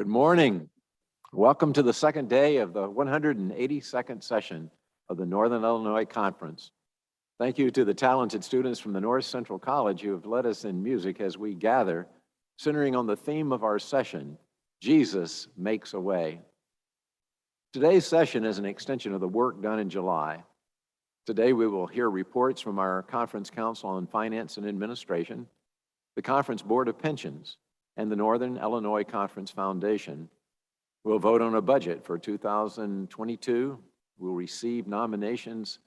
morning. Welcome to the second day of the 182nd session of the Northern Illinois Conference. Thank you to the talented students from the North Central College who have led us in music as we gather, centering on the theme of our session, Jesus Makes a Way. Today's session is an extension of the work done in July. Today we will hear reports from our Conference Council on Finance and Administration, the Conference Board of Pensions, and the Northern Illinois Conference Foundation. We'll vote on a budget for 2022. We'll receive nominations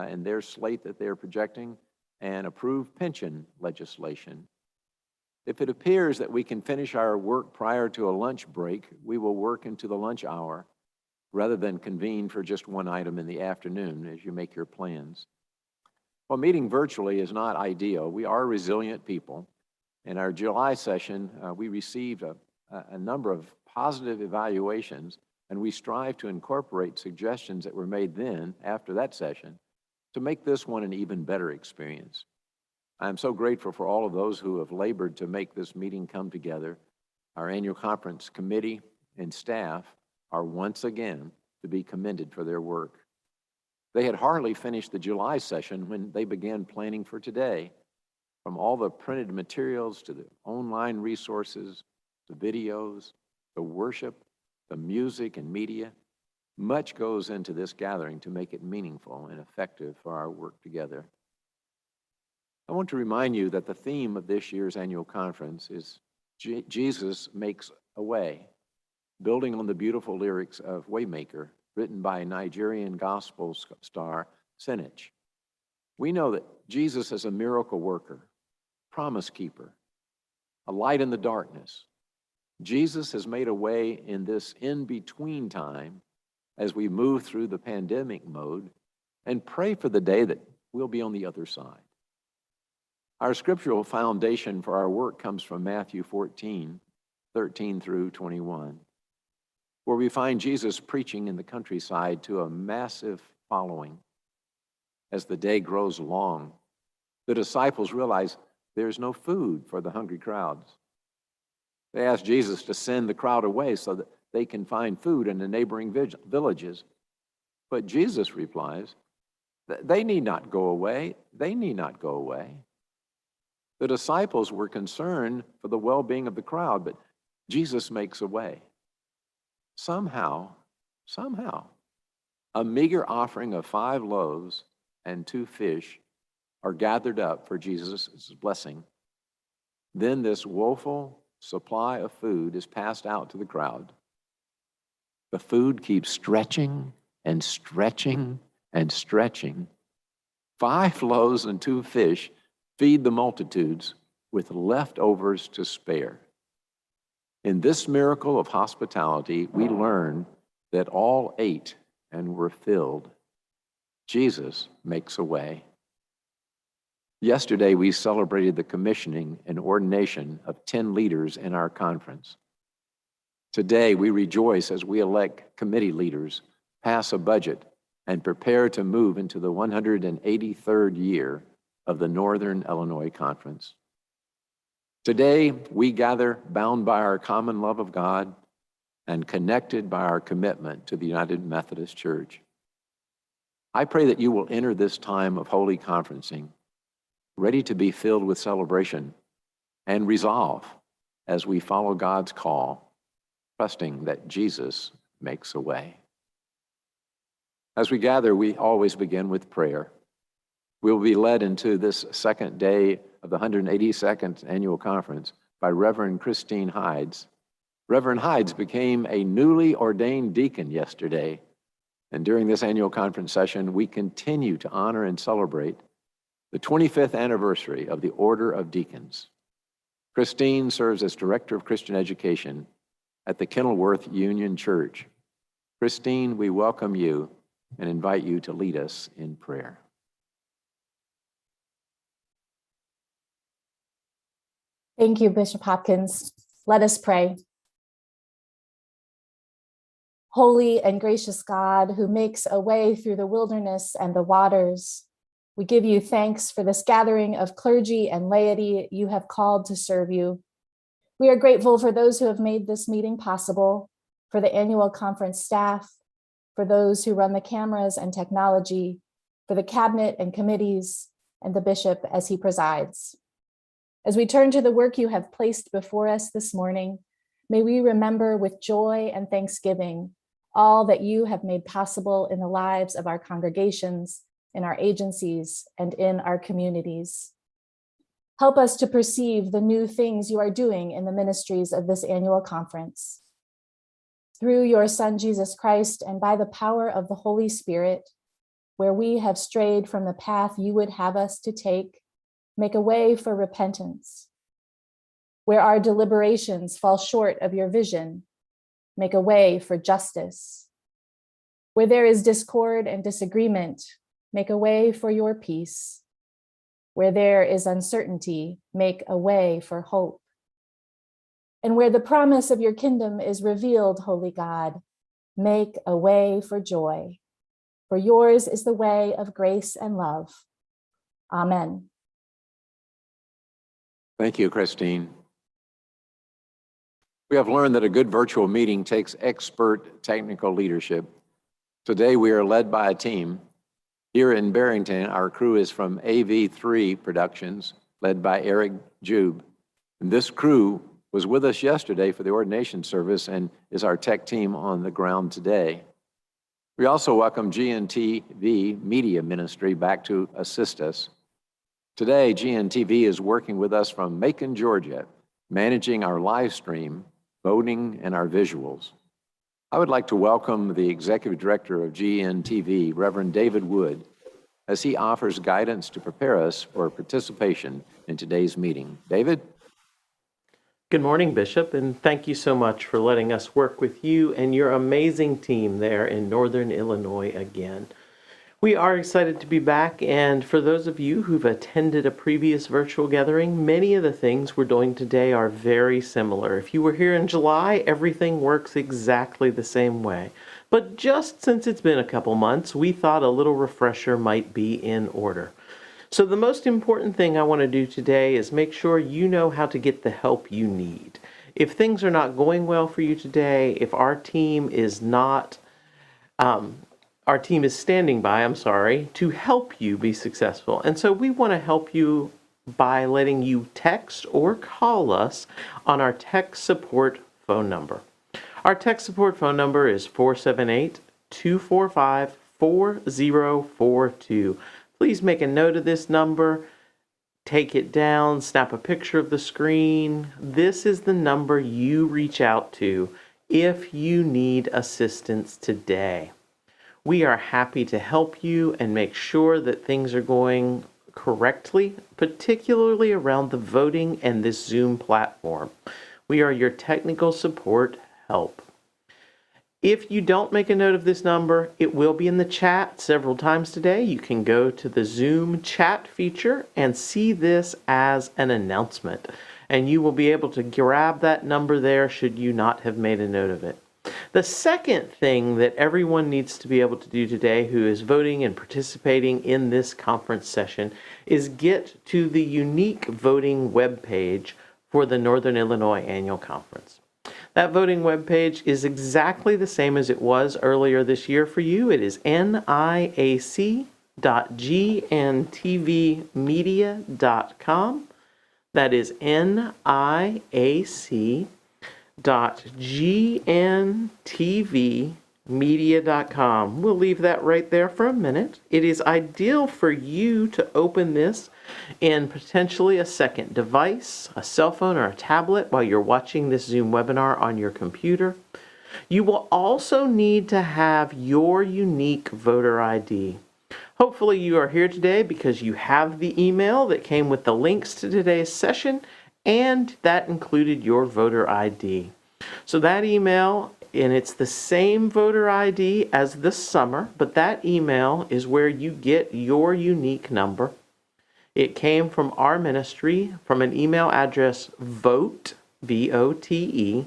in their slate that they're projecting and approve pension legislation. If it appears that we can finish our work prior to a lunch break, we will work into the lunch hour rather than convene for just one item in the afternoon as you make your plans. While meeting virtually is not ideal, we are resilient people. In our July session, we received a number of positive evaluations, and we strive to incorporate suggestions that were made then, after that session, to make this one an even better experience. I'm so grateful for all of those who have labored to make this meeting come together. Our annual conference committee and staff are once again to be commended for their work. They had hardly finished the July session when they began planning for today. From all the printed materials to the online resources, the videos, the worship, the music and media, much goes into this gathering to make it meaningful and effective for our work together. I want to remind you that the theme of this year's annual conference is Jesus Makes a Way, building on the beautiful lyrics of Waymaker, written by Nigerian gospel star Sinach. We know that Jesus is a miracle worker, promise keeper, a light in the darkness. Jesus has made a way in this in-between time as we move through the pandemic mode and pray for the day that we'll be on the other side. Our scriptural foundation for our work comes from Matthew 14:13 through 21, where we find Jesus preaching in the countryside to a massive following. As the day grows long, the disciples realize there's no food for the hungry crowds. They ask Jesus to send the crowd away so that they can find food in the neighboring villages. But Jesus replies, they need not go away. They need not go away. The disciples were concerned for the well-being of the crowd, but Jesus makes a way. Somehow, a meager offering of 5 loaves and 2 fish are gathered up for Jesus' blessing. Then this woeful supply of food is passed out to the crowd. The food keeps stretching and stretching and stretching. 5 loaves and 2 fish feed the multitudes with leftovers to spare. In this miracle of hospitality, we learn that all ate and were filled. Jesus makes a way. Yesterday, we celebrated the commissioning and ordination of 10 leaders in our conference. Today, we rejoice as we elect committee leaders, pass a budget, and prepare to move into the 183rd year of the Northern Illinois Conference. Today, we gather bound by our common love of God and connected by our commitment to the United Methodist Church. I pray that you will enter this time of holy conferencing ready to be filled with celebration and resolve as we follow God's call, trusting that Jesus makes a way. As we gather, we always begin with prayer. We will be led into this second day of the 182nd Annual Conference by Reverend Christine Hides. Reverend Hides became a newly ordained deacon yesterday, and during this annual conference session, we continue to honor and celebrate the 25th anniversary of the Order of Deacons. Christine serves as Director of Christian Education at the Kenilworth Union Church. Christine, we welcome you and invite you to lead us in prayer. Thank you, Bishop Hopkins. Let us pray. Holy and gracious God, who makes a way through the wilderness and the waters, we give you thanks for this gathering of clergy and laity you have called to serve you. We are grateful for those who have made this meeting possible, for the annual conference staff, for those who run the cameras and technology, for the cabinet and committees, and the bishop as he presides. As we turn to the work you have placed before us this morning, may we remember with joy and thanksgiving all that you have made possible in the lives of our congregations, in our agencies, and in our communities. Help us to perceive the new things you are doing in the ministries of this annual conference. Through your Son, Jesus Christ, and by the power of the Holy Spirit, where we have strayed from the path you would have us to take, make a way for repentance. Where our deliberations fall short of your vision, make a way for justice. Where there is discord and disagreement, make a way for your peace. Where there is uncertainty, make a way for hope. And where the promise of your kingdom is revealed, Holy God, make a way for joy. For yours is the way of grace and love. Amen. Thank you, Christine. We have learned that a good virtual meeting takes expert technical leadership. Today, we are led by a team. Here in Barrington, our crew is from AV3 Productions, led by Eric Jube. And this crew was with us yesterday for the ordination service and is our tech team on the ground today. We also welcome GNTV Media Ministry back to assist us. Today, GNTV is working with us from Macon, Georgia, managing our live stream, voting, and our visuals. I would like to welcome the Executive Director of GNTV, Reverend David Wood, as he offers guidance to prepare us for participation in today's meeting. David? Good morning, Bishop, and thank you so much for letting us work with you and your amazing team there in Northern Illinois again. We are excited to be back, and for those of you who've attended a previous virtual gathering, many of the things we're doing today are very similar. If you were here in July, everything works exactly the same way. But just since it's been a couple months, we thought a little refresher might be in order. So the most important thing I want to do today is make sure you know how to get the help you need. If things are not going well for you today, if our team is standing by, to help you be successful. And so we want to help you by letting you text or call us on our tech support phone number. Our tech support phone number is 478-245-4042. Please make a note of this number, take it down, snap a picture of the screen. This is the number you reach out to if you need assistance today. We are happy to help you and make sure that things are going correctly, particularly around the voting and this Zoom platform. We are your technical support help. If you don't make a note of this number, it will be in the chat several times today. You can go to the Zoom chat feature and see this as an announcement, and you will be able to grab that number there should you not have made a note of it. The second thing that everyone needs to be able to do today who is voting and participating in this conference session is get to the unique voting webpage for the Northern Illinois Annual Conference. That voting webpage is exactly the same as it was earlier this year for you. It is niac.gntvmedia.com. That is niac.gntvmedia.com. We'll leave that right there for a minute. It is ideal for you to open this in potentially a second device, a cell phone or a tablet while you're watching this Zoom webinar on your computer. You will also need to have your unique voter ID. Hopefully you are here today because you have the email that came with the links to today's session, and that included your voter ID. So that email, and it's the same voter ID as the summer, but that email is where you get your unique number. It came from our ministry from an email address vote, V-O-T-E,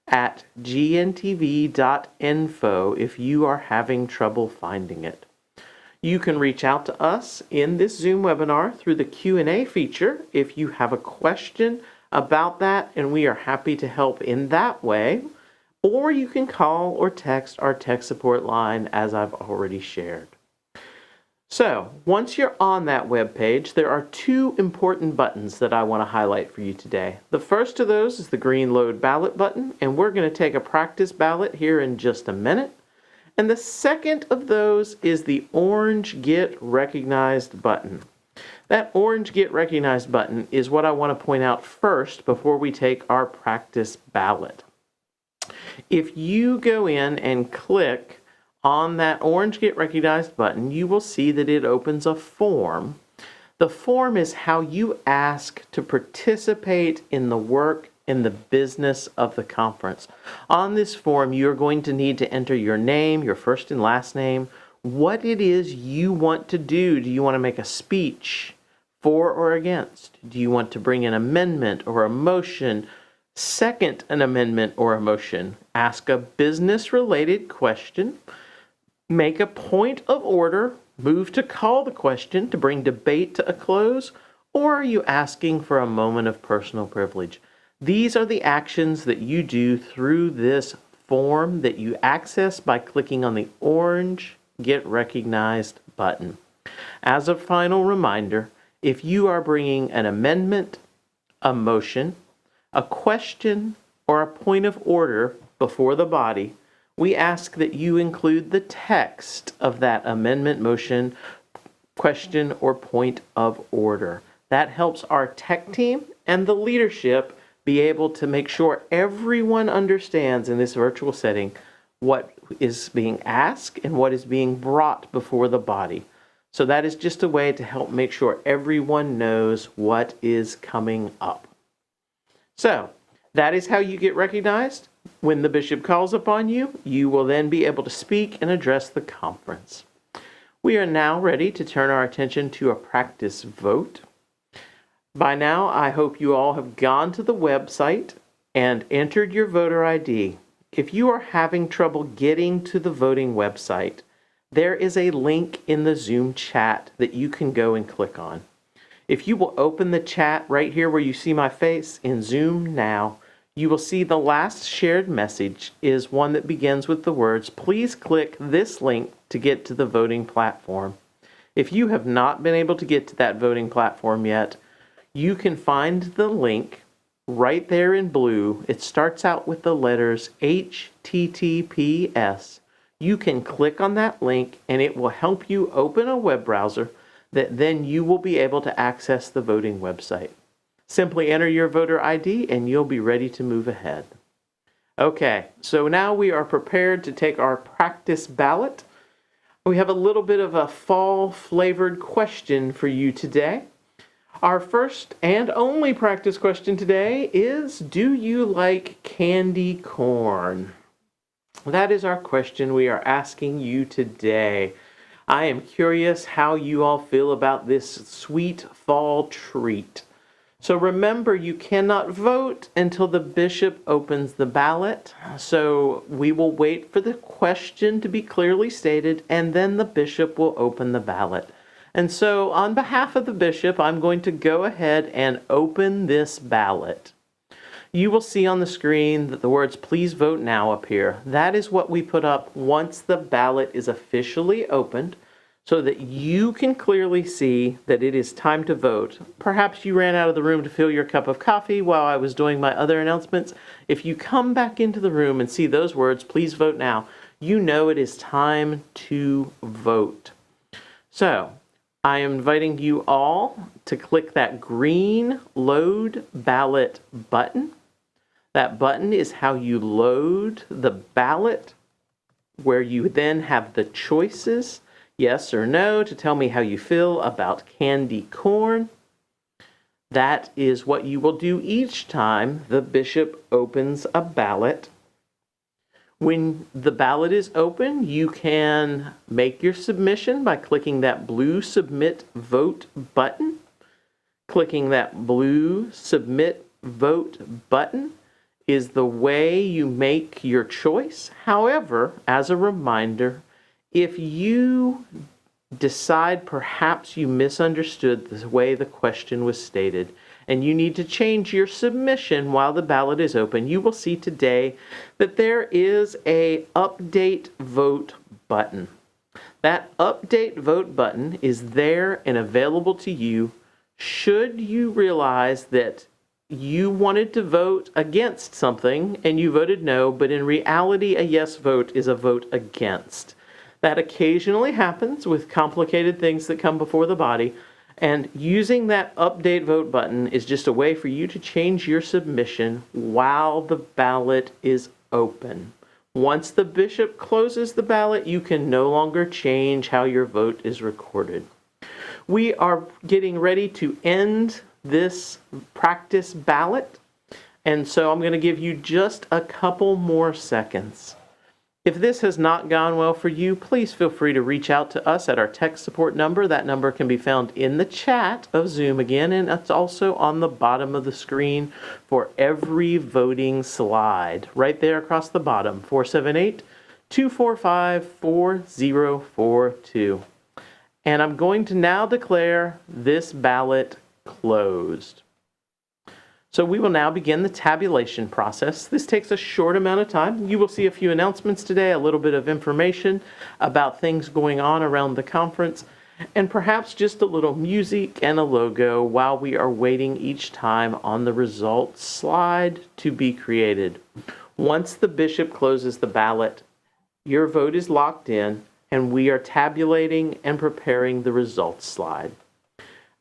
at gntv.info if you are having trouble finding it. You can reach out to us in this Zoom webinar through the Q&A feature if you have a question about that, and we are happy to help in that way. Or you can call or text our tech support line, as I've already shared. So once you're on that web page, there are two important buttons that I want to highlight for you today. The first of those is the green Load Ballot button, and we're going to take a practice ballot here in just a minute. And the second of those is the orange Get Recognized button. That orange Get Recognized button is what I want to point out first before we take our practice ballot. If you go in and click on that orange Get Recognized button, you will see that it opens a form. The form is how you ask to participate in the work in the business of the conference. On this form, you're going to need to enter your name, your first and last name, what it is you want to do. Do you want to make a speech for or against? Do you want to bring an amendment or a motion? Second an amendment or a motion? Ask a business-related question? Make a point of order? Move to call the question to bring debate to a close? Or are you asking for a moment of personal privilege? These are the actions that you do through this form that you access by clicking on the orange Get Recognized button. As a final reminder, if you are bringing an amendment, a motion, a question, or a point of order before the body, we ask that you include the text of that amendment, motion, question, or point of order. That helps our tech team and the leadership be able to make sure everyone understands in this virtual setting what is being asked and what is being brought before the body. So that is just a way to help make sure everyone knows what is coming up. So that is how you get recognized. When the bishop calls upon you, you will then be able to speak and address the conference. We are now ready to turn our attention to a practice vote. By now, I hope you all have gone to the website and entered your voter ID. If you are having trouble getting to the voting website, there is a link in the Zoom chat that you can go and click on. If you will open the chat right here where you see my face in Zoom now, you will see the last shared message is one that begins with the words, "Please click this link to get to the voting platform." If you have not been able to get to that voting platform yet, you can find the link right there in blue. It starts out with the letters HTTPS. You can click on that link and it will help you open a web browser that then you will be able to access the voting website. Simply enter your voter ID and you'll be ready to move ahead. Okay, so now we are prepared to take our practice ballot. We have a little bit of a fall-flavored question for you today. Our first and only practice question today is, do you like candy corn? That is our question we are asking you today. I am curious how you all feel about this sweet fall treat. So remember, you cannot vote until the bishop opens the ballot. So we will wait for the question to be clearly stated, and then the bishop will open the ballot. And so on behalf of the bishop, I'm going to go ahead and open this ballot. You will see on the screen that the words "Please vote now" appear. That is what we put up once the ballot is officially opened, so that you can clearly see that it is time to vote. Perhaps you ran out of the room to fill your cup of coffee while I was doing my other announcements. If you come back into the room and see those words, "Please vote now," you know it is time to vote. So I am inviting you all to click that green Load Ballot button. That button is how you load the ballot, where you then have the choices, yes or no, to tell me how you feel about candy corn. That is what you will do each time the bishop opens a ballot. When the ballot is open, you can make your submission by clicking that blue Submit Vote button. Clicking that blue Submit Vote button is the way you make your choice. However, as a reminder, if you decide perhaps you misunderstood the way the question was stated and you need to change your submission while the ballot is open, you will see today that there is a update vote button. That update vote button is there and available to you should you realize that you wanted to vote against something and you voted no, but in reality, a yes vote is a vote against. That occasionally happens with complicated things that come before the body, and using that update vote button is just a way for you to change your submission while the ballot is open. Once the bishop closes the ballot, you can no longer change how your vote is recorded. We are getting ready to end this practice ballot, and so I'm going to give you just a couple more seconds. If this has not gone well for you, please feel free to reach out to us at our tech support number. That number can be found in the chat of Zoom again, and it's also on the bottom of the screen for every voting slide. Right there across the bottom, 478-245-4042. And I'm going to now declare this ballot closed. So we will now begin the tabulation process. This takes a short amount of time. You will see a few announcements today, a little bit of information about things going on around the conference, and perhaps just a little music and a logo while we are waiting each time on the results slide to be created. Once the bishop closes the ballot, your vote is locked in, and we are tabulating and preparing the results slide.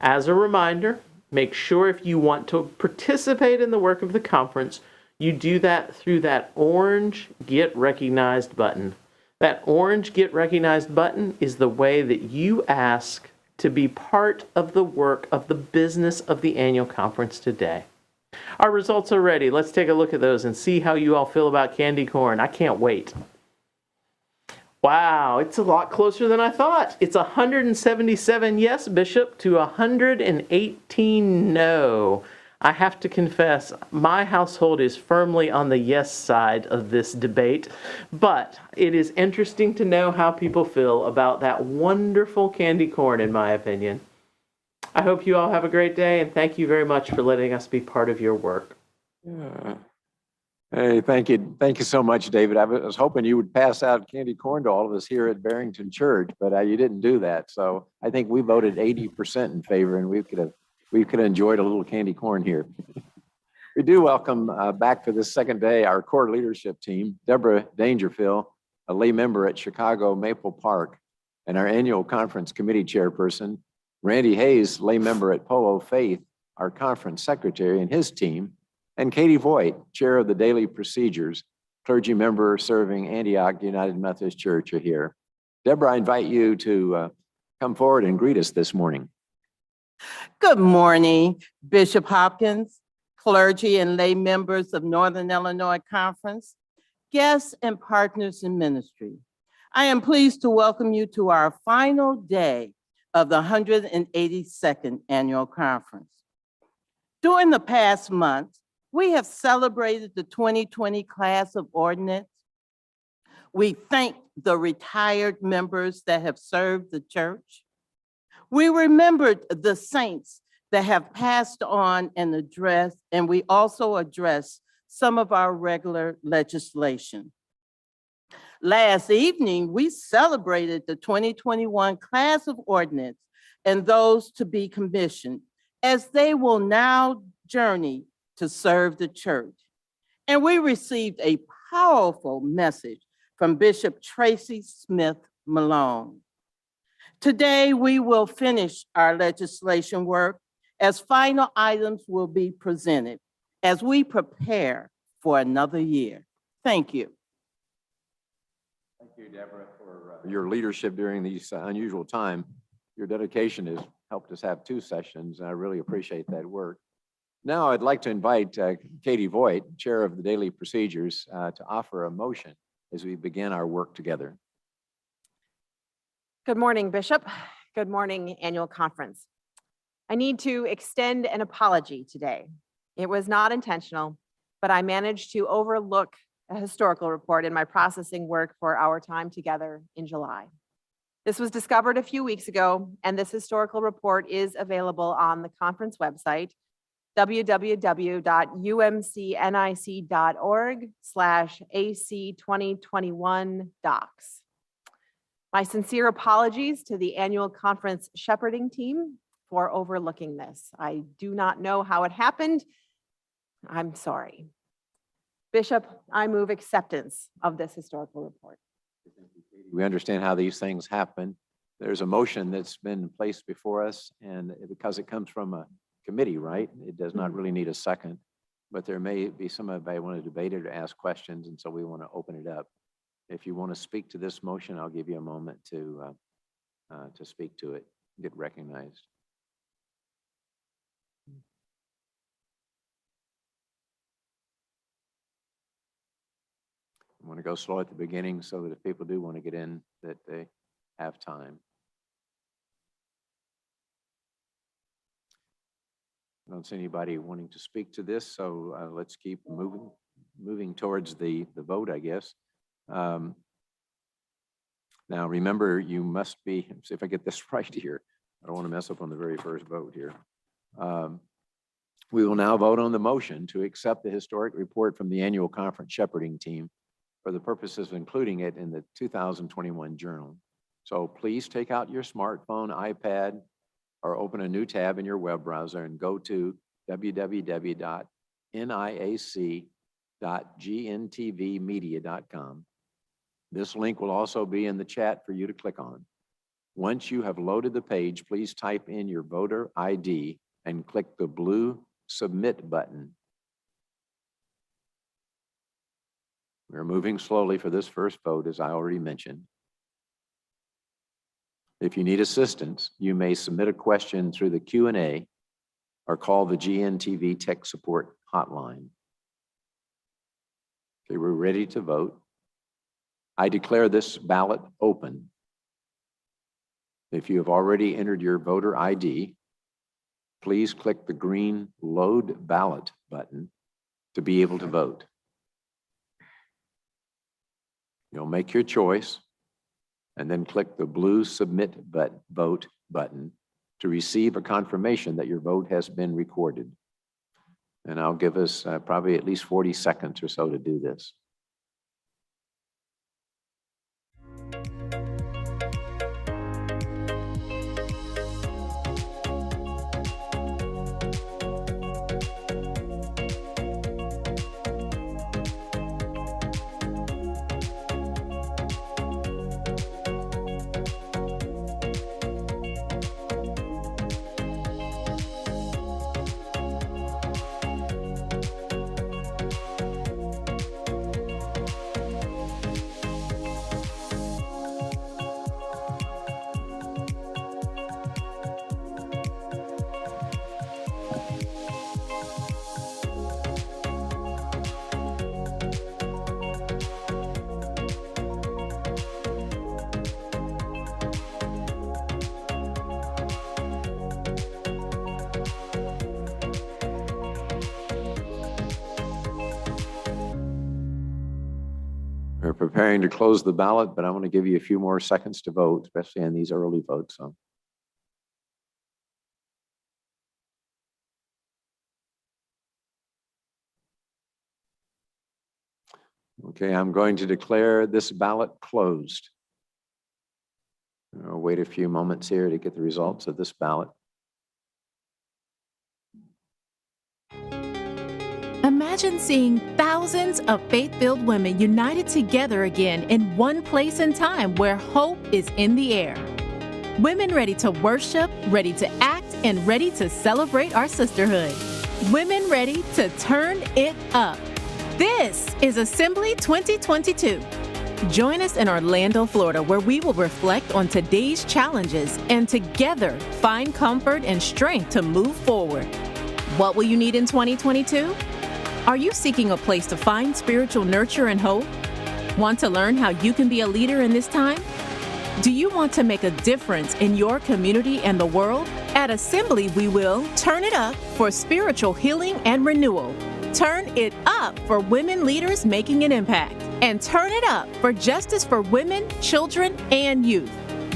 As a reminder, make sure if you want to participate in the work of the conference, you do that through that orange Get Recognized button. That orange Get Recognized button is the way that you ask to be part of the work of the business of the annual conference today. Our results are ready. Let's take a look at those and see how you all feel about candy corn. I can't wait. Wow, it's a lot closer than I thought. It's 177 yes, Bishop, to 118 no. I have to confess, my household is firmly on the yes side of this debate, but it is interesting to know how people feel about that wonderful candy corn, in my opinion. I hope you all have a great day, and thank you very much for letting us be part of your work. Yeah. Hey, thank you. Thank you so much, David. I was hoping you would pass out candy corn to all of us here at Barrington Church, but you didn't do that. So I think we voted 80% in favor, and we could have enjoyed a little candy corn here. We do welcome back for this second day our core leadership team, Deborah Dangerfield, a lay member at Chicago Maple Park, and our annual conference committee chairperson, Randy Hayes, lay member at Polo Faith, our conference secretary, and his team, and Katie Voigt, chair of the Daily Procedures, clergy member serving Antioch United Methodist Church, are here. Deborah, I invite you to come forward and greet us this morning. Good morning, Bishop Hopkins, clergy and lay members of Northern Illinois Conference, guests and partners in ministry. I am pleased to welcome you to our final day of the 182nd Annual Conference. During the past month, we have celebrated the 2020 class of ordinance. We thank the retired members that have served the church. We remembered the saints that have passed on and addressed, and we also addressed some of our regular legislation. Last evening, we celebrated the 2021 class of ordinance and those to be commissioned, as they will now journey to serve the church. And we received a powerful message from Bishop Tracy Smith Malone. Today, we will finish our legislation work as final items will be presented as we prepare for another year. Thank you. Thank you, Deborah, for your leadership during these unusual time. Your dedication has helped us have 2 sessions, and I really appreciate that work. Now I'd like to invite Katie Voigt, chair of the Daily Procedures, to offer a motion as we begin our work together. Good morning, Bishop. Good morning, Annual Conference. I need to extend an apology today. It was not intentional, but I managed to overlook a historical report in my processing work for our time together in July. This was discovered a few weeks ago, and this historical report is available on the conference website, www.umcnic.org/AC2021 My sincere apologies to the annual conference shepherding team for overlooking this. I do not know how it happened. I'm sorry. Bishop, I move acceptance of this historical report. We understand how these things happen. There's a motion that's been placed before us, and because it comes from a committee, right? It does not really need a second, but there may be somebody want to debate it or ask questions, and so we want to open it up. If you want to speak to this motion, I'll give you a moment to speak to it, get recognized. I want to go slow at the beginning so that if people do want to get in, that they have time. I don't see anybody wanting to speak to this, so let's keep moving towards the vote, I guess. Now, remember, you must be, see if I get this right here. I don't want to mess up on the very first vote here. We will now vote on the motion to accept the historic report from the annual conference shepherding team for the purposes of including it in the 2021 journal. So please take out your smartphone, iPad, or open a new tab in your web browser and go to www.niac.gntvmedia.com. This link will also be in the chat for you to click on. Once you have loaded the page, please type in your voter ID and click the blue Submit button. We're moving slowly for this first vote, as I already mentioned. If you need assistance, you may submit a question through the Q&A or call the GNTV Tech Support Hotline. Okay, we're ready to vote. I declare this ballot open. If you have already entered your voter ID, please click the green Load Ballot button to be able to vote. You'll make your choice and then click the blue Submit Vote button to receive a confirmation that your vote has been recorded. And I'll give us probably at least 40 seconds or so to do this. We're preparing to close the ballot, but I want to give you a few more seconds to vote, especially on these early votes. So. Okay, I'm going to declare this ballot closed. I'll wait a few moments here to get the results of this ballot. Imagine seeing thousands of faith-filled women united together again in one place and time where hope is in the air. Women ready to worship, ready to act, and ready to celebrate our sisterhood. Women ready to turn it up. This is Assembly 2022. Join us in Orlando, Florida, where we will reflect on today's challenges and together find comfort and strength to move forward. What will you need in 2022? Are you seeking a place to find spiritual nurture and hope? Want to learn how you can be a leader in this time? Do you want to make a difference in your community and the world? At Assembly, we will turn it up for spiritual healing and renewal. Turn it up for women leaders making an impact. And turn it up for justice for women, children, and youth.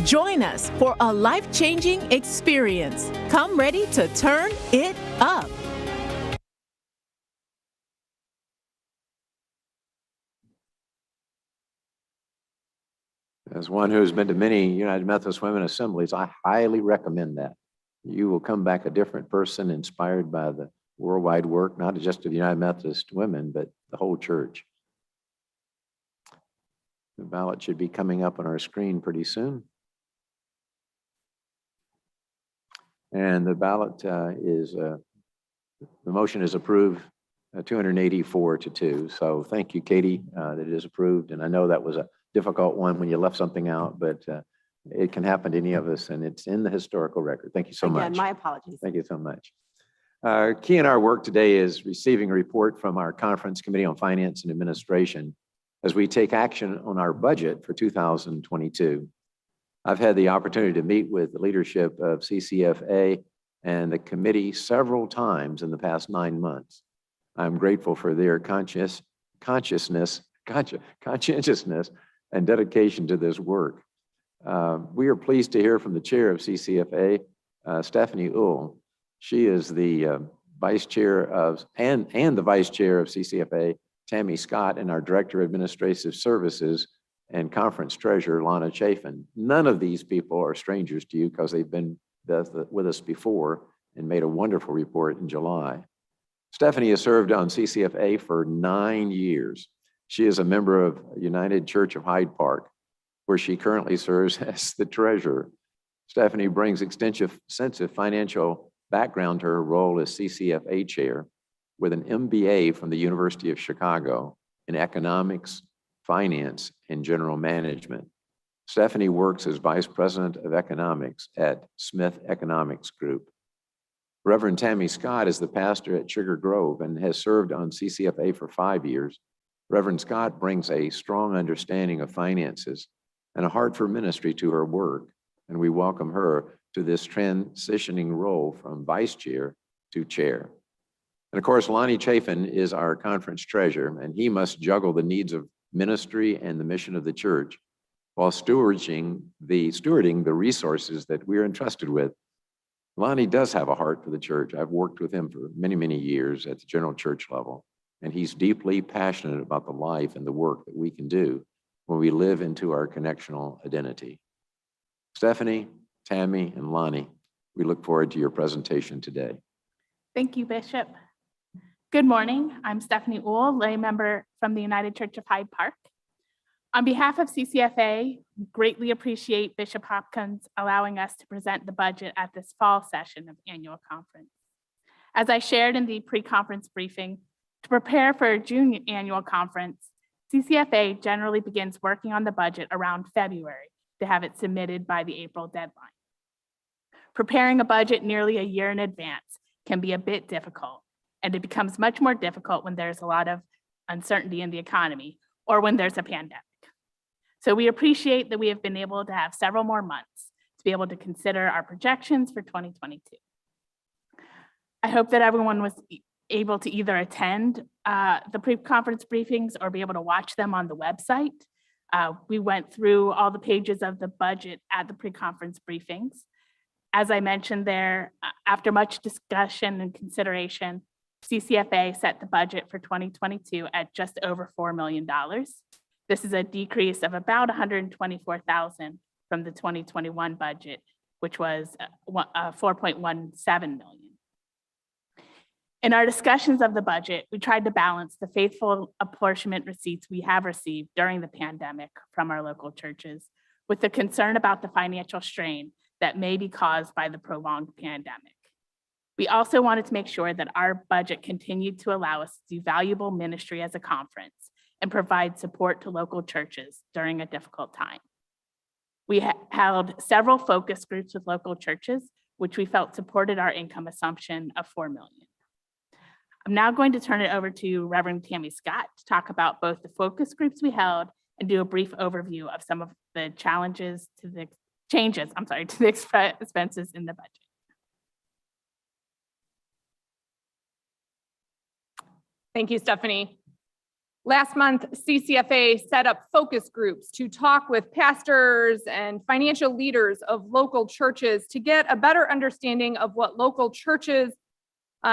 Join us for a life-changing experience. Come ready to turn it up. As one who's been to many United Methodist Women Assemblies, I highly recommend that. You will come back a different person, inspired by the worldwide work, not just of United Methodist Women, but the whole church. The ballot should be coming up on our screen pretty soon. And the ballot the motion is approved 284 to 2. So thank you, Katie, that it is approved. And I know that was a difficult one when you left something out, but it can happen to any of us, and it's in the historical record. Thank you so much. Again, my apologies. Thank you so much. Key in our work today is receiving a report from our Conference Committee on Finance and Administration as we take action on our budget for 2022. I've had the opportunity to meet with the leadership of CCFA and the committee several times in the past 9 months. I'm grateful for their conscientiousness and dedication to this work. We are pleased to hear from the chair of CCFA, Stephanie Uhl. She is the vice chair of, and the vice chair of CCFA, Tammy Scott, and our director of administrative services and conference treasurer, Lana Chafin. None of these people are strangers to you because they've been with us before and made a wonderful report in July. Stephanie has served on CCFA for 9 years. She is a member of United Church of Hyde Park, where she currently serves as the treasurer. Stephanie brings extensive financial background to her role as CCFA chair with an MBA from the University of Chicago in economics, finance, and general management. Stephanie works as vice president of economics at Smith Economics Group. Reverend Tammy Scott is the pastor at Sugar Grove and has served on CCFA for 5 years. Reverend Scott brings a strong understanding of finances and a heart for ministry to her work, and we welcome her to this transitioning role from vice chair to chair. And of course, Lonnie Chafin is our conference treasurer, and he must juggle the needs of ministry and the mission of the church while stewarding the resources that we're entrusted with. Lonnie does have a heart for the church. I've worked with him for many, many years at the general church level, and he's deeply passionate about the life and the work that we can do when we live into our connectional identity. Stephanie, Tammy, and Lonnie, we look forward to your presentation today. Thank you, Bishop. Good morning. I'm Stephanie Uhl, lay member from the United Church of Hyde Park. On behalf of CCFA, we greatly appreciate Bishop Hopkins allowing us to present the budget at this fall session of annual conference. As I shared in the pre-conference briefing, to prepare for a June annual conference, CCFA generally begins working on the budget around February to have it submitted by the April deadline. Preparing a budget nearly a year in advance can be a bit difficult, and it becomes much more difficult when there's a lot of uncertainty in the economy or when there's a pandemic. So we appreciate that we have been able to have several more months to be able to consider our projections for 2022. I hope that everyone was able to either attend the pre-conference briefings or be able to watch them on the website. We went through all the pages of the budget at the pre-conference briefings. As I mentioned there, after much discussion and consideration, CCFA set the budget for 2022 at just over $4 million. This is a decrease of about $124,000 from the 2021 budget, which was $4.17 million. In our discussions of the budget, we tried to balance the faithful apportionment receipts we have received during the pandemic from our local churches with the concern about the financial strain that may be caused by the prolonged pandemic. We also wanted to make sure that our budget continued to allow us to do valuable ministry as a conference and provide support to local churches during a difficult time. We held several focus groups with local churches, which we felt supported our income assumption of $4 million. I'm now going to turn it over to Reverend Tammy Scott to talk about both the focus groups we held and do a brief overview of some of the changes to the expenses in the budget. Thank you, Stephanie. Last month, CCFA set up focus groups to talk with pastors and financial leaders of local churches to get a better understanding of what local churches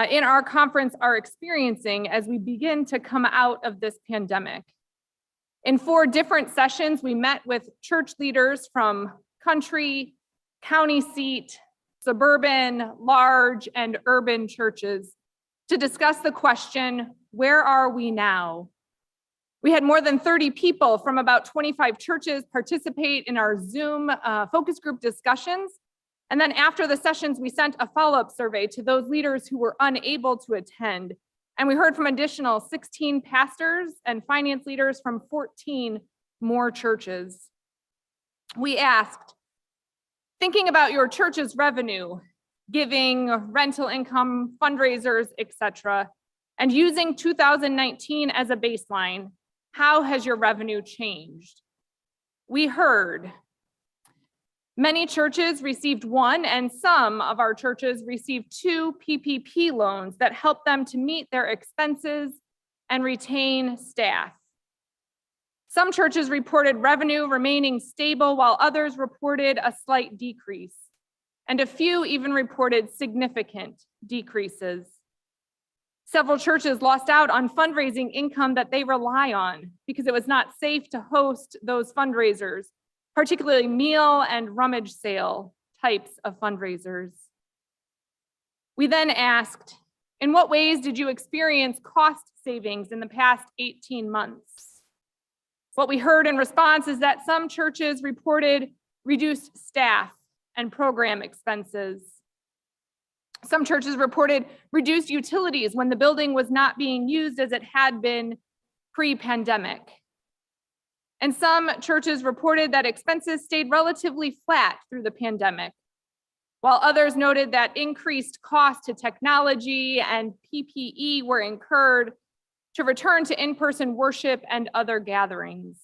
in our conference are experiencing as we begin to come out of this pandemic. In 4 different sessions, we met with church leaders from country, county seat, suburban, large, and urban churches to discuss the question, where are we now? We had more than 30 people from about 25 churches participate in our Zoom focus group discussions. And then after the sessions, we sent a follow-up survey to those leaders who were unable to attend. And we heard from additional 16 pastors and finance leaders from 14 more churches. We asked, thinking about your church's revenue, giving, rental income, fundraisers, etc., and using 2019 as a baseline, how has your revenue changed? We heard many churches received 1, and some of our churches received 2 PPP loans that helped them to meet their expenses and retain staff. Some churches reported revenue remaining stable, while others reported a slight decrease, and a few even reported significant decreases. Several churches lost out on fundraising income that they rely on because it was not safe to host those fundraisers, particularly meal and rummage sale types of fundraisers. We then asked, in what ways did you experience cost savings in the past 18 months? What we heard in response is that some churches reported reduced staff and program expenses. Some churches reported reduced utilities when the building was not being used as it had been pre-pandemic. And some churches reported that expenses stayed relatively flat through the pandemic, while others noted that increased costs to technology and PPE were incurred to return to in-person worship and other gatherings.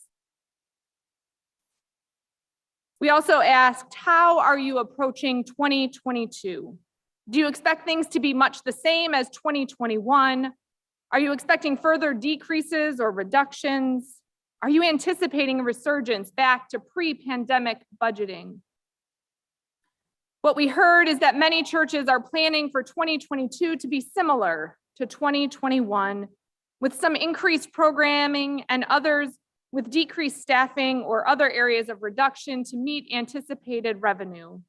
We also asked, how are you approaching 2022? Do you expect things to be much the same as 2021? Are you expecting further decreases or reductions? Are you anticipating a resurgence back to pre-pandemic budgeting? What we heard is that many churches are planning for 2022 to be similar to 2021, with some increased programming and others with decreased staffing or other areas of reduction to meet anticipated revenue.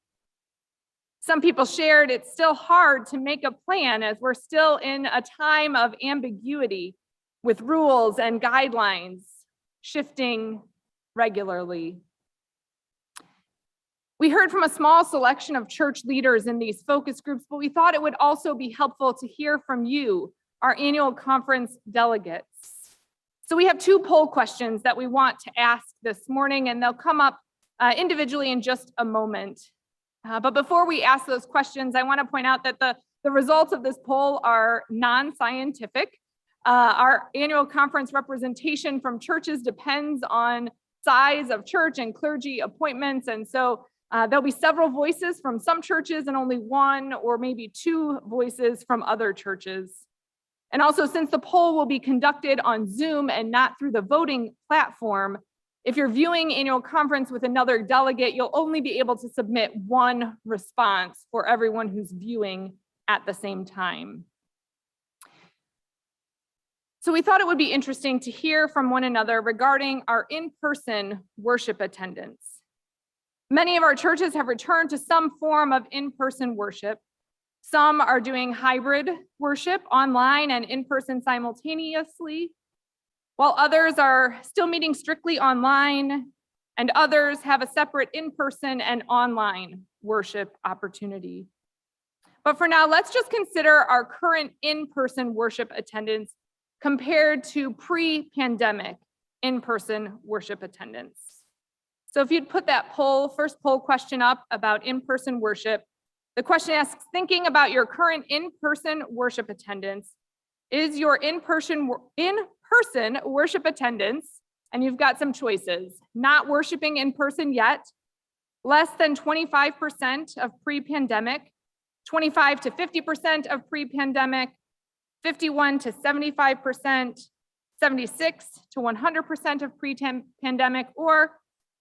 Some people shared it's still hard to make a plan as we're still in a time of ambiguity with rules and guidelines shifting regularly. We heard from a small selection of church leaders in these focus groups, but we thought it would also be helpful to hear from you, our annual conference delegates. So we have 2 poll questions that we want to ask this morning, and they'll come up individually in just a moment. But before we ask those questions, I want to point out that the results of this poll are non-scientific. Our annual conference representation from churches depends on size of church and clergy appointments. And so there'll be several voices from some churches and only 1 or maybe 2 voices from other churches. And also, since the poll will be conducted on Zoom and not through the voting platform, if you're viewing annual conference with another delegate, you'll only be able to submit 1 response for everyone who's viewing at the same time. So we thought it would be interesting to hear from one another regarding our in-person worship attendance. Many of our churches have returned to some form of in-person worship. Some are doing hybrid worship online and in-person simultaneously, while others are still meeting strictly online, and others have a separate in-person and online worship opportunity. But for now, let's just consider our current in-person worship attendance compared to pre-pandemic in-person worship attendance. So if you'd put that first poll question up about in-person worship, the question asks, thinking about your current in-person worship attendance, is your in-person worship attendance, and you've got some choices, not worshiping in person yet, less than 25% of pre-pandemic, 25 to 50% of pre-pandemic, 51 to 75%, 76 to 100% of pre-pandemic, or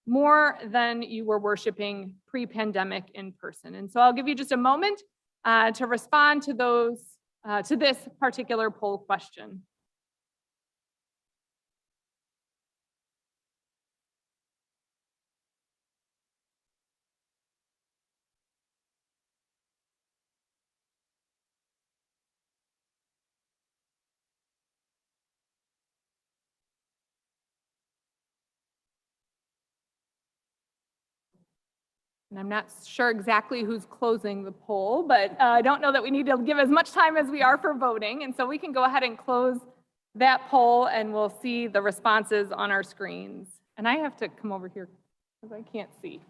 more than you were worshiping pre-pandemic in person. And so I'll give you just a moment to respond to to this particular poll question. And I'm not sure exactly who's closing the poll, but I don't know that we need to give as much time as we are for voting. And so we can go ahead and close that poll and we'll see the responses on our screens. And I have to come over here because I can't see.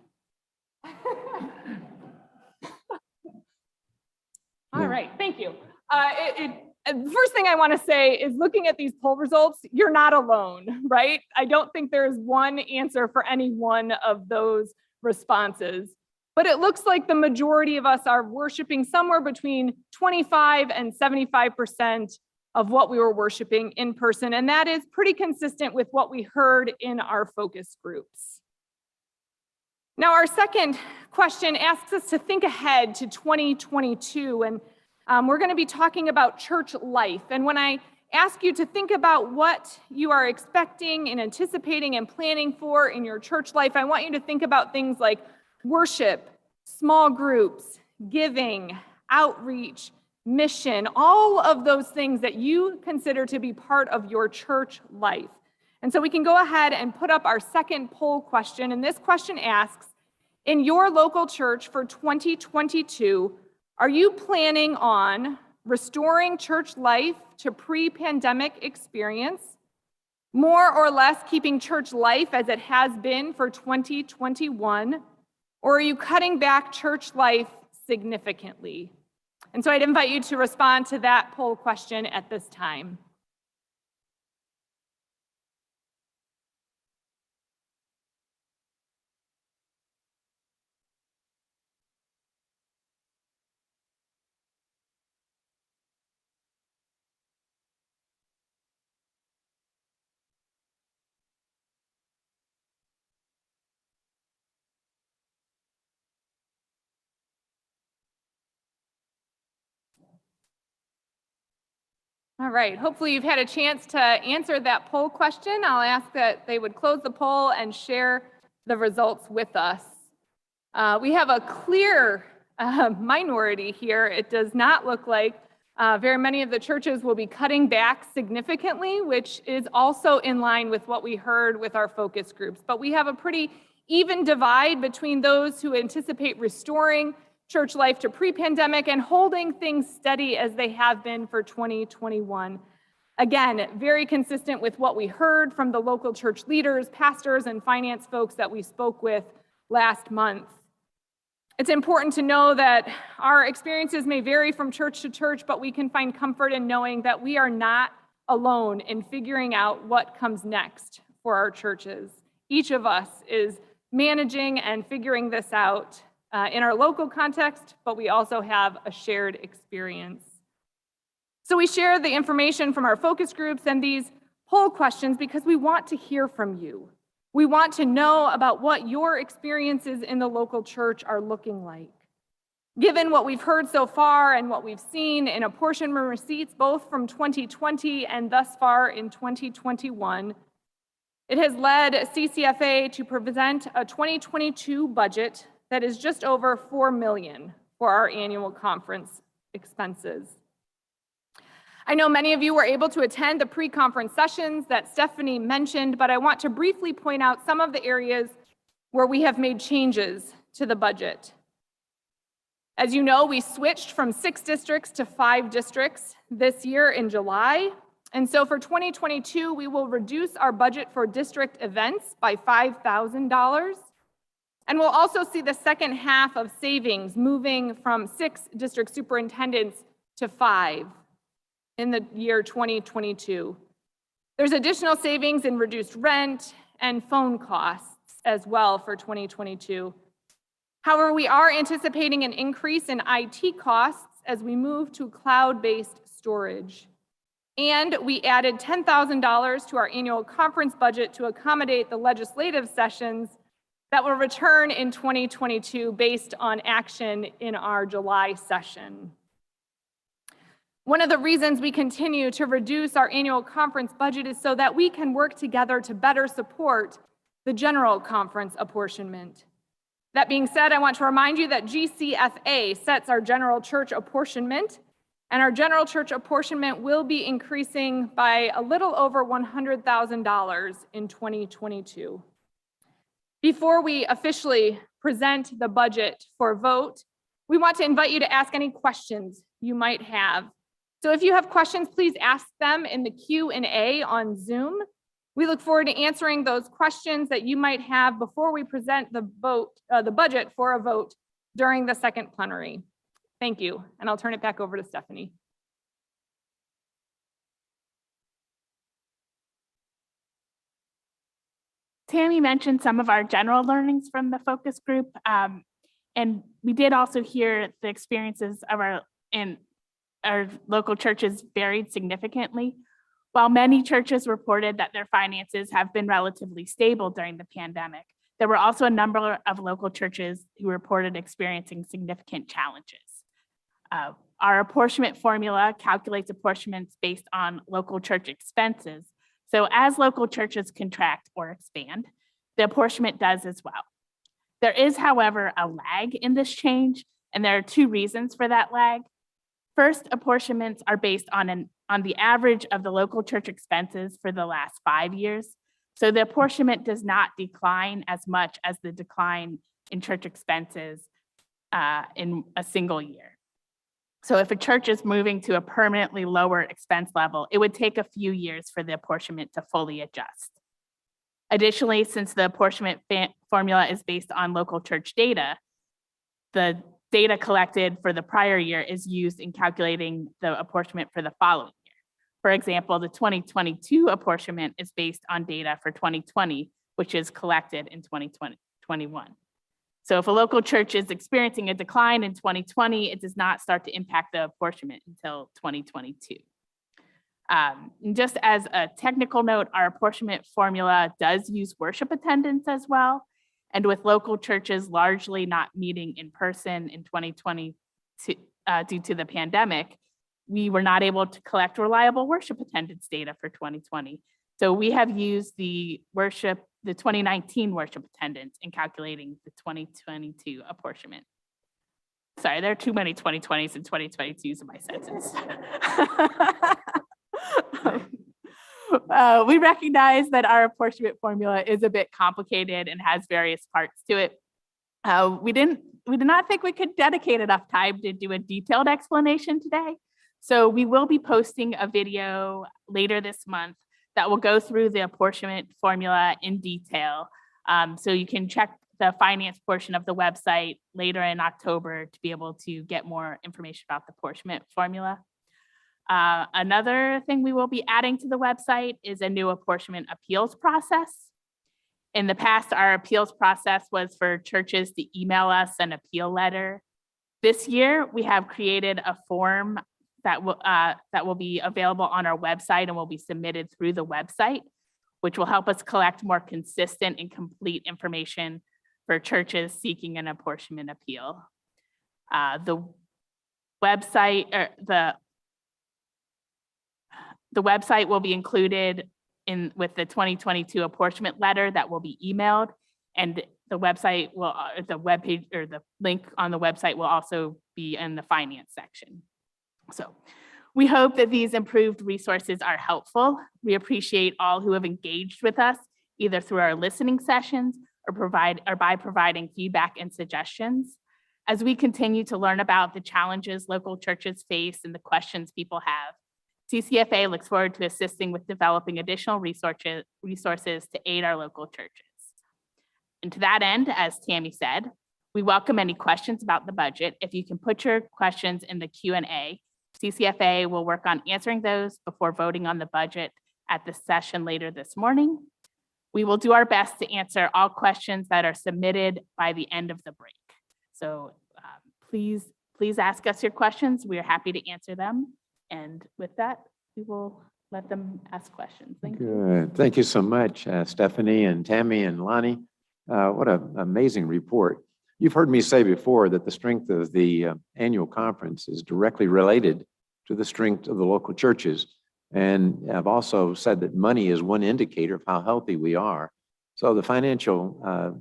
All right, thank you. The first thing I want to say is looking at these poll results, you're not alone, right? I don't think there is one answer for any one of those responses, but it looks like the majority of us are worshiping somewhere between 25 and 75% of what we were worshiping in person, and that is pretty consistent with what we heard in our focus groups. Now, our second question asks us to think ahead to 2022, and we're going to be talking about church life. And when I ask you to think about what you are expecting and anticipating and planning for in your church life, I want you to think about things like worship, small groups, giving, outreach, mission, all of those things that you consider to be part of your church life. And so we can go ahead and put up our second poll question. And this question asks, in your local church for 2022, are you planning on restoring church life to pre-pandemic experience, more or less keeping church life as it has been for 2021, or are you cutting back church life significantly? And so I'd invite you to respond to that poll question at this time. All right, hopefully you've had a chance to answer that poll question. I'll ask that they would close the poll and share the results with us. We have a clear minority here. It does not look like very many of the churches will be cutting back significantly, which is also in line with what we heard with our focus groups. But we have a pretty even divide between those who anticipate restoring church life to pre-pandemic and holding things steady as they have been for 2021. Again, very consistent with what we heard from the local church leaders, pastors, and finance folks that we spoke with last month. It's important to know that our experiences may vary from church to church, but we can find comfort in knowing that we are not alone in figuring out what comes next for our churches. Each of us is managing and figuring this out in our local context, but we also have a shared experience. So we share the information from our focus groups and these poll questions because we want to hear from you. We want to know about what your experiences in the local church are looking like. Given what we've heard so far and what we've seen in apportionment receipts, both from 2020 and thus far in 2021, it has led CCFA to present a 2022 budget that is just over $4 million for our annual conference expenses. I know many of you were able to attend the pre-conference sessions that Stephanie mentioned, but I want to briefly point out some of the areas where we have made changes to the budget. As you know, we switched from 6 districts to 5 districts this year in July. And so for 2022, we will reduce our budget for district events by $5,000. And we'll also see the second half of savings moving from 6 district superintendents to 5 in the year 2022. There's additional savings in reduced rent and phone costs as well for 2022. However, we are anticipating an increase in IT costs as we move to cloud-based storage. And we added $10,000 to our annual conference budget to accommodate the legislative sessions that will return in 2022 based on action in our July session. One of the reasons we continue to reduce our annual conference budget is so that we can work together to better support the general conference apportionment. That being said, I want to remind you that GCFA sets our general church apportionment, and our general church apportionment will be increasing by a little over $100,000 in 2022. Before we officially present the budget for vote, we want to invite you to ask any questions you might have. So if you have questions, please ask them in the Q&A on Zoom. We look forward to answering those questions that you might have before we present the budget for a vote during the second plenary. Thank you, and I'll turn it back over to Stephanie. Tammy mentioned some of our general learnings from the focus group. And we did also hear the experiences of our local churches varied significantly. While many churches reported that their finances have been relatively stable during the pandemic, there were also a number of local churches who reported experiencing significant challenges. Our apportionment formula calculates apportionments based on local church expenses. So as local churches contract or expand, the apportionment does as well. There is, however, a lag in this change, and there are two reasons for that lag. First, apportionments are based on the average of the local church expenses for the last 5 years. So the apportionment does not decline as much as the decline in church expenses in a single year. So if a church is moving to a permanently lower expense level, it would take a few years for the apportionment to fully adjust. Additionally, since the apportionment formula is based on local church data, the data collected for the prior year is used in calculating the apportionment for the following year. For example, the 2022 apportionment is based on data for 2020, which is collected in 2021. So if a local church is experiencing a decline in 2020, it does not start to impact the apportionment until 2022. Just as a technical note, our apportionment formula does use worship attendance as well. And with local churches largely not meeting in person in 2020 due to the pandemic, we were not able to collect reliable worship attendance data for 2020. So we have used the 2019 worship attendance in calculating the 2022 apportionment. Sorry, there are too many 2020s and 2022s in my sentence. We recognize that our apportionment formula is a bit complicated and has various parts to it. We did not think we could dedicate enough time to do a detailed explanation today. So we will be posting a video later this month that will go through the apportionment formula in detail. So you can check the finance portion of the website later in October to be able to get more information about the apportionment formula. Another thing we will be adding to the website is a new apportionment appeals process. In the past, our appeals process was for churches to email us an appeal letter. This year, we have created a form that will be available on our website and will be submitted through the website, which will help us collect more consistent and complete information for churches seeking an apportionment appeal. The website will be included with the 2022 apportionment letter that will be emailed, and the website will, the webpage or the link on the website will also be in the finance section. So we hope that these improved resources are helpful. We appreciate all who have engaged with us, either through our listening sessions or by providing feedback and suggestions. As we continue to learn about the challenges local churches face and the questions people have, CCFA looks forward to assisting with developing additional resources to aid our local churches. And to that end, as Tammy said, we welcome any questions about the budget. If you can put your questions in the Q&A, CCFA will work on answering those before voting on the budget at the session later this morning. We will do our best to answer all questions that are submitted by the end of the break. So please ask us your questions. We are happy to answer them. And with that, we will let them ask questions. Thank you. Good. Thank you so much, Stephanie and Tammy and Lonnie. What an amazing report. You've heard me say before that the strength of the annual conference is directly related to the strength of the local churches. And I've also said that money is one indicator of how healthy we are. So the financial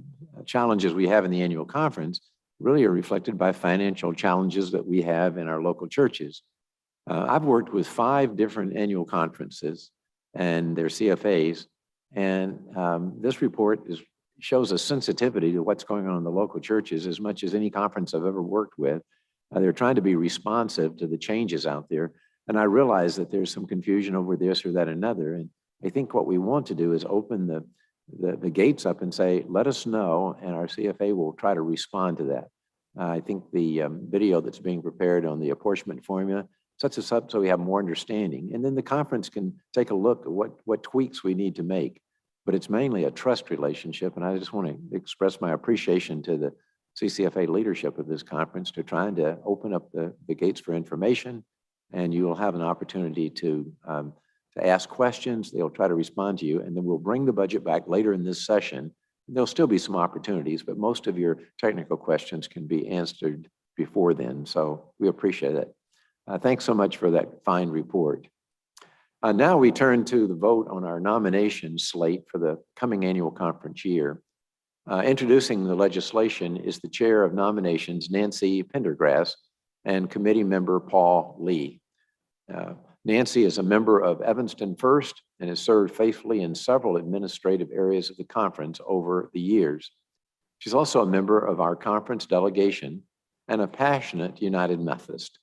challenges we have in the annual conference really are reflected by financial challenges that we have in our local churches. I've worked with 5 different annual conferences and their CFAs, and this report shows a sensitivity to what's going on in the local churches as much as any conference I've ever worked with. They're trying to be responsive to the changes out there. And I realize that there's some confusion over this or that another. And I think what we want to do is open the gates up and say, let us know, and our CFA will try to respond to that. I think the video that's being prepared on the apportionment formula sets us up so we have more understanding. And then the conference can take a look at what tweaks we need to make. But it's mainly a trust relationship. And I just want to express my appreciation to the CCFA leadership of this conference to trying to open up the gates for information. And you will have an opportunity to ask questions. They'll try to respond to you. And then we'll bring the budget back later in this session. There'll still be some opportunities, but most of your technical questions can be answered before then. So we appreciate it. Thanks so much for that fine report. Now we turn to the vote on our nomination slate for the coming annual conference year. Introducing the legislation is the Chair of Nominations, Nancy Pendergrass, and Committee Member Paul Lee. Nancy is a member of Evanston First and has served faithfully in several administrative areas of the conference over the years. She's also a member of our conference delegation and a passionate United Methodist.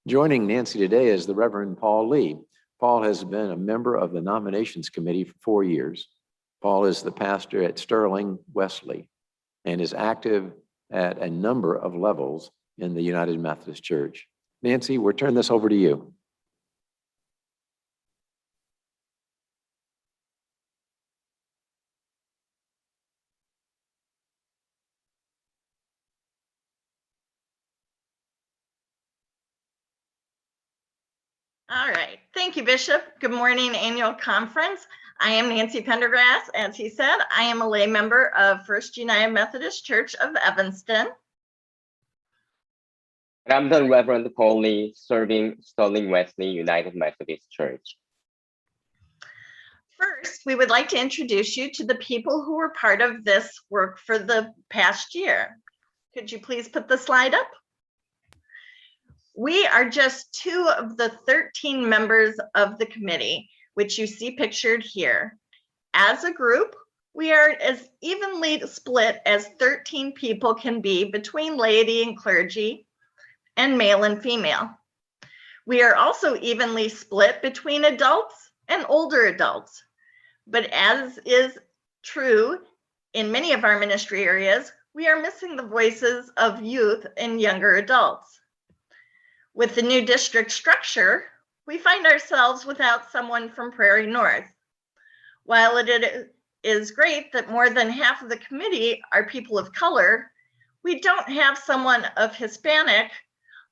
Joining Nancy today is the Reverend Paul Lee. Paul has been a member of the nominations committee for 4 years. Paul is the pastor at Sterling Wesley and is active at a number of levels in the United Methodist Church. Nancy, we'll turn this over to you. All right. Thank you, Bishop. Good morning, annual conference. I am Nancy Pendergrass. As he said, I am a lay member of First United Methodist Church of Evanston. And I'm the Reverend Paul Lee, serving Sterling Wesley United Methodist Church. First, we would like to introduce you to the people who were part of this work for the past year. Could you please put the slide up? We are just 2 of the 13 members of the committee, which you see pictured here. As a group, we are as evenly split as 13 people can be between laity and clergy and male and female. We are also evenly split between adults and older adults. But as is true in many of our ministry areas, we are missing the voices of youth and younger adults. With the new district structure, we find ourselves without someone from Prairie North. While it is great that more than half of the committee are people of color, we don't have someone of Hispanic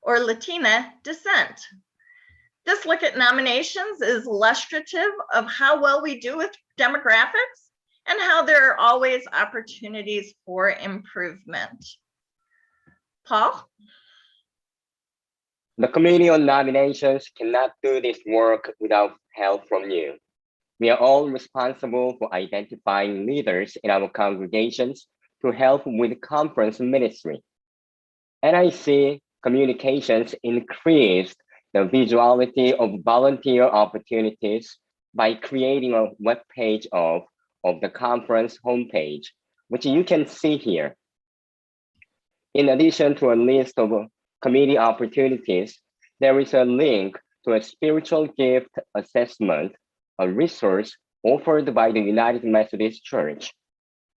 or Latina descent. This look at nominations is illustrative of how well we do with demographics and how there are always opportunities for improvement. Paul? The Committee on Nominations cannot do this work without help from you. We are all responsible for identifying leaders in our congregations to help with conference ministry. NIC Communications increased the visuality of volunteer opportunities by creating a web page of the conference homepage, which you can see here. In addition to a list of committee opportunities, there is a link to a spiritual gift assessment, a resource offered by the United Methodist Church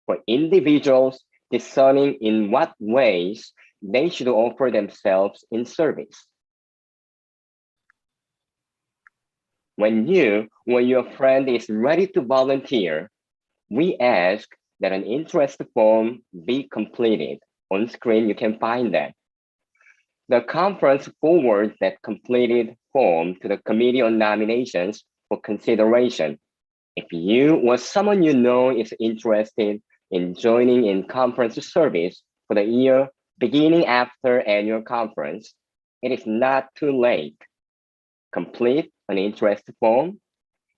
for individuals discerning in what ways they should offer themselves in service. When you or your friend is ready to volunteer, we ask that an interest form be completed. On screen, you can find that. The conference forwards that completed form to the Committee on Nominations for consideration. If you or someone you know is interested in joining in conference service for the year beginning after annual conference, it is not too late. Complete an interest form,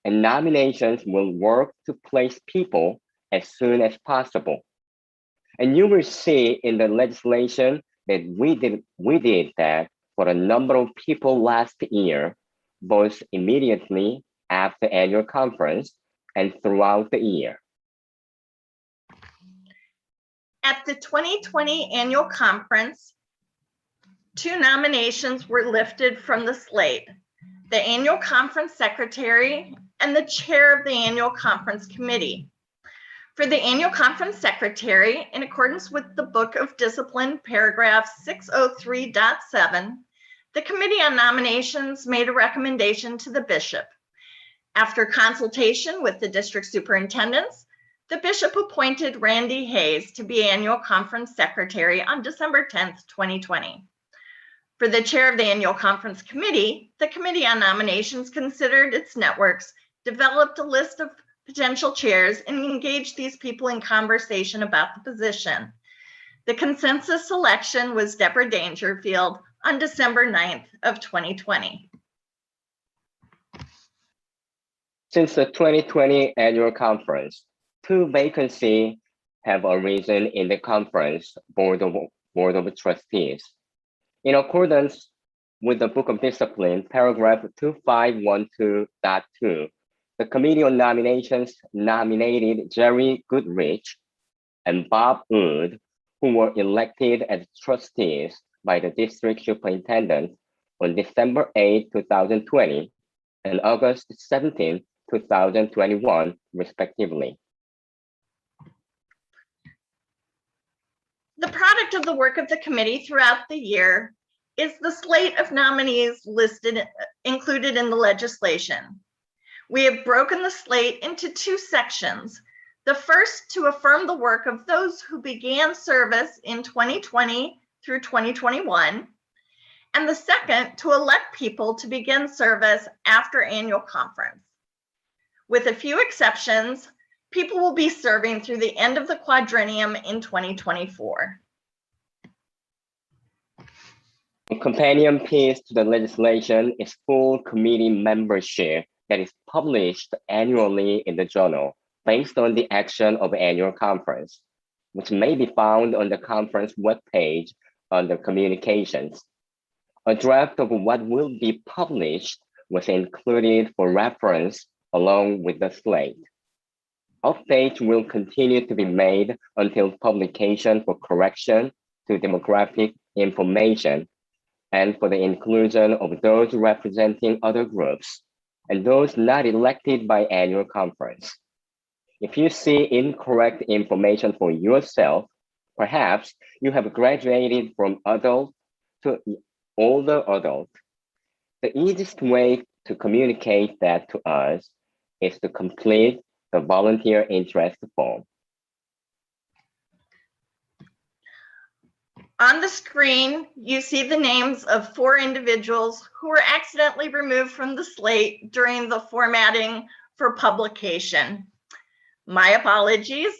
and nominations will work to place people as soon as possible. And you will see in the legislation that we did that for a number of people last year, both immediately after annual conference and throughout the year. At the 2020 annual conference, 2 nominations were lifted from the slate: the annual conference secretary and the chair of the annual conference committee. For the annual conference secretary, in accordance with the Book of Discipline, paragraph 603.7, the Committee on Nominations made a recommendation to the bishop. After consultation with the district superintendents, the bishop appointed Randy Hayes to be annual conference secretary on December 10th, 2020. For the chair of the annual conference committee, the Committee on Nominations considered its networks, developed a list of potential chairs, and engaged these people in conversation about the position. The consensus selection was Deborah Dangerfield on December 9th of 2020. Since the 2020 annual conference, 2 vacancies have arisen in the conference board of trustees. In accordance with the Book of Discipline, paragraph 2512.2, the Committee on Nominations nominated Jerry Goodrich and Bob Wood, who were elected as trustees by the district superintendent on December 8, 2020 and August 17, 2021, respectively. The product of the work of the committee throughout the year is the slate of nominees included in the legislation. We have broken the slate into 2 sections. The first to affirm the work of those who began service in 2020 through 2021, and the second to elect people to begin service after annual conference. With a few exceptions, people will be serving through the end of the quadrennium in 2024. A companion piece to the legislation is full committee membership that is published annually in the journal based on the action of annual conference, which may be found on the conference webpage under communications. A draft of what will be published was included for reference along with the slate. Updates will continue to be made until publication for correction to demographic information and for the inclusion of those representing other groups and those not elected by annual conference. If you see incorrect information for yourself, perhaps you have graduated from adult to older adult. The easiest way to communicate that to us is to complete the volunteer interest form. On the screen, you see the names of 4 individuals who were accidentally removed from the slate during the formatting for publication. My apologies.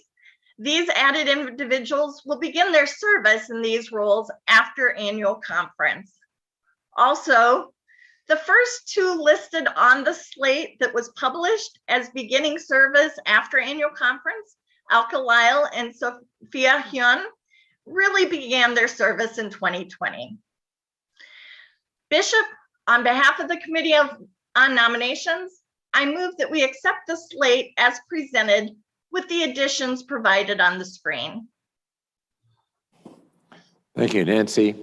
These added individuals will begin their service in these roles after annual conference. Also, the first 2 listed on the slate that was published as beginning service after annual conference, Alka Lyle and Sophia Hyun, really began their service in 2020. Bishop, on behalf of the Committee on Nominations, I move that we accept the slate as presented with the additions provided on the screen. Thank you, Nancy.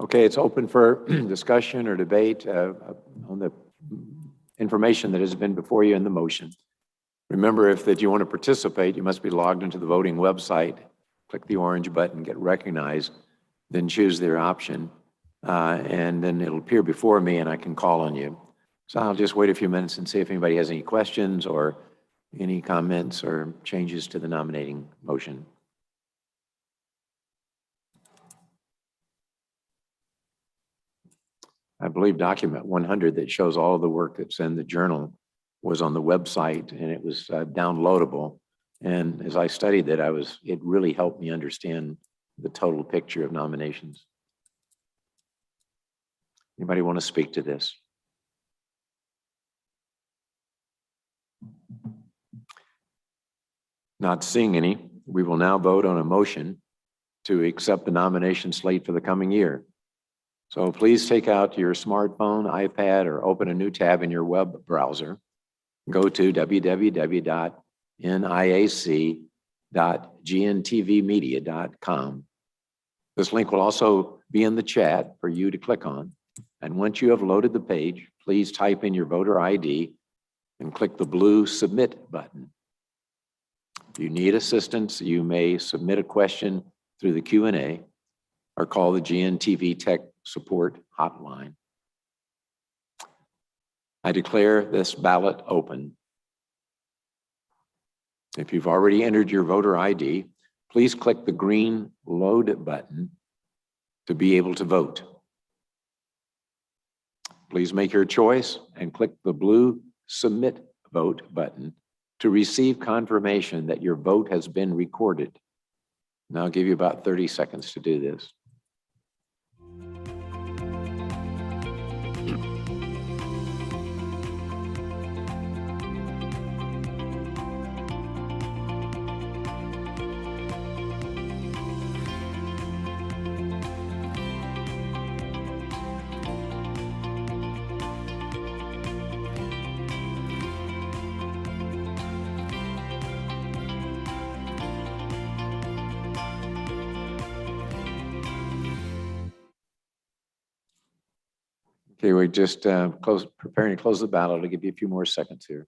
Okay, it's open for discussion or debate on the information that has been before you in the motion. Remember, if you want to participate, you must be logged into the voting website. Click the orange button, get recognized, then choose their option, and then it'll appear before me and I can call on you. So I'll just wait a few minutes and see if anybody has any questions or any comments or changes to the nominating motion. I believe document 100 that shows all of the work that's in the journal was on the website and it was downloadable. And as I studied it, it really helped me understand the total picture of nominations. Anybody want to speak to this? Not seeing any, we will now vote on a motion to accept the nomination slate for the coming year. So please take out your smartphone, iPad, or open a new tab in your web browser. Go to www.niac.org www.gntvmedia.com. This link will also be in the chat for you to click on. And once you have loaded the page, please type in your voter ID and click the blue Submit button. If you need assistance, you may submit a question through the Q&A or call the GNTV Tech Support Hotline. I declare this ballot open. If you've already entered your voter ID, please click the green Load button to be able to vote. Please make your choice and click the blue Submit Vote button to receive confirmation that your vote has been recorded. And I'll give you about 30 seconds to do this. Okay, we're just preparing to close the ballot. I'll give you a few more seconds here.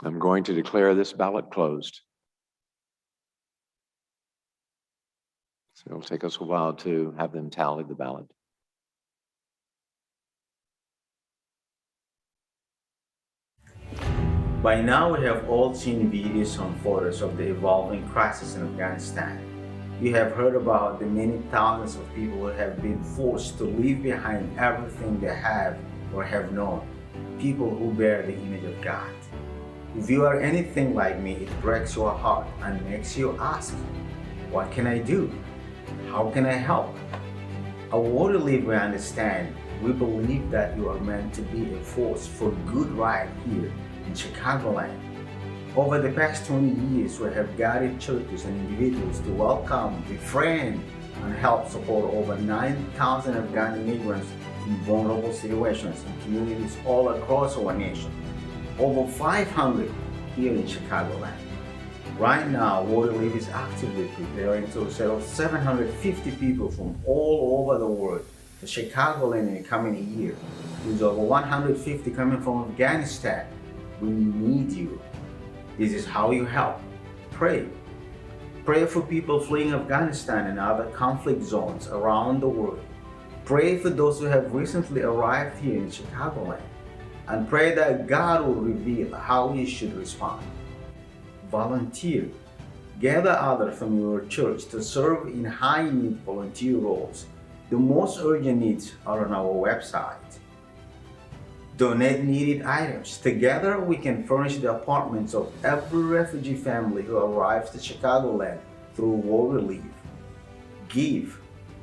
I'm going to declare this ballot closed. So it'll take us a while to have them tally the ballot. By now, we have all seen videos and photos of the evolving crisis in Afghanistan. You have heard about the many thousands of people who have been forced to leave behind everything they have or have known, people who bear the image of God. If you are anything like me, it breaks your heart and makes you ask, what can I do? How can I help? At Water Lead, we understand, we believe that you are meant to be a force for good right here in Chicagoland. Over the past 20 years, we have guided churches and individuals to welcome, befriend, and help support over 9,000 Afghan immigrants in vulnerable situations in communities all across our nation. Over 500 here in Chicagoland. Right now, Waterleaf is actively preparing to settle 750 people from all over the world to Chicagoland in the coming year, with over 150 coming from Afghanistan. We need you. This is how you help. Pray. Pray for people fleeing Afghanistan and other conflict zones around the world. Pray for those who have recently arrived here in Chicagoland. And pray that God will reveal how you should respond. Volunteer. Gather others from your church to serve in high-need volunteer roles. The most urgent needs are on our website. Donate needed items. Together, we can furnish the apartments of every refugee family who arrives to Chicagoland through Water Leave. Give.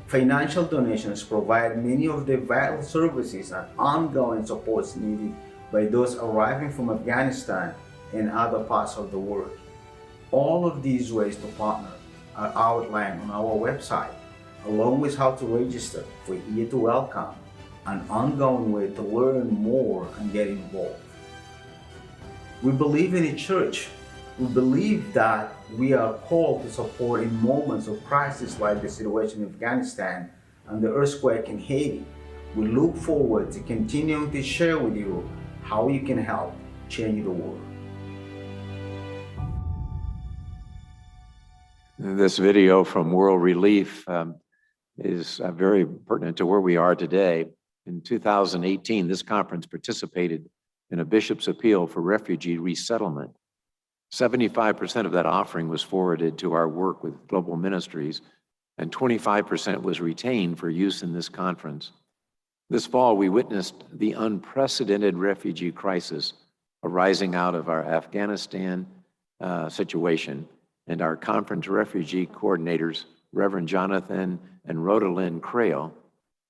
Financial donations provide many of the vital services and ongoing supports needed by those arriving from Afghanistan and other parts of the world. All of these ways to partner are outlined on our website, along with how to register for Here to Welcome, an ongoing way to learn more and get involved. We believe in a church. We believe that we are called to support in moments of crisis like the situation in Afghanistan and the earthquake in Haiti. We look forward to continuing to share with you how you can help change the world. This video from World Relief is very pertinent to where we are today. In 2018, this conference participated in a bishop's appeal for refugee resettlement. 75% of that offering was forwarded to our work with global ministries, and 25% was retained for use in this conference. This fall, we witnessed the unprecedented refugee crisis arising out of our Afghanistan situation, and our conference refugee coordinators, Reverend Jonathan and Rhoda Lynn Crail,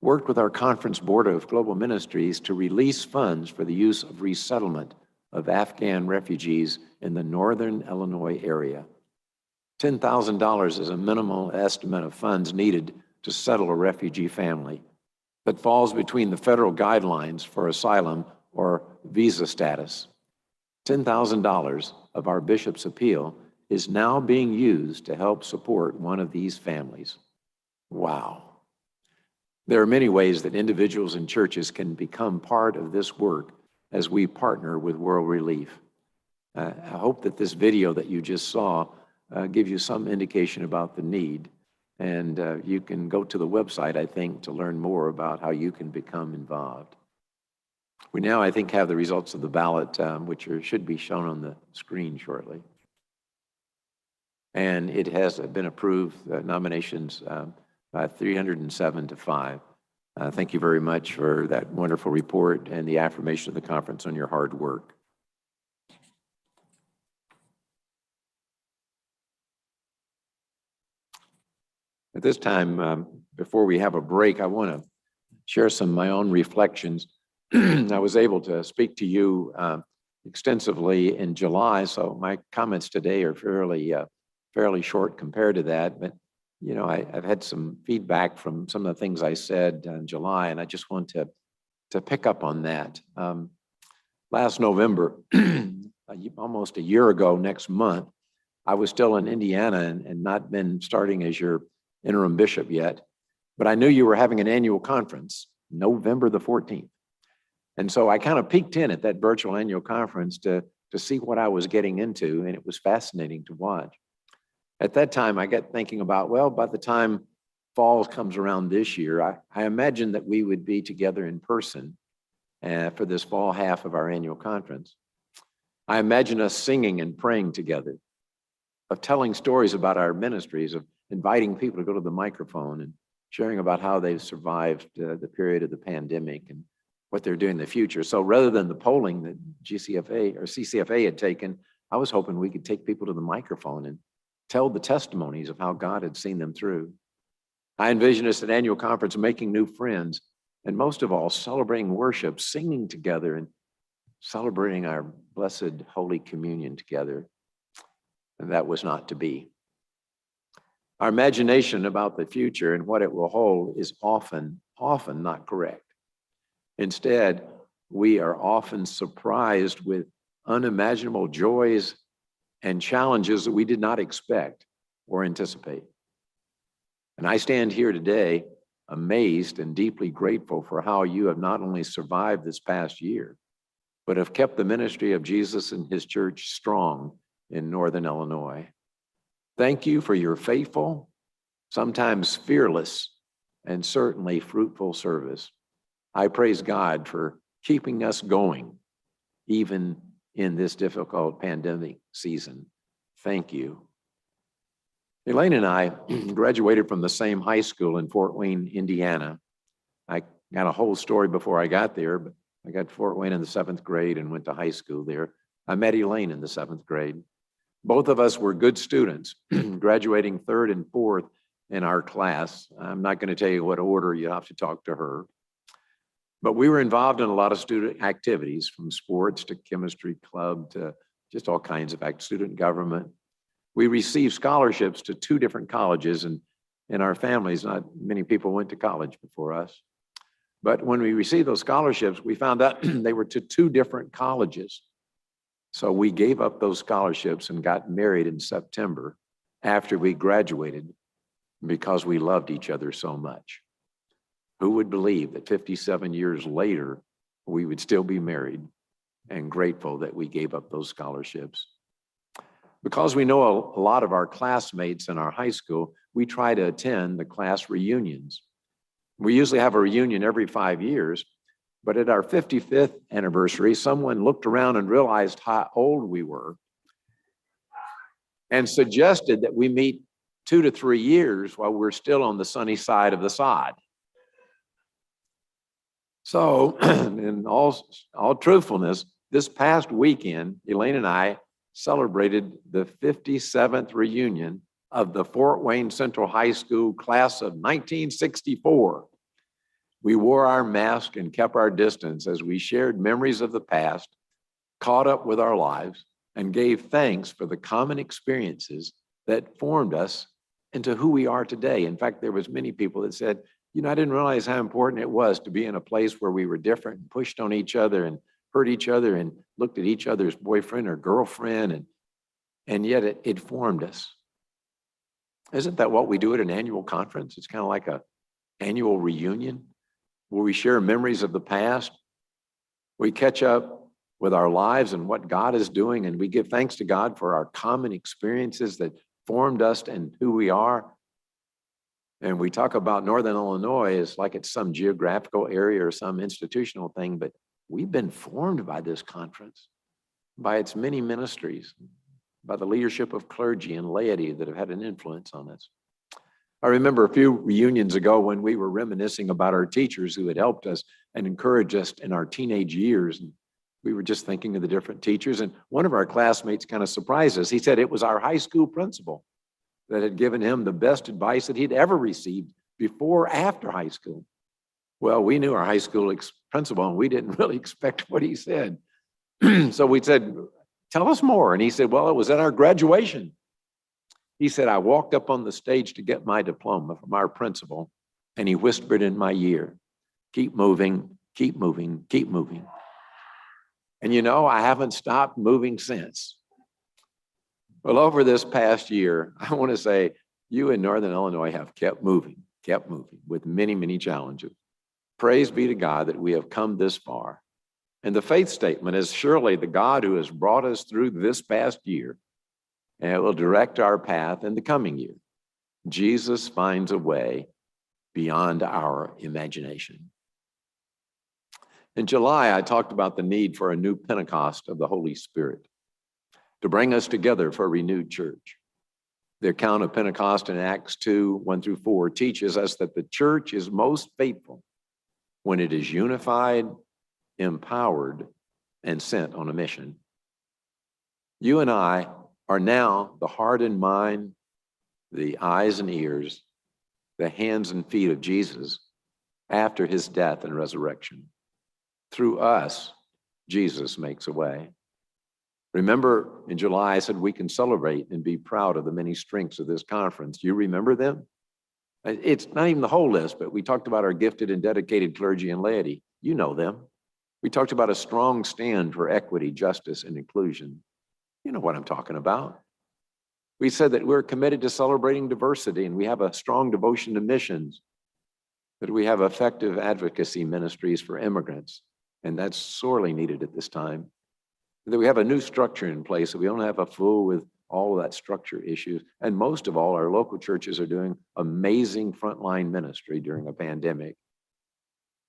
worked with our conference board of global ministries to release funds for the use of resettlement of Afghan refugees in the northern Illinois area. $10,000 is a minimal estimate of funds needed to settle a refugee family that falls between the federal guidelines for asylum or visa status. $10,000 of our bishop's appeal is now being used to help support one of these families. Wow. There are many ways that individuals and churches can become part of this work as we partner with World Relief. I hope that this video that you just saw gives you some indication about the need. And you can go to the website, I think, to learn more about how you can become involved. We now, I think, have the results of the ballot, which should be shown on the screen shortly. And it has been approved, nominations by 307 to 5. Thank you very much for that wonderful report and the affirmation of the conference on your hard work. At this time, before we have a break, I want to share some of my own reflections. I was able to speak to you extensively in July, so my comments today are fairly short compared to that. But you know, I've had some feedback from some of the things I said in July, and I just want to pick up on that. Last November, almost a year ago next month, I was still in Indiana and not been starting as your interim bishop yet, but I knew you were having an annual conference, November the 14th. And so I kind of peeked in at that virtual annual conference to see what I was getting into, and it was fascinating to watch. At that time, I got thinking about, well, by the time fall comes around this year, I imagined that we would be together in person for this fall half of our annual conference. I imagine us singing and praying together, of telling stories about our ministries, of inviting people to go to the microphone and sharing about how they've survived the period of the pandemic and what they're doing in the future. So rather than the polling that CCFA had taken, I was hoping we could take people to the microphone and tell the testimonies of how God had seen them through. I envision us at annual conference making new friends, and most of all, celebrating worship, singing together, and celebrating our blessed Holy Communion together. And that was not to be. Our imagination about the future and what it will hold is often not correct. Instead, we are often surprised with unimaginable joys and challenges that we did not expect or anticipate. And I stand here today amazed and deeply grateful for how you have not only survived this past year, but have kept the ministry of Jesus and his church strong in Northern Illinois. Thank you for your faithful, sometimes fearless, and certainly fruitful service. I praise God for keeping us going, even in this difficult pandemic season. Thank you. Elaine and I graduated from the same high school in Fort Wayne, Indiana. I got a whole story before I got there, but I got Fort Wayne in the 7th grade and went to high school there. I met Elaine in the 7th grade. Both of us were good students, graduating 3rd and 4th in our class. I'm not going to tell you what order, you have to talk to her. But we were involved in a lot of student activities, from sports to chemistry club to just all kinds of student government. We received scholarships to 2 different colleges, and in our families, not many people went to college before us. But when we received those scholarships, we found out they were to 2 different colleges. So we gave up those scholarships and got married in September after we graduated because we loved each other so much. Who would believe that 57 years later, we would still be married and grateful that we gave up those scholarships? Because we know a lot of our classmates in our high school, we try to attend the class reunions. We usually have a reunion every 5 years, but at our 55th anniversary, someone looked around and realized how old we were and suggested that we meet 2 to 3 years while we're still on the sunny side of the sod. So, in all truthfulness, this past weekend, Elaine and I celebrated the 57th reunion of the Fort Wayne Central High School class of 1964. We wore our mask and kept our distance as we shared memories of the past, caught up with our lives, and gave thanks for the common experiences that formed us into who we are today. In fact, there was many people that said, you know, I didn't realize how important it was to be in a place where we were different and pushed on each other and hurt each other and looked at each other's boyfriend or girlfriend, and yet it formed us. Isn't that what we do at an annual conference? It's kind of like an annual reunion where we share memories of the past. We catch up with our lives and what God is doing, and we give thanks to God for our common experiences that formed us and who we are. And we talk about Northern Illinois as like it's some geographical area or some institutional thing, but we've been formed by this conference, by its many ministries, by the leadership of clergy and laity that have had an influence on us. I remember a few reunions ago when we were reminiscing about our teachers who had helped us and encouraged us in our teenage years. And we were just thinking of the different teachers. And one of our classmates kind of surprised us. He said it was our high school principal that had given him the best advice that he'd ever received before or after high school. Well, we knew our high school principal and we didn't really expect what he said. So we said, tell us more. And he said, well, it was at our graduation. He said, I walked up on the stage to get my diploma from our principal, and he whispered in my ear, keep moving, keep moving, keep moving. And you know, I haven't stopped moving since. Well, over this past year, I want to say you in Northern Illinois have kept moving with many, many challenges. Praise be to God that we have come this far. And the faith statement is surely the God who has brought us through this past year, and it will direct our path in the coming year. Jesus finds a way beyond our imagination. In July, I talked about the need for a new Pentecost of the Holy Spirit to bring us together for a renewed church. The account of Pentecost in Acts 2, 1-4 teaches us that the church is most faithful when it is unified, empowered, and sent on a mission. You and I are now the heart and mind, the eyes and ears, the hands and feet of Jesus after his death and resurrection. Through us, Jesus makes a way. Remember, in July, I said we can celebrate and be proud of the many strengths of this conference. Do you remember them? It's not even the whole list, but we talked about our gifted and dedicated clergy and laity. You know them. We talked about a strong stand for equity, justice, and inclusion. You know what I'm talking about. We said that we're committed to celebrating diversity, and we have a strong devotion to missions, that we have effective advocacy ministries for immigrants, and that's sorely needed at this time. That we have a new structure in place, so we don't have a fool with all of that structure issues. And most of all, our local churches are doing amazing frontline ministry during a pandemic.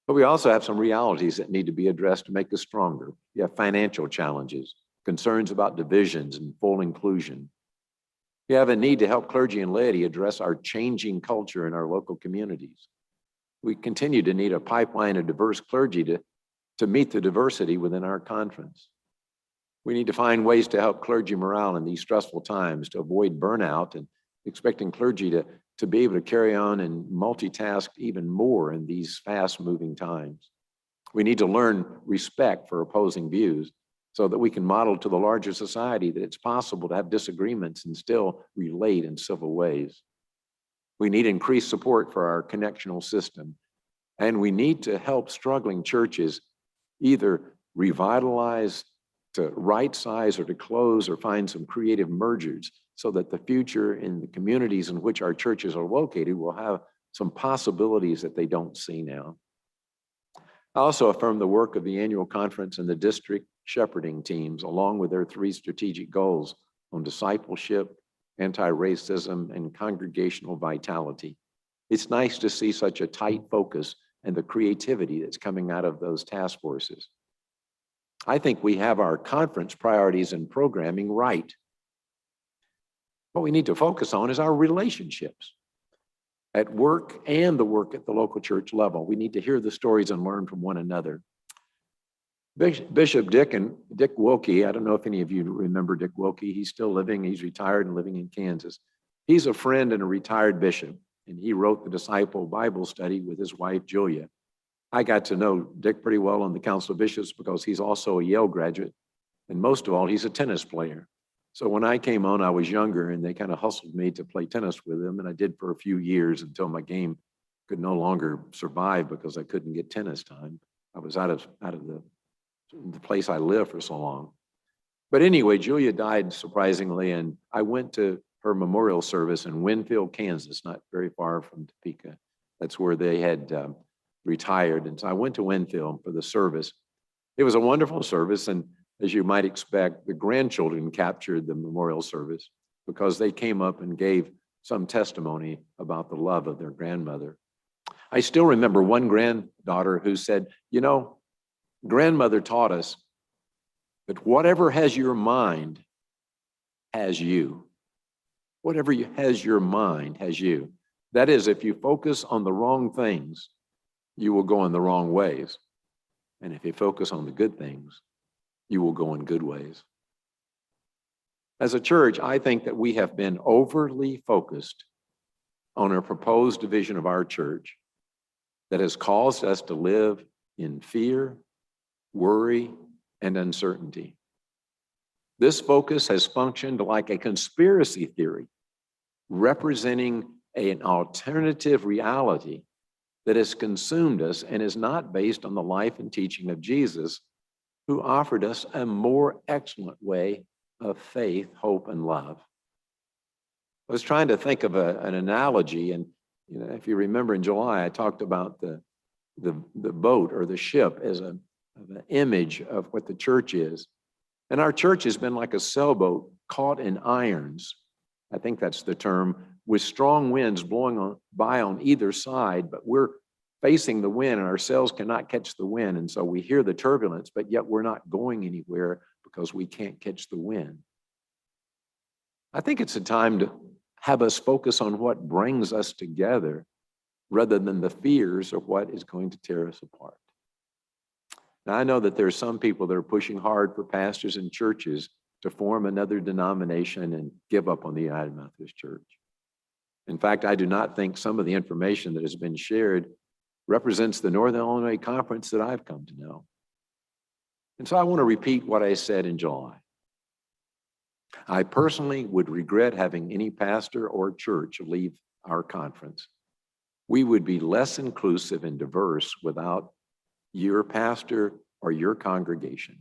But we also have some realities that need to be addressed to make us stronger. You have financial challenges, concerns about divisions and full inclusion. We have a need to help clergy and laity address our changing culture in our local communities. We continue to need a pipeline of diverse clergy to meet the diversity within our conference. We need to find ways to help clergy morale in these stressful times, to avoid burnout and expecting clergy to be able to carry on and multitask even more in these fast-moving times. We need to learn respect for opposing views so that we can model to the larger society that it's possible to have disagreements and still relate in civil ways. We need increased support for our connectional system, and we need to help struggling churches either revitalize, to right size, or to close, or find some creative mergers so that the future in the communities in which our churches are located will have some possibilities that they don't see now. I also affirm the work of the annual conference and the district shepherding teams, along with their 3 strategic goals on discipleship, anti-racism, and congregational vitality. It's nice to see such a tight focus and the creativity that's coming out of those task forces. I think we have our conference priorities and programming right. What we need to focus on is our relationships at work and the work at the local church level. We need to hear the stories and learn from one another. Bishop Dick Wilkie, I don't know if any of you remember Dick Wilkie. He's still living, he's retired and living in Kansas. He's a friend and a retired bishop, and he wrote the Disciple Bible Study with his wife, Julia. I got to know Dick pretty well on the Council of Bishops because he's also a Yale graduate, and most of all, he's a tennis player. So when I came on, I was younger and they kind of hustled me to play tennis with them. And I did for a few years until my game could no longer survive because I couldn't get tennis time. I was out of the place I lived for so long. But anyway, Julia died surprisingly, and I went to her memorial service in Winfield, Kansas, not very far from Topeka. That's where they had retired. And so I went to Winfield for the service. It was a wonderful service. And as you might expect, the grandchildren captured the memorial service because they came up and gave some testimony about the love of their grandmother. I still remember one granddaughter who said, you know, grandmother taught us that whatever has your mind has you. Whatever has your mind has you. That is, if you focus on the wrong things, you will go in the wrong ways. And if you focus on the good things, you will go in good ways. As a church, I think that we have been overly focused on a proposed division of our church that has caused us to live in fear, worry, and uncertainty. This focus has functioned like a conspiracy theory, representing an alternative reality that has consumed us and is not based on the life and teaching of Jesus, who offered us a more excellent way of faith, hope, and love. I was trying to think of an analogy, and if you remember in July, I talked about the boat or the ship as an image of what the church is. And our church has been like a sailboat caught in irons. I think that's the term, with strong winds blowing by on either side, but we're facing the wind and our sails cannot catch the wind. And so we hear the turbulence, but yet we're not going anywhere because we can't catch the wind. I think it's a time to have us focus on what brings us together rather than the fears of what is going to tear us apart. Now, I know that there are some people that are pushing hard for pastors and churches to form another denomination and give up on the United Methodist Church. In fact, I do not think some of the information that has been shared represents the Northern Illinois Conference that I've come to know. And so I want to repeat what I said in July. I personally would regret having any pastor or church leave our conference. We would be less inclusive and diverse without your pastor or your congregation.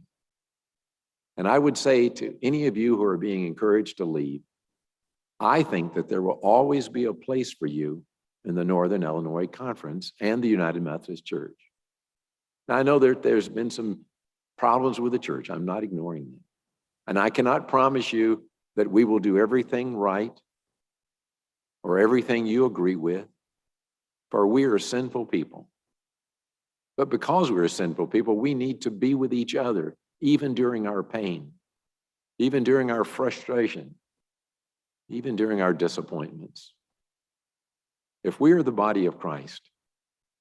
And I would say to any of you who are being encouraged to leave, I think that there will always be a place for you in the Northern Illinois Conference and the United Methodist Church. Now, I know there's been some problems with the church. I'm not ignoring them. And I cannot promise you that we will do everything right or everything you agree with, for we are sinful people. But because we're sinful people, we need to be with each other, even during our pain, even during our frustration, even during our disappointments. If we are the body of Christ,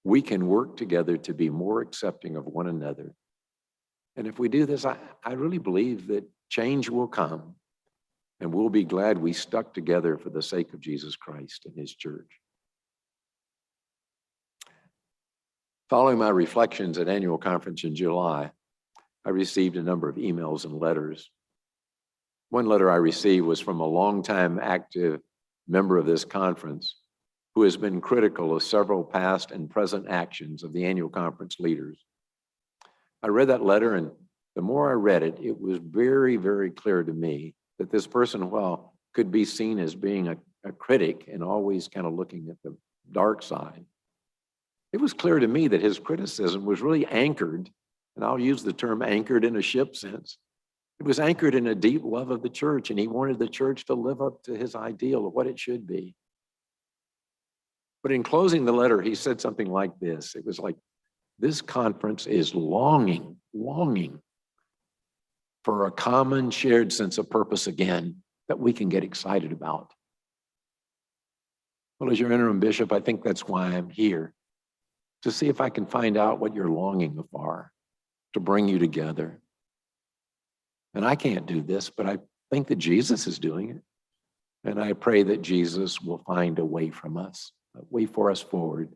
we can work together to be more accepting of one another. And if we do this, I really believe that change will come, and we'll be glad we stuck together for the sake of Jesus Christ and his church. Following my reflections at annual conference in July, I received a number of emails and letters. One letter I received was from a longtime active member of this conference who has been critical of several past and present actions of the annual conference leaders. I read that letter, and the more I read it, it was very, very clear to me that this person, while could be seen as being a critic and always kind of looking at the dark side, it was clear to me that his criticism was really anchored, and I'll use the term anchored in a ship sense. It was anchored in a deep love of the church, and he wanted the church to live up to his ideal of what it should be. But in closing the letter, he said something like this. It was like, this conference is longing for a common shared sense of purpose again that we can get excited about. Well, as your interim bishop, I think that's why I'm here, to see if I can find out what you're longing for, to bring you together. And I can't do this, but I think that Jesus is doing it. And I pray that Jesus will find a way from us, a way for us forward.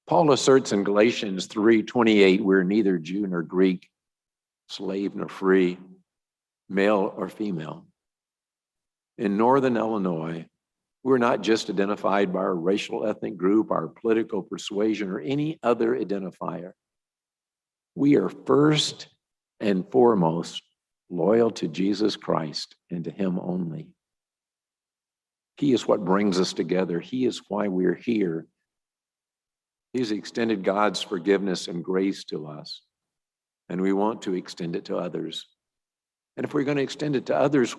Paul asserts in Galatians 3:28, we're neither Jew nor Greek, slave nor free, male or female. In Northern Illinois, we're not just identified by our racial ethnic group, our political persuasion, or any other identifier. We are first and foremost loyal to Jesus Christ and to Him only. He is what brings us together. He is why we're here. He's extended God's forgiveness and grace to us, and we want to extend it to others. And if we're going to extend it to others,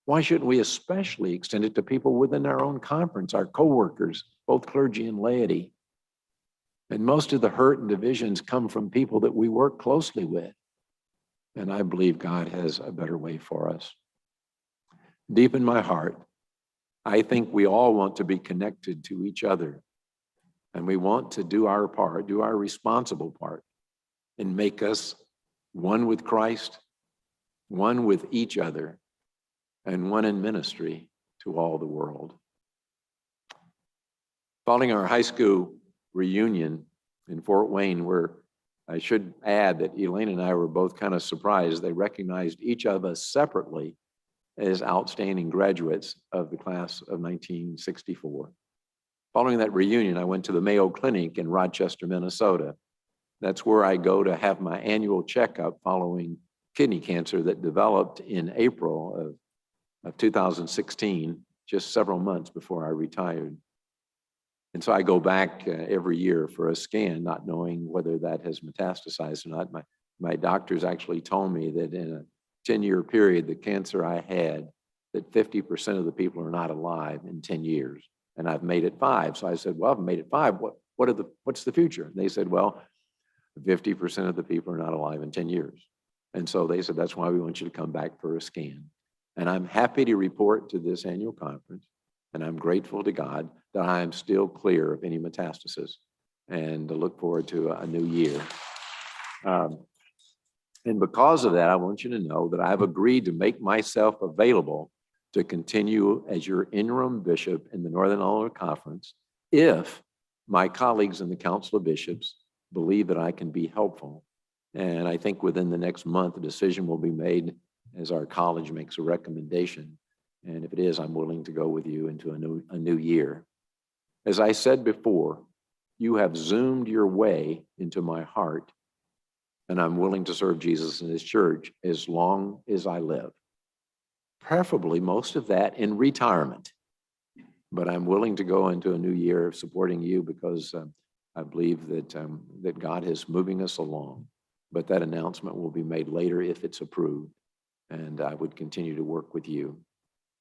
why shouldn't we especially extend it to people within our own conference, our coworkers, both clergy and laity? And most of the hurt and divisions come from people that we work closely with. And I believe God has a better way for us. Deep in my heart, I think we all want to be connected to each other. And we want to do our part, do our responsible part, and make us one with Christ, one with each other, and one in ministry to all the world. Following our high school reunion in Fort Wayne, where I should add that Elaine and I were both kind of surprised. They recognized each of us separately as outstanding graduates of the class of 1964. Following that reunion, I went to the Mayo Clinic in Rochester, Minnesota. That's where I go to have my annual checkup following kidney cancer that developed in April of 2016, just several months before I retired. And so I go back every year for a scan, not knowing whether that has metastasized or not. My doctors actually told me that in a 10-year period, the cancer I had, that 50% of the people are not alive in 10 years. And I've made it 5. So I said, well, I've made it 5. What's the future? And they said, well, 50% of the people are not alive in 10 years. And so they said, that's why we want you to come back for a scan. And I'm happy to report to this annual conference, and I'm grateful to God that I am still clear of any metastasis, and to look forward to a new year. And because of that, I want you to know that I've agreed to make myself available to continue as your interim bishop in the Northern Illinois Conference if my colleagues in the Council of Bishops believe that I can be helpful. And I think within the next month, a decision will be made as our college makes a recommendation. And if it is, I'm willing to go with you into a new year. As I said before, you have zoomed your way into my heart, and I'm willing to serve Jesus and His church as long as I live. Preferably most of that in retirement. But I'm willing to go into a new year of supporting you because I believe that God is moving us along. But that announcement will be made later if it's approved, and I would continue to work with you.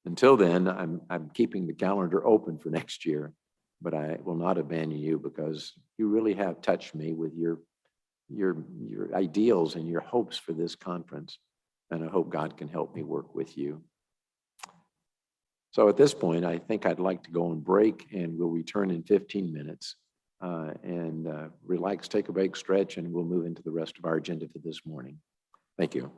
Until then, I'm keeping the calendar open for next year, but I will not abandon you because you really have touched me with your ideals and your hopes for this conference, and I hope God can help me work with you. So at this point, I think I'd like to go on break, and we'll return in 15 minutes and relax, take a break, stretch, and we'll move into the rest of our agenda for this morning. Thank you.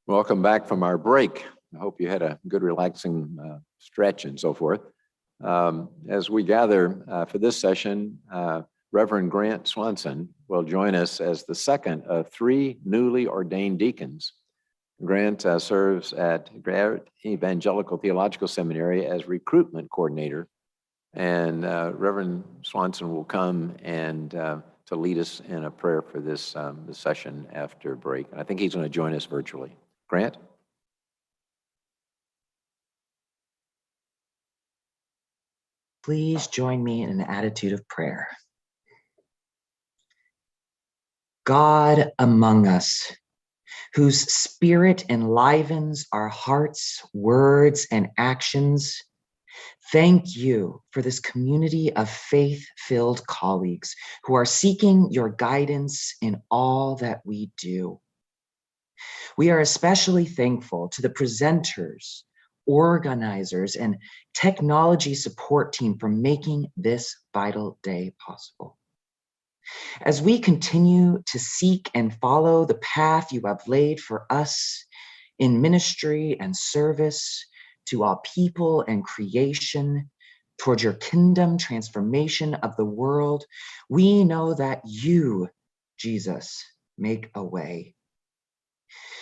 Welcome back from our break. I hope you had a good relaxing stretch and so forth. As we gather for this session, Reverend Grant Swanson will join us as the second of 3 newly ordained deacons. Grant serves at Garrett Evangelical Theological Seminary as recruitment coordinator, and Reverend Swanson will come and to lead us in a prayer for this session after break. And I think he's going to join us virtually. Grant? Please join me in an attitude of prayer. God among us, whose spirit enlivens our hearts, words, and actions, thank you for this community of faith-filled colleagues who are seeking your guidance in all that we do. We are especially thankful to the presenters, organizers, and technology support team for making this vital day possible. As we continue to seek and follow the path you have laid for us in ministry and service, to all people and creation, towards your kingdom transformation of the world, we know that you, Jesus, make a way.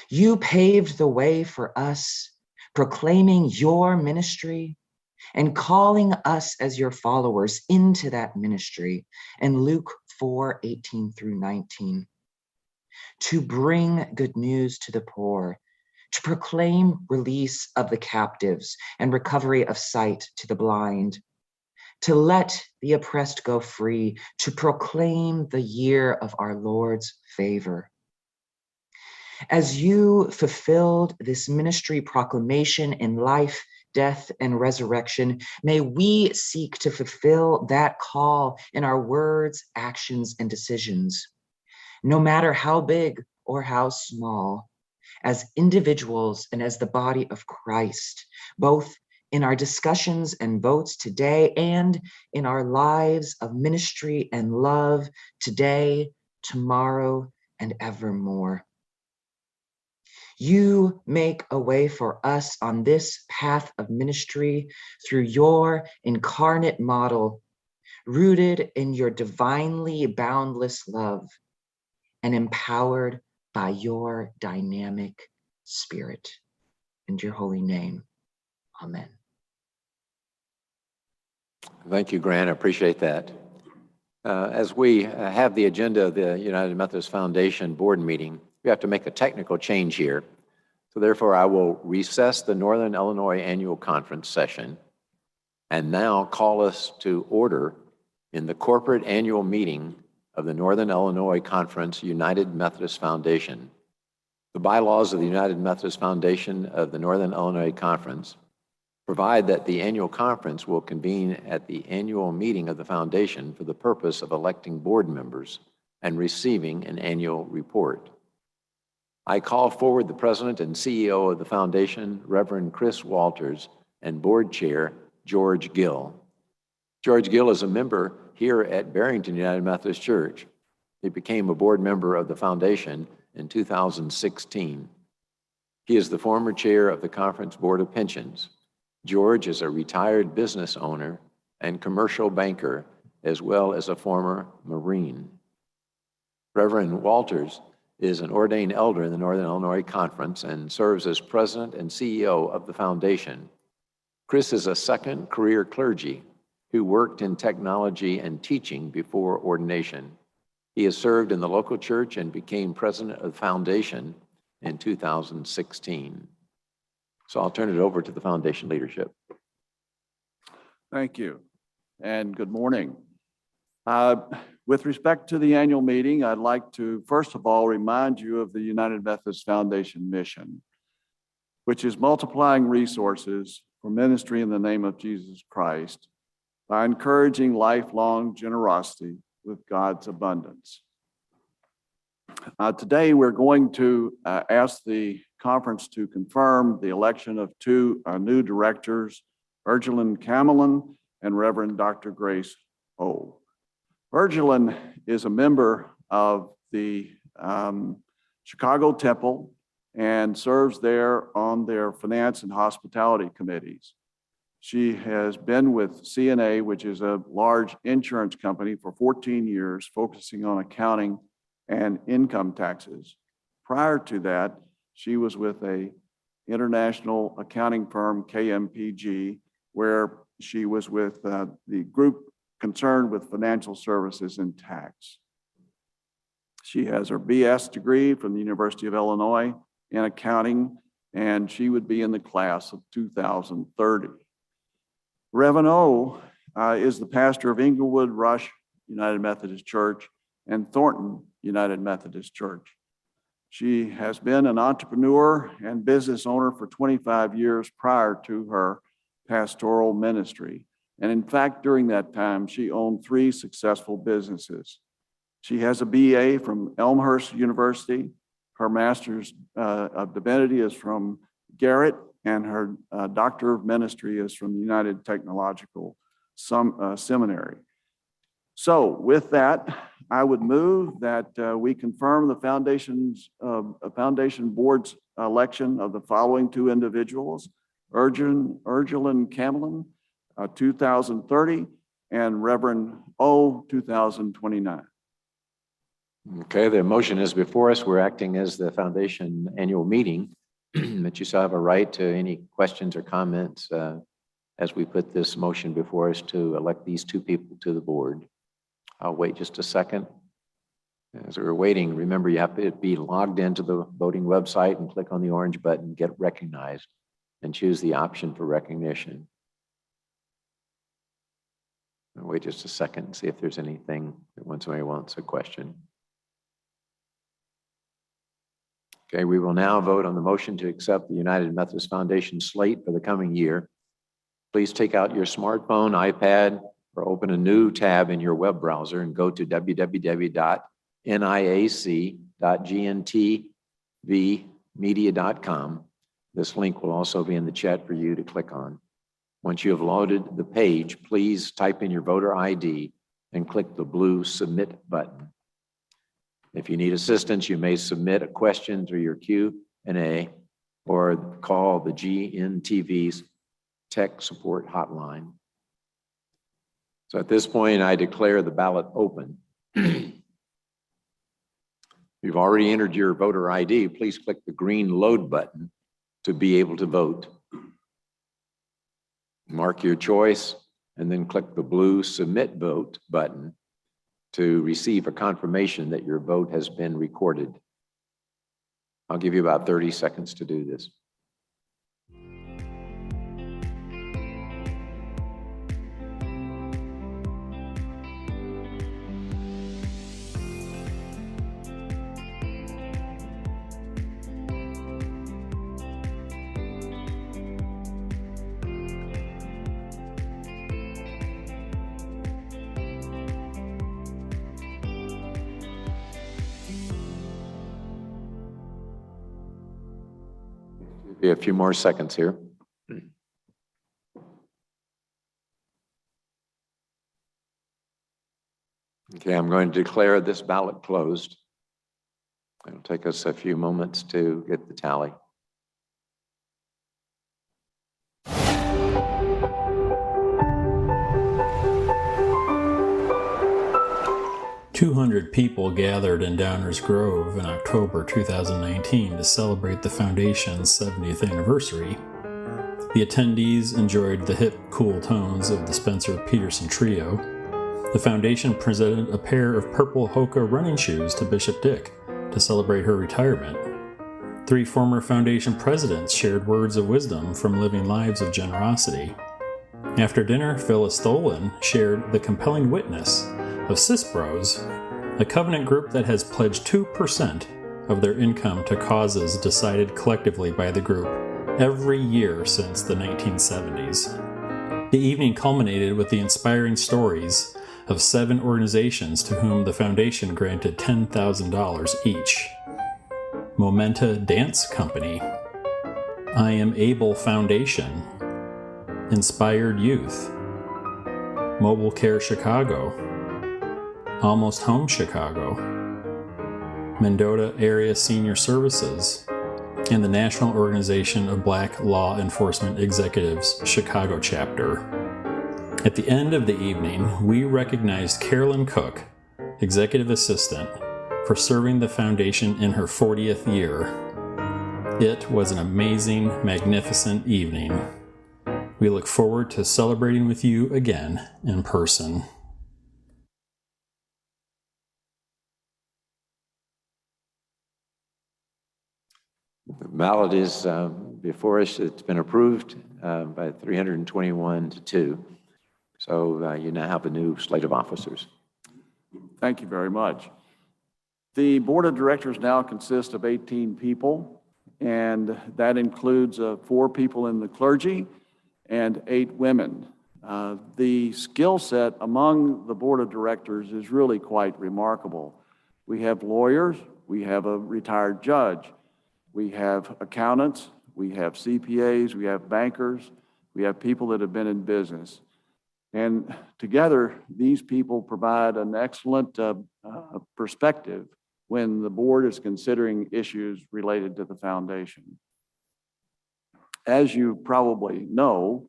You paved the way for us, proclaiming your ministry and calling us as your followers into that ministry in Luke 4:18-19, to bring good news to the poor, to proclaim release of the captives and recovery of sight to the blind, to let the oppressed go free, to proclaim the year of our Lord's favor. As you fulfilled this ministry proclamation in life, death, and resurrection, may we seek to fulfill that call in our words, actions, and decisions, no matter how big or how small, as individuals and as the body of Christ, both in our discussions and votes today and in our lives of ministry and love today, tomorrow, and evermore. You make a way for us on this path of ministry through your incarnate model, rooted in your divinely boundless love and empowered by your dynamic spirit. In your holy name, amen. Thank you, Grant. I appreciate that. As we have the agenda of the United Methodist Foundation board meeting, we have to make a technical change here. So therefore, I will recess the Northern Illinois Annual Conference session and now call us to order in the corporate annual meeting of the Northern Illinois Conference United Methodist Foundation. The bylaws of the United Methodist Foundation of the Northern Illinois Conference provide that the annual conference will convene at the annual meeting of the foundation for the purpose of electing board members and receiving an annual report. I call forward the president and CEO of the foundation, Reverend Chris Walters, and board chair, George Gill. George Gill is a member here at Barrington United Methodist Church. He became a board member of the foundation in 2016. He is the former chair of the Conference Board of Pensions. George is a retired business owner and commercial banker, as well as a former Marine. Reverend Walters is an ordained elder in the Northern Illinois Conference and serves as president and CEO of the foundation. Chris is a second career clergy who worked in technology and teaching before ordination. He has served in the local church and became president of the foundation in 2016. So I'll turn it over to the foundation leadership. Thank you, and good morning. With respect to the annual meeting, I'd like to, first of all, remind you of the United Methodist Foundation mission, which is multiplying resources for ministry in the name of Jesus Christ by encouraging lifelong generosity with God's abundance. Today, we're going to ask the conference to confirm the election of two new directors, Virgilin Camelin and Reverend Dr. Grace O. Virgilin is a member of the Chicago Temple and serves there on their finance and hospitality committees. She has been with CNA, which is a large insurance company, for 14 years, focusing on accounting and income taxes. Prior to that, she was with a international accounting firm, KMPG, where she was with the group concerned with financial services and tax. She has her BS degree from the University of Illinois in accounting, and she would be in the class of 2030. Reverend O is the pastor of Englewood Rush United Methodist Church and Thornton United Methodist Church. She has been an entrepreneur and business owner for 25 years prior to her pastoral ministry. And in fact, during that time, she owned 3 successful businesses. She has a BA from Elmhurst University. Her Master's of Divinity is from Garrett, and her Doctor of Ministry is from the United Technological Seminary. So with that, I would move that we confirm the foundation board's election of the following 2 individuals, Urgulin Camelin, 2030, and Reverend O, 2029. Okay, the motion is before us. We're acting as the foundation annual meeting, but you still have a right to any questions or comments as we put this motion before us to elect these two people to the board. I'll wait just a second. As we're waiting, remember you have to be logged into the voting website and click on the orange button, get recognized, and choose the option for recognition. I'll wait just a second and see if there's anything that when somebody wants a question. Okay, we will now vote on the motion to accept the United Methodist Foundation slate for the coming year. Please take out your smartphone, iPad, or open a new tab in your web browser and go to www.niac.gntvmedia.com. This link will also be in the chat for you to click on. Once you have loaded the page, please type in your voter ID and click the blue Submit button. If you need assistance, you may submit a question through your Q&A or call the GNTV's tech support hotline. So at this point, I declare the ballot open. If you've already entered your voter ID, please click the green load button to be able to vote. Mark your choice and then click the blue Submit Vote button to receive a confirmation that your vote has been recorded. I'll give you about 30 seconds to do this. A few more seconds here. Okay, I'm going to declare this ballot closed. It'll take us a few moments to get the tally. "200 people gathered in Downers Grove in October 2019 to celebrate the Foundation's 70th anniversary. The attendees enjoyed the hip, cool tones of the Spencer Peterson Trio. The Foundation presented a pair of purple Hoka running shoes to Bishop Dick to celebrate her retirement. 3 former Foundation presidents shared words of wisdom from living lives of generosity. After dinner, Phyllis Tholen shared the compelling witness of CISPROs, a covenant group that has pledged 2% of their income to causes decided collectively by the group every year since the 1970s. The evening culminated with the inspiring stories of 7 organizations to whom the Foundation granted $10,000 each. Momenta Dance Company, I Am Able Foundation, Inspired Youth, Mobile Care Chicago, Almost Home Chicago, Mendota Area Senior Services, and the National Organization of Black Law Enforcement Executives Chicago Chapter. At the end of the evening, we recognized Carolyn Cook, Executive Assistant, for serving the Foundation in her 40th year. It was an amazing, magnificent evening. We look forward to celebrating with you again in person. The ballot is before us. It's been approved by 321 to 2. So you now have a new slate of officers. Thank you very much. The board of directors now consists of 18 people, and that includes 4 people in the clergy and 8 women. The skill set among the board of directors is really quite remarkable. We have lawyers, we have a retired judge, we have accountants, we have CPAs, we have bankers, we have people that have been in business. And together, these people provide an excellent perspective when the board is considering issues related to the foundation. As you probably know,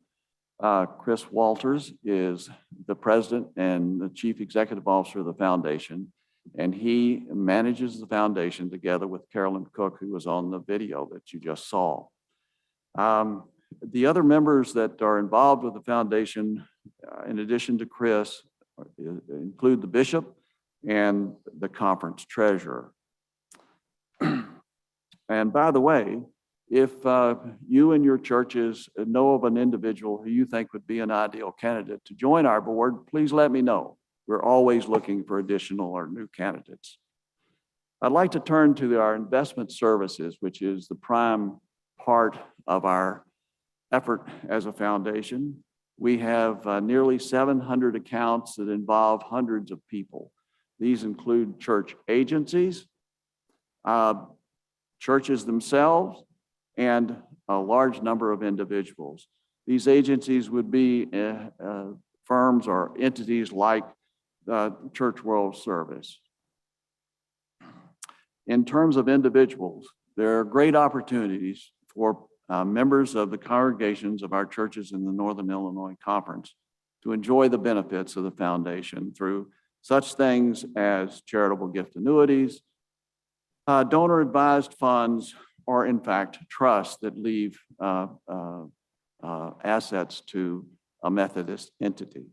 Chris Walters is the president and the chief executive officer of the foundation, and he manages the foundation together with Carolyn Cook, who was on the video that you just saw. The other members that are involved with the foundation, in addition to Chris, include the bishop and the conference treasurer. And by the way, if you and your churches know of an individual who you think would be an ideal candidate to join our board, please let me know. We're always looking for additional or new candidates. I'd like to turn to our investment services, which is the prime part of our effort as a foundation. We have nearly 700 accounts that involve hundreds of people. These include church agencies, churches themselves, and a large number of individuals. These agencies would be firms or entities like Church World Service. In terms of individuals, there are great opportunities for members of the congregations of our churches in the Northern Illinois Conference to enjoy the benefits of the foundation through such things as charitable gift annuities, donor advised funds, or in fact, trusts that leave assets to a Methodist entity.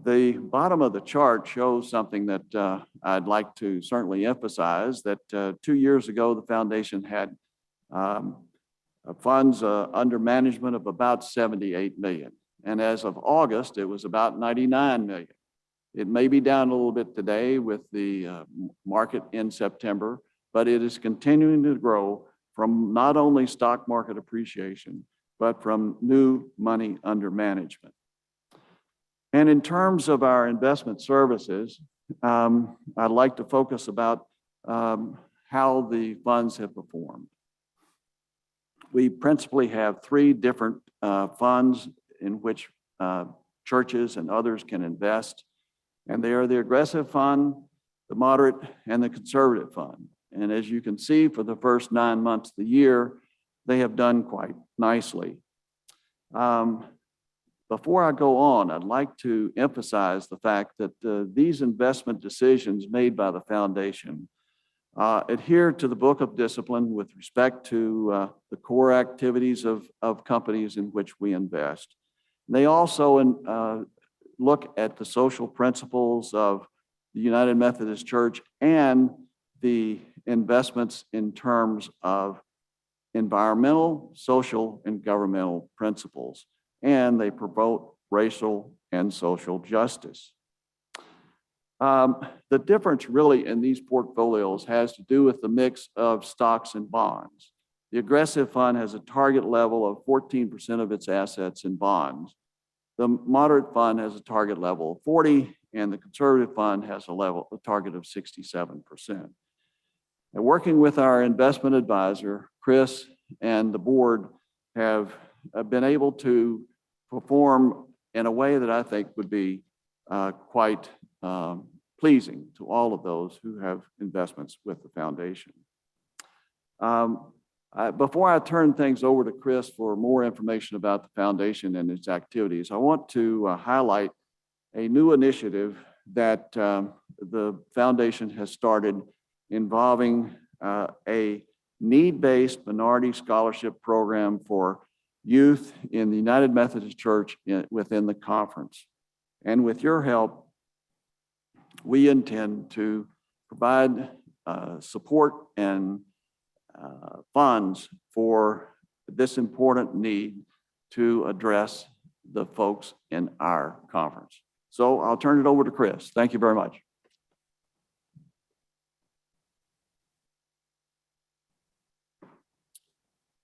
The bottom of the chart shows something that I'd like to certainly emphasize, that 2 years ago, the foundation had funds under management of about $78 million. And as of August, it was about $99 million. It may be down a little bit today with the market in September, but it is continuing to grow from not only stock market appreciation, but from new money under management. And in terms of our investment services, I'd like to focus about how the funds have performed. We principally have 3 different funds in which churches and others can invest, and they are the aggressive fund, the moderate, and the conservative fund. And as you can see, for the first 9 months of the year, they have done quite nicely. Before I go on, I'd like to emphasize the fact that these investment decisions made by the foundation adhere to the Book of Discipline with respect to the core activities of companies in which we invest. They also look at the social principles of the United Methodist Church and the investments in terms of environmental, social, and governmental principles. And they promote racial and social justice. The difference really in these portfolios has to do with the mix of stocks and bonds. The aggressive fund has a target level of 14% of its assets in bonds. The moderate fund has a target level of 40%, and the conservative fund has a target of 67%. And working with our investment advisor, Chris, and the board have been able to perform in a way that I think would be quite pleasing to all of those who have investments with the foundation. Before I turn things over to Chris for more information about the foundation and its activities, I want to highlight a new initiative that the foundation has started involving a need-based minority scholarship program for youth in the United Methodist Church within the conference. And with your help, we intend to provide support and funds for this important need to address the folks in our conference. So I'll turn it over to Chris. Thank you very much.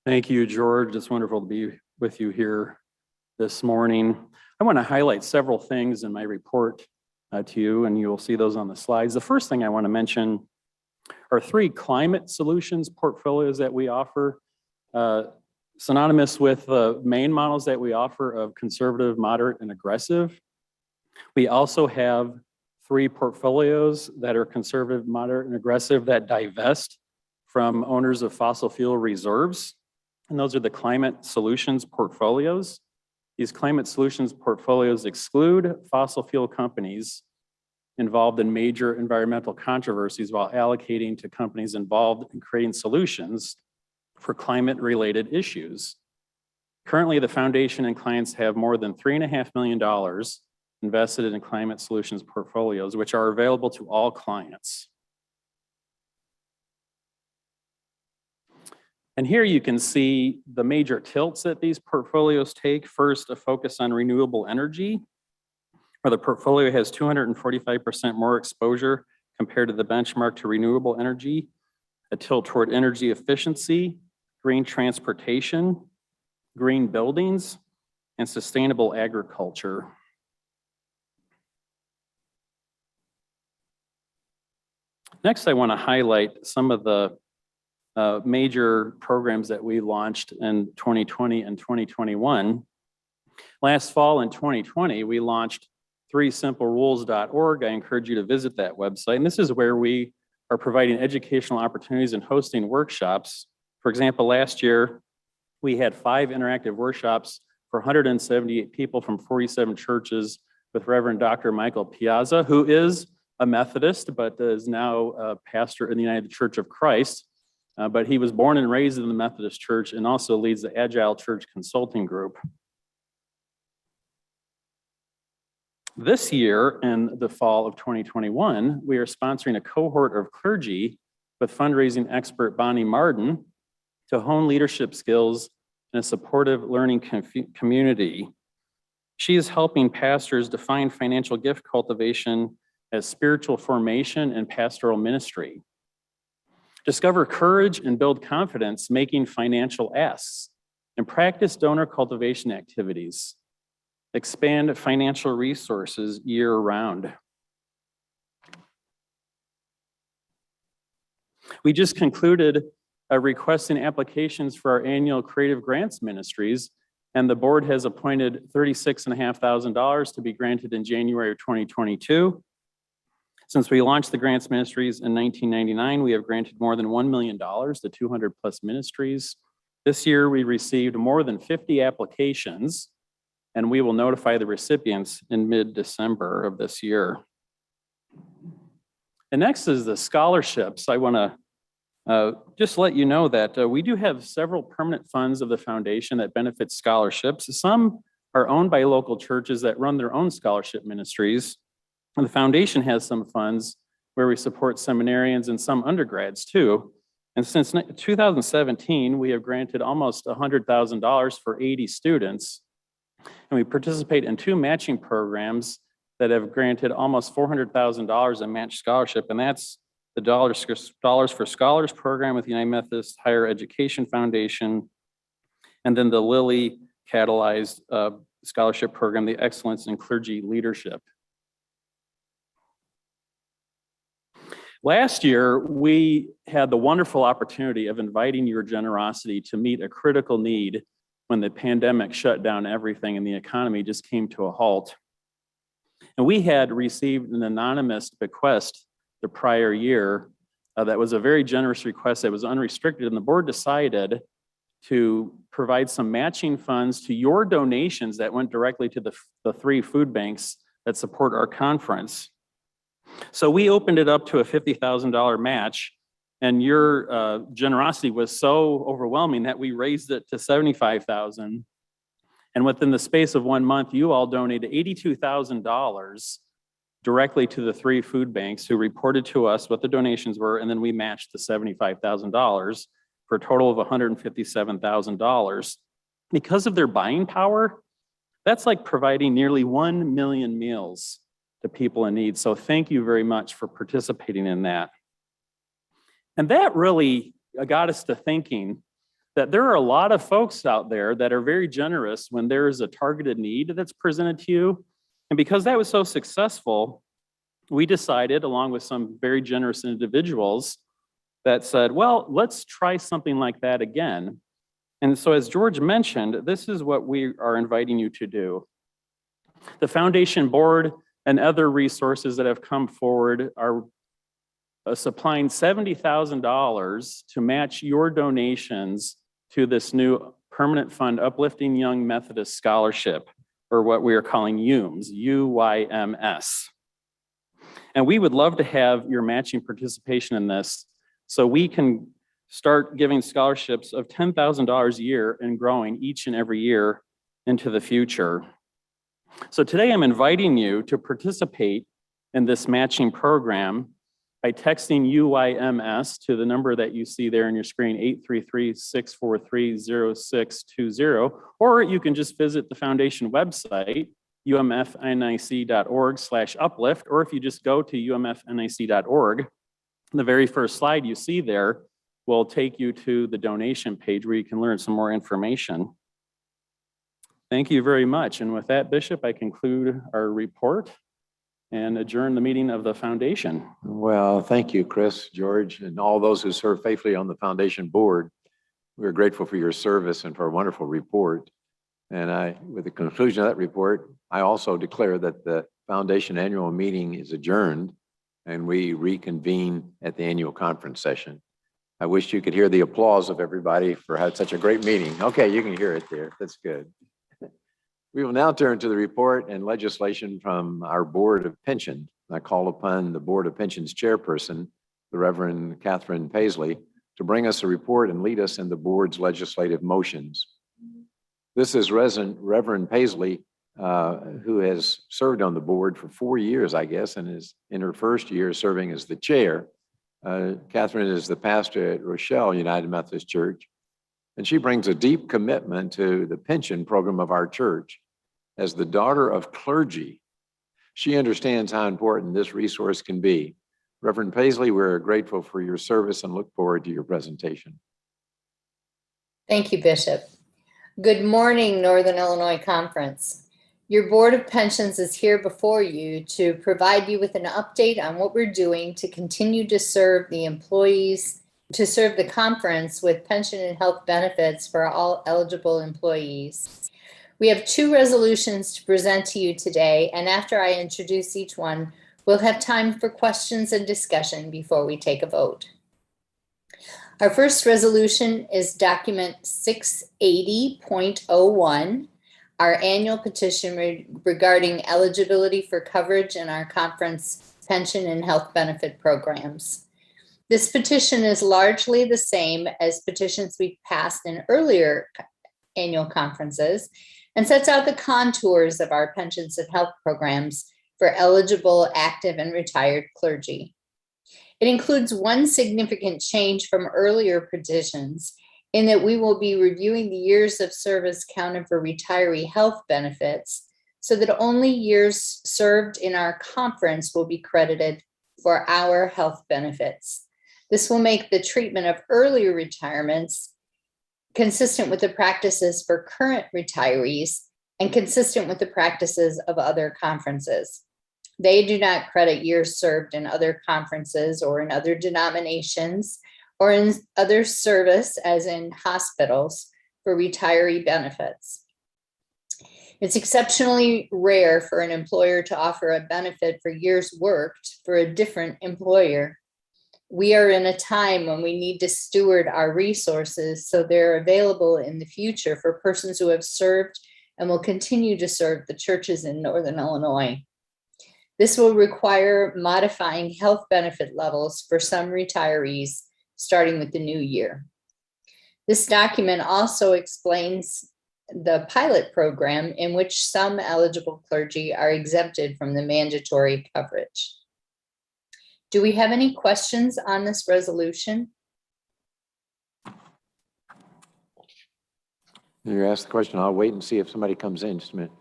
Thank you, George. It's wonderful to be with you here this morning. I want to highlight several things in my report to you, and you will see those on the slides. The first thing I want to mention are 3 climate solutions portfolios that we offer, synonymous with the main models that we offer of conservative, moderate, and aggressive. We also have 3 portfolios that are conservative, moderate, and aggressive that divest from owners of fossil fuel reserves. and those are the climate solutions portfolios. These climate solutions portfolios exclude fossil fuel companies involved in major environmental controversies while allocating to companies involved in creating solutions for climate-related issues. Currently, the foundation and clients have more than $3.5 million invested in climate solutions portfolios, which are available to all clients. And here you can see the major tilts that these portfolios take. First, a focus on renewable energy, where the portfolio has 245% more exposure compared to the benchmark to renewable energy, a tilt toward energy efficiency, green transportation, green buildings, and sustainable agriculture. Next, I want to highlight some of the major programs that we launched in 2020 and 2021. Last fall in 2020, we launched 3simplerules.org. I encourage you to visit that website. And this is where we are providing educational opportunities and hosting workshops. For example, last year, we had 5 interactive workshops for 178 people from 47 churches with Reverend Dr. Michael Piazza, who is a Methodist, but is now a pastor in the United Church of Christ. But he was born and raised in the Methodist Church and also leads the Agile Church Consulting Group. This year, in the fall of 2021, we are sponsoring a cohort of clergy with fundraising expert Bonnie Marden to hone leadership skills in a supportive learning community. She is helping pastors define financial gift cultivation as spiritual formation and pastoral ministry. Discover courage and build confidence making financial asks, and practice donor cultivation activities. Expand financial resources year-round. We just concluded requesting applications for our annual Creative Grants Ministries, and the board has appointed $36,500 to be granted in January of 2022. Since we launched the Grants Ministries in 1999, we have granted more than $1 million to 200 plus ministries. This year, we received more than 50 applications, and we will notify the recipients in mid-December of this year. And next is the scholarships. I want to just let you know that we do have several permanent funds of the foundation that benefit scholarships. Some are owned by local churches that run their own scholarship ministries. And the foundation has some funds where we support seminarians and some undergrads too. And since 2017, we have granted almost $100,000 for 80 students. And we participate in 2 matching programs that have granted almost $400,000 in matched scholarship. And that's the Dollars for Scholars program with the United Methodist Higher Education Foundation, and then the Lilly catalyzed scholarship program, the Excellence in Clergy Leadership. Last year, we had the wonderful opportunity of inviting your generosity to meet a critical need when the pandemic shut down everything and the economy just came to a halt. And we had received an anonymous bequest the prior year that was a very generous request that was unrestricted, and the board decided to provide some matching funds to your donations that went directly to the 3 food banks that support our conference. So we opened it up to a $50,000 match, and your generosity was so overwhelming that we raised it to $75,000. And within the space of 1 month, you all donated $82,000 directly to the 3 food banks who reported to us what the donations were, and then we matched the $75,000 for a total of $157,000. Because of their buying power, that's like providing nearly 1 million meals to people in need. So thank you very much for participating in that. And that really got us to thinking that there are a lot of folks out there that are very generous when there is a targeted need that's presented to you. And because that was so successful, we decided, along with some very generous individuals, that said, well, let's try something like that again. And so as George mentioned, this is what we are inviting you to do. The foundation board and other resources that have come forward are supplying $70,000 to match your donations to this new Permanent Fund Uplifting Young Methodist Scholarship, or what we are calling UYMS, UYMS. And we would love to have your matching participation in this so we can start giving scholarships of $10,000 a year and growing each and every year into the future. So today I'm inviting you to participate in this matching program by texting UYMS to the number that you see there on your screen, 833-643-0620, or you can just visit the foundation website, umfnic.org/uplift, or if you just go to umfnic.org, the very first slide you see there will take you to the donation page where you can learn some more information. Thank you very much. And with that, Bishop, I conclude our report and adjourn the meeting of the foundation. Well, thank you, Chris, George, and all those who serve faithfully on the foundation board. We're grateful for your service and for a wonderful report. And with the conclusion of that report, I also declare that the foundation annual meeting is adjourned and we reconvene at the annual conference session. I wish you could hear the applause of everybody for having such a great meeting. Okay, you can hear it there. That's good. We will now turn to the report and legislation from our Board of Pension. I call upon the Board of Pensions chairperson, the Reverend Catherine Paisley, to bring us a report and lead us in the board's legislative motions. This is Reverend Paisley, who has served on the board for 4 years, I guess, and is in her first year serving as the chair. Catherine is the pastor at Rochelle United Methodist Church, and she brings a deep commitment to the pension program of our church. As the daughter of clergy, she understands how important this resource can be. Reverend Paisley, we're grateful for your service and look forward to your presentation. Thank you, Bishop. Good morning, Northern Illinois Conference. Your Board of Pensions is here before you to provide you with an update on what we're doing to continue to serve the employees, to serve the conference with pension and health benefits for all eligible employees. We have 2 resolutions to present to you today, and after I introduce each one, we'll have time for questions and discussion before we take a vote. Our first resolution is document 680.01, our annual petition regarding eligibility for coverage in our conference pension and health benefit programs. This petition is largely the same as petitions we've passed in earlier annual conferences and sets out the contours of our pensions and health programs for eligible active and retired clergy. It includes one significant change from earlier petitions in that we will be reviewing the years of service counted for retiree health benefits so that only years served in our conference will be credited for our health benefits. This will make the treatment of earlier retirements consistent with the practices for current retirees and consistent with the practices of other conferences. They do not credit years served in other conferences or in other denominations or in other service, as in hospitals, for retiree benefits. It's exceptionally rare for an employer to offer a benefit for years worked for a different employer. We are in a time when we need to steward our resources so they're available in the future for persons who have served and will continue to serve the churches in Northern Illinois. This will require modifying health benefit levels for some retirees starting with the new year. This document also explains the pilot program in which some eligible clergy are exempted from the mandatory coverage. Do we have any questions on this resolution? You asked the question. I'll wait and see if somebody comes in just a minute.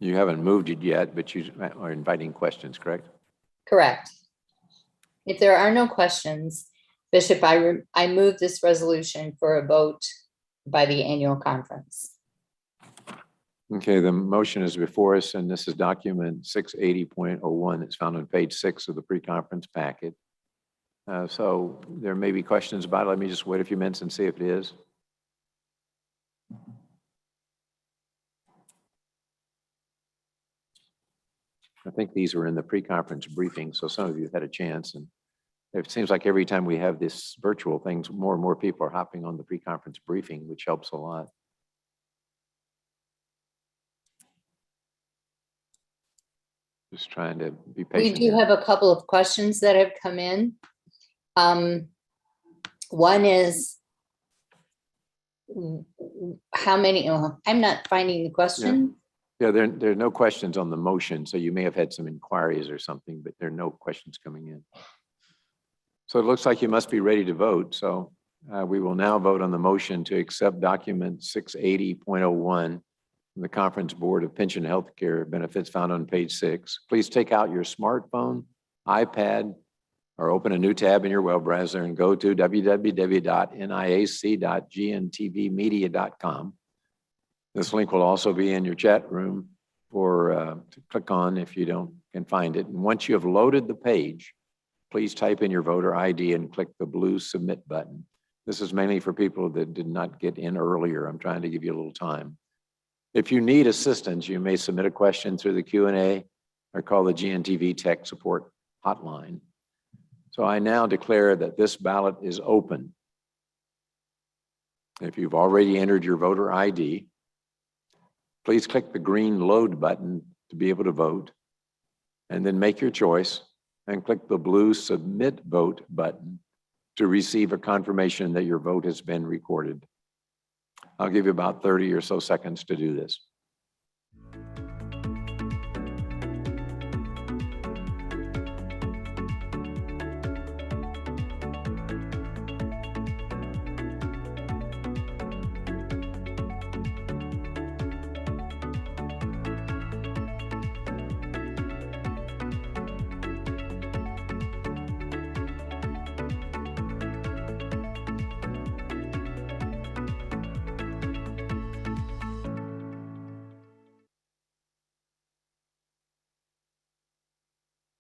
You haven't moved it yet, but you are inviting questions, correct? Correct. If there are no questions, Bishop, I move this resolution for a vote by the annual conference. Okay, the motion is before us, and this is document 680.01. It's found on page 6 of the pre-conference packet. So there may be questions about it. Let me just wait a few minutes and see if it is. I think these were in the pre-conference briefing, so some of you had a chance. And it seems like every time we have this virtual things, more and more people are hopping on the pre-conference briefing, which helps a lot. Just trying to be We patient. do here. have a couple of questions that have come in. One is, how many, I'm not finding the question. Yeah, there are no questions on the motion, so you may have had some inquiries or something, but there are no questions coming in. So it looks like you must be ready to vote. So we will now vote on the motion to accept document 680.01 from the Conference Board of Pension Healthcare Benefits found on page 6. Please take out your smartphone, iPad, or open a new tab in your web browser and go to www.niac.gntvmedia.com. This link will also be in your chat room to click on if you can find it. And once you have loaded the page, please type in your voter ID and click the blue submit button. This is mainly for people that did not get in earlier. I'm trying to give you a little time. If you need assistance, you may submit a question through the Q&A or call the GNTV Tech Support Hotline. So I now declare that this ballot is open. If you've already entered your voter ID, please click the green load button to be able to vote, and then make your choice and click the blue submit vote button to receive a confirmation that your vote has been recorded. I'll give you about 30 or so seconds to do this.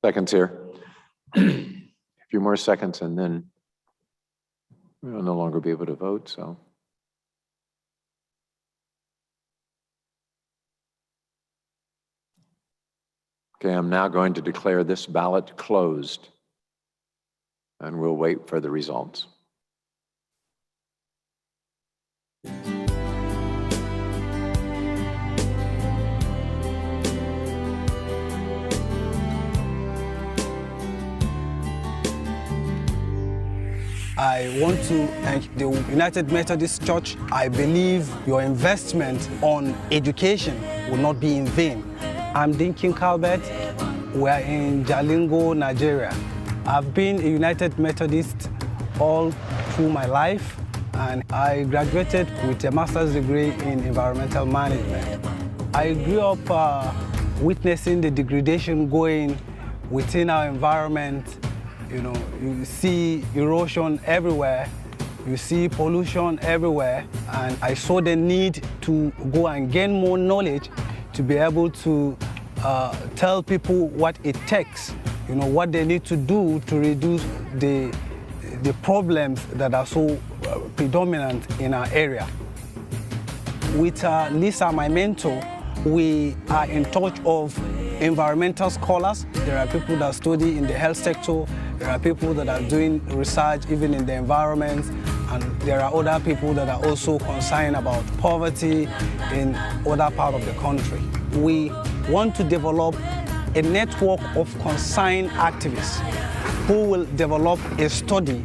Seconds here. A few more seconds and then we'll no longer be able to vote, so. Okay, I'm now going to declare this ballot closed and we'll wait for the results. I want to thank the United Methodist Church. I believe your investment on education will not be in vain. I'm Dinkin Calbert. We're in Jalingo, Nigeria. I've been a United Methodist all through my life, and I graduated with a master's degree in environmental management. I grew up witnessing the degradation going within our environment. You know, you see erosion everywhere, you see pollution everywhere, and I saw the need to go and gain more knowledge to be able to tell people what it takes, you know, what they need to do to reduce the problems that are so predominant in our area. With Lisa, my mentor, we are in touch of environmental scholars. There are people that study in the health sector. There are people that are doing research even in the environment, and there are other people that are also concerned about poverty in other parts of the country. We want to develop a network of concerned activists who will develop a study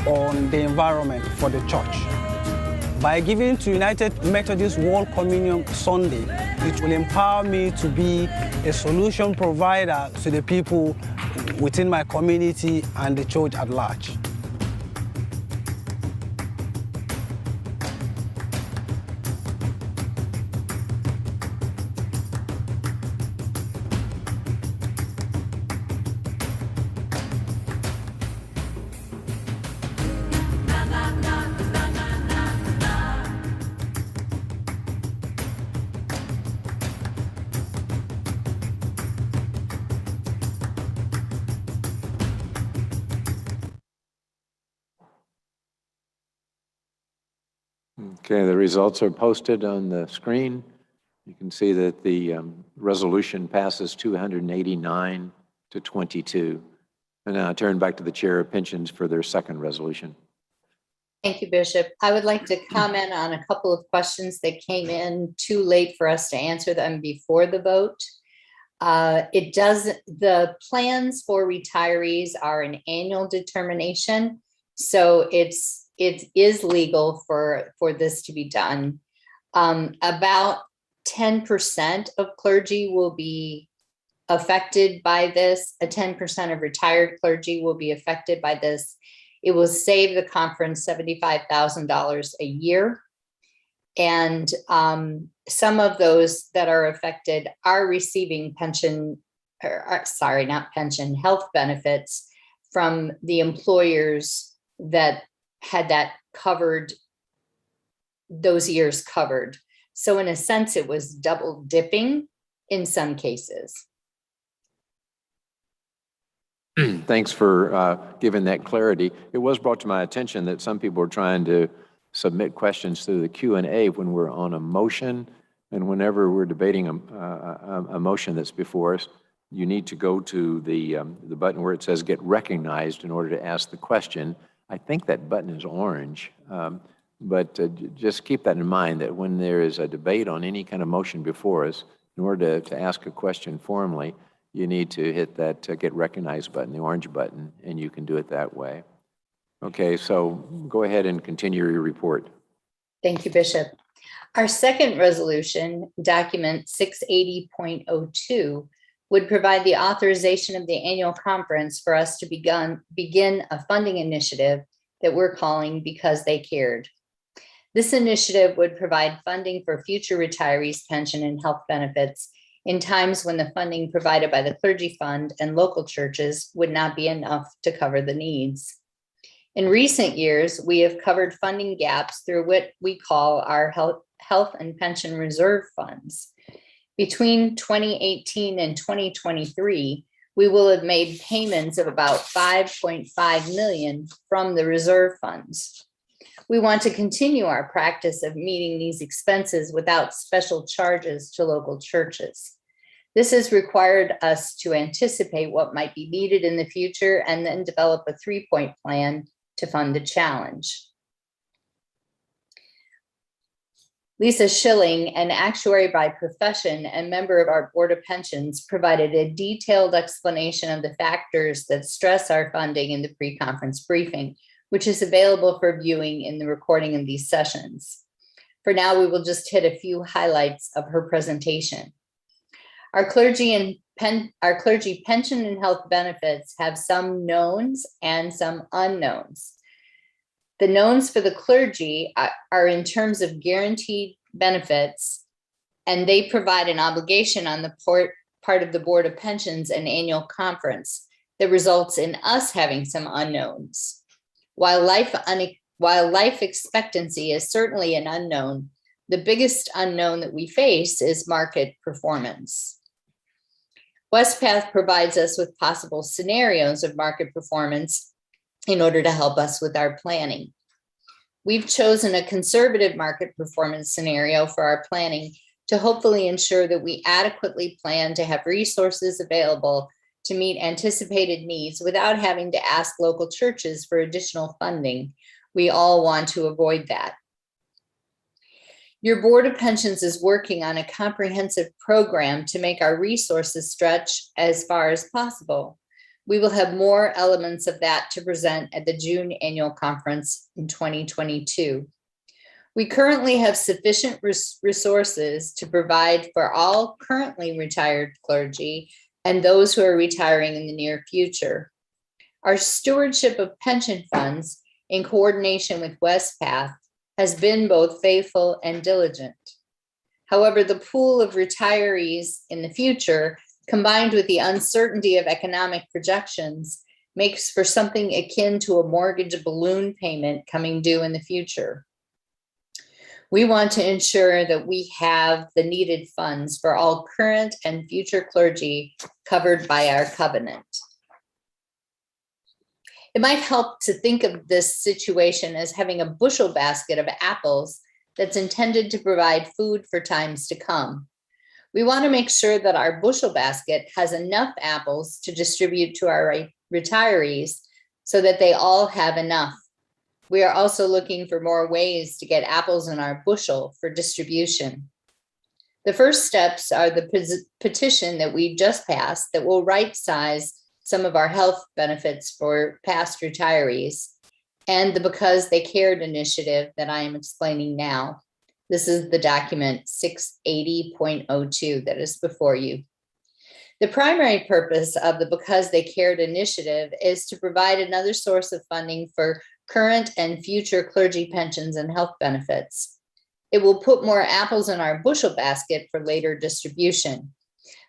on the environment for the church. By giving to United Methodist World Communion Sunday, it will empower me to be a solution provider to the people within my community and the church at large. Okay, the results are posted on the screen. You can see that the resolution passes 289 to 22. And now I turn back to the Chair of Pensions for their second resolution. Thank you, Bishop. I would like to comment on a couple of questions that came in too late for us to answer them before the vote. The plans for retirees are an annual determination, so it is legal for this to be done. About 10% of clergy will be affected by this. 10% of retired clergy will be affected by this. It will save the conference $75,000 a year. And some of those that are affected are receiving health benefits from the employers that had that covered, those years covered. So in a sense, it was double dipping in some cases. Thanks for giving that clarity. It was brought to my attention that some people are trying to submit questions through the Q&A when we're on a motion, and whenever we're debating a motion that's before us, you need to go to the button where it says "Get recognized" in order to ask the question. I think that button is orange, but just keep that in mind, that when there is a debate on any kind of motion before us, in order to ask a question formally, you need to hit that "Get recognized" button, the orange button, and you can do it that way. Okay, so go ahead and continue your report. Thank you, Bishop. Our second resolution, document 680.02, would provide the authorization of the annual conference for us to begin a funding initiative that we're calling Because They Cared. This initiative would provide funding for future retirees' pension and health benefits in times when the funding provided by the Clergy Fund and local churches would not be enough to cover the needs. In recent years, we have covered funding gaps through what we call our health and pension reserve funds. Between 2018 and 2023, we will have made payments of about $5.5 million from the reserve funds. We want to continue our practice of meeting these expenses without special charges to local churches. This has required us to anticipate what might be needed in the future and then develop a 3-point plan to fund the challenge. Lisa Schilling, an actuary by profession and member of our Board of Pensions, provided a detailed explanation of the factors that stress our funding in the pre-conference briefing, which is available for viewing in the recording of these sessions. For now, we will just hit a few highlights of her presentation. Our clergy pension and health benefits have some knowns and some unknowns. The knowns for the clergy are in terms of guaranteed benefits, and they provide an obligation on the part of the Board of Pensions and annual conference that results in us having some unknowns. While life expectancy is certainly an unknown, the biggest unknown that we face is market performance. Westpath provides us with possible scenarios of market performance in order to help us with our planning. We've chosen a conservative market performance scenario for our planning to hopefully ensure that we adequately plan to have resources available to meet anticipated needs without having to ask local churches for additional funding. We all want to avoid that. Your Board of Pensions is working on a comprehensive program to make our resources stretch as far as possible. We will have more elements of that to present at the June annual conference in 2022. We currently have sufficient resources to provide for all currently retired clergy and those who are retiring in the near future. Our stewardship of pension funds in coordination with Westpath has been both faithful and diligent. However, the pool of retirees in the future, combined with the uncertainty of economic projections, makes for something akin to a mortgage balloon payment coming due in the future. We want to ensure that we have the needed funds for all current and future clergy covered by our covenant. It might help to think of this situation as having a bushel basket of apples that's intended to provide food for times to come. We want to make sure that our bushel basket has enough apples to distribute to our retirees so that they all have enough. We are also looking for more ways to get apples in our bushel for distribution. The first steps are the petition that we just passed that will right-size some of our health benefits for past retirees, and the Because They Cared initiative that I am explaining now. This is the document 680.02 that is before you. The primary purpose of the Because They Cared initiative is to provide another source of funding for current and future clergy pensions and health benefits. It will put more apples in our bushel basket for later distribution.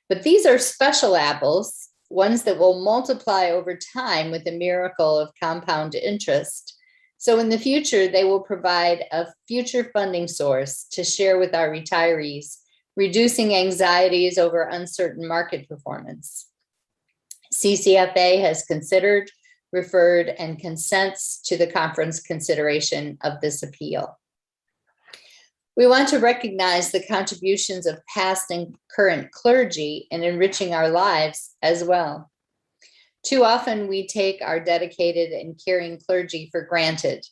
But these are special apples, ones that will multiply over time with the miracle of compound interest. So in the future, they will provide a future funding source to share with our retirees, reducing anxieties over uncertain market performance. CCFA has considered, referred, and consents to the conference consideration of this appeal. We want to recognize the contributions of past and current clergy in enriching our lives as well. Too often we take our dedicated and caring clergy for granted.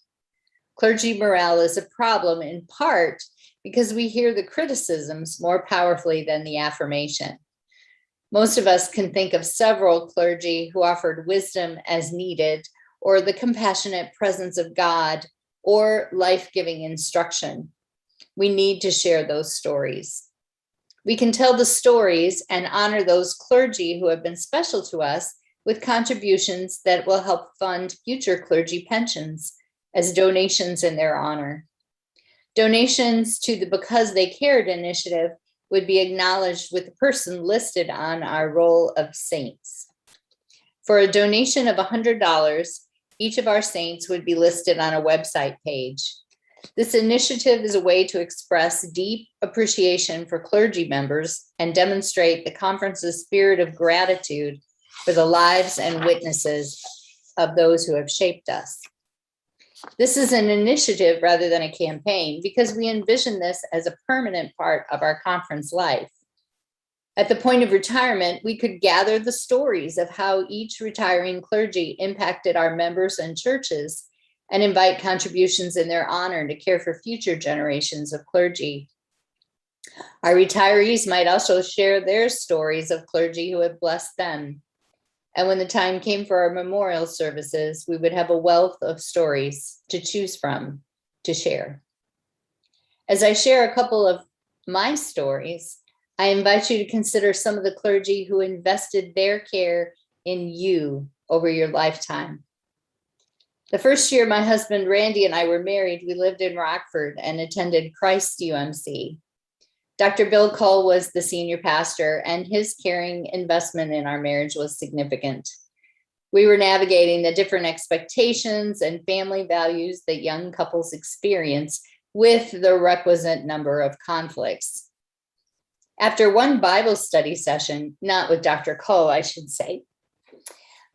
Clergy morale is a problem in part because we hear the criticisms more powerfully than the affirmation. Most of us can think of several clergy who offered wisdom as needed, or the compassionate presence of God, or life-giving instruction. We need to share those stories. We can tell the stories and honor those clergy who have been special to us with contributions that will help fund future clergy pensions as donations in their honor. Donations to the Because They Cared initiative would be acknowledged with the person listed on our roll of saints. For a donation of $100, each of our saints would be listed on a website page. This initiative is a way to express deep appreciation for clergy members and demonstrate the conference's spirit of gratitude for the lives and witnesses of those who have shaped us. This is an initiative rather than a campaign because we envision this as a permanent part of our conference life. At the point of retirement, we could gather the stories of how each retiring clergy impacted our members and churches and invite contributions in their honor to care for future generations of clergy. Our retirees might also share their stories of clergy who have blessed them. And when the time came for our memorial services, we would have a wealth of stories to choose from to share. As I share a couple of my stories, I invite you to consider some of the clergy who invested their care in you over your lifetime. The first year my husband Randy and I were married, we lived in Rockford and attended Christ UMC. Dr. Bill Cole was the senior pastor, and his caring investment in our marriage was significant. We were navigating the different expectations and family values that young couples experience with the requisite number of conflicts. After one Bible study session, not with Dr. Cole, I should say,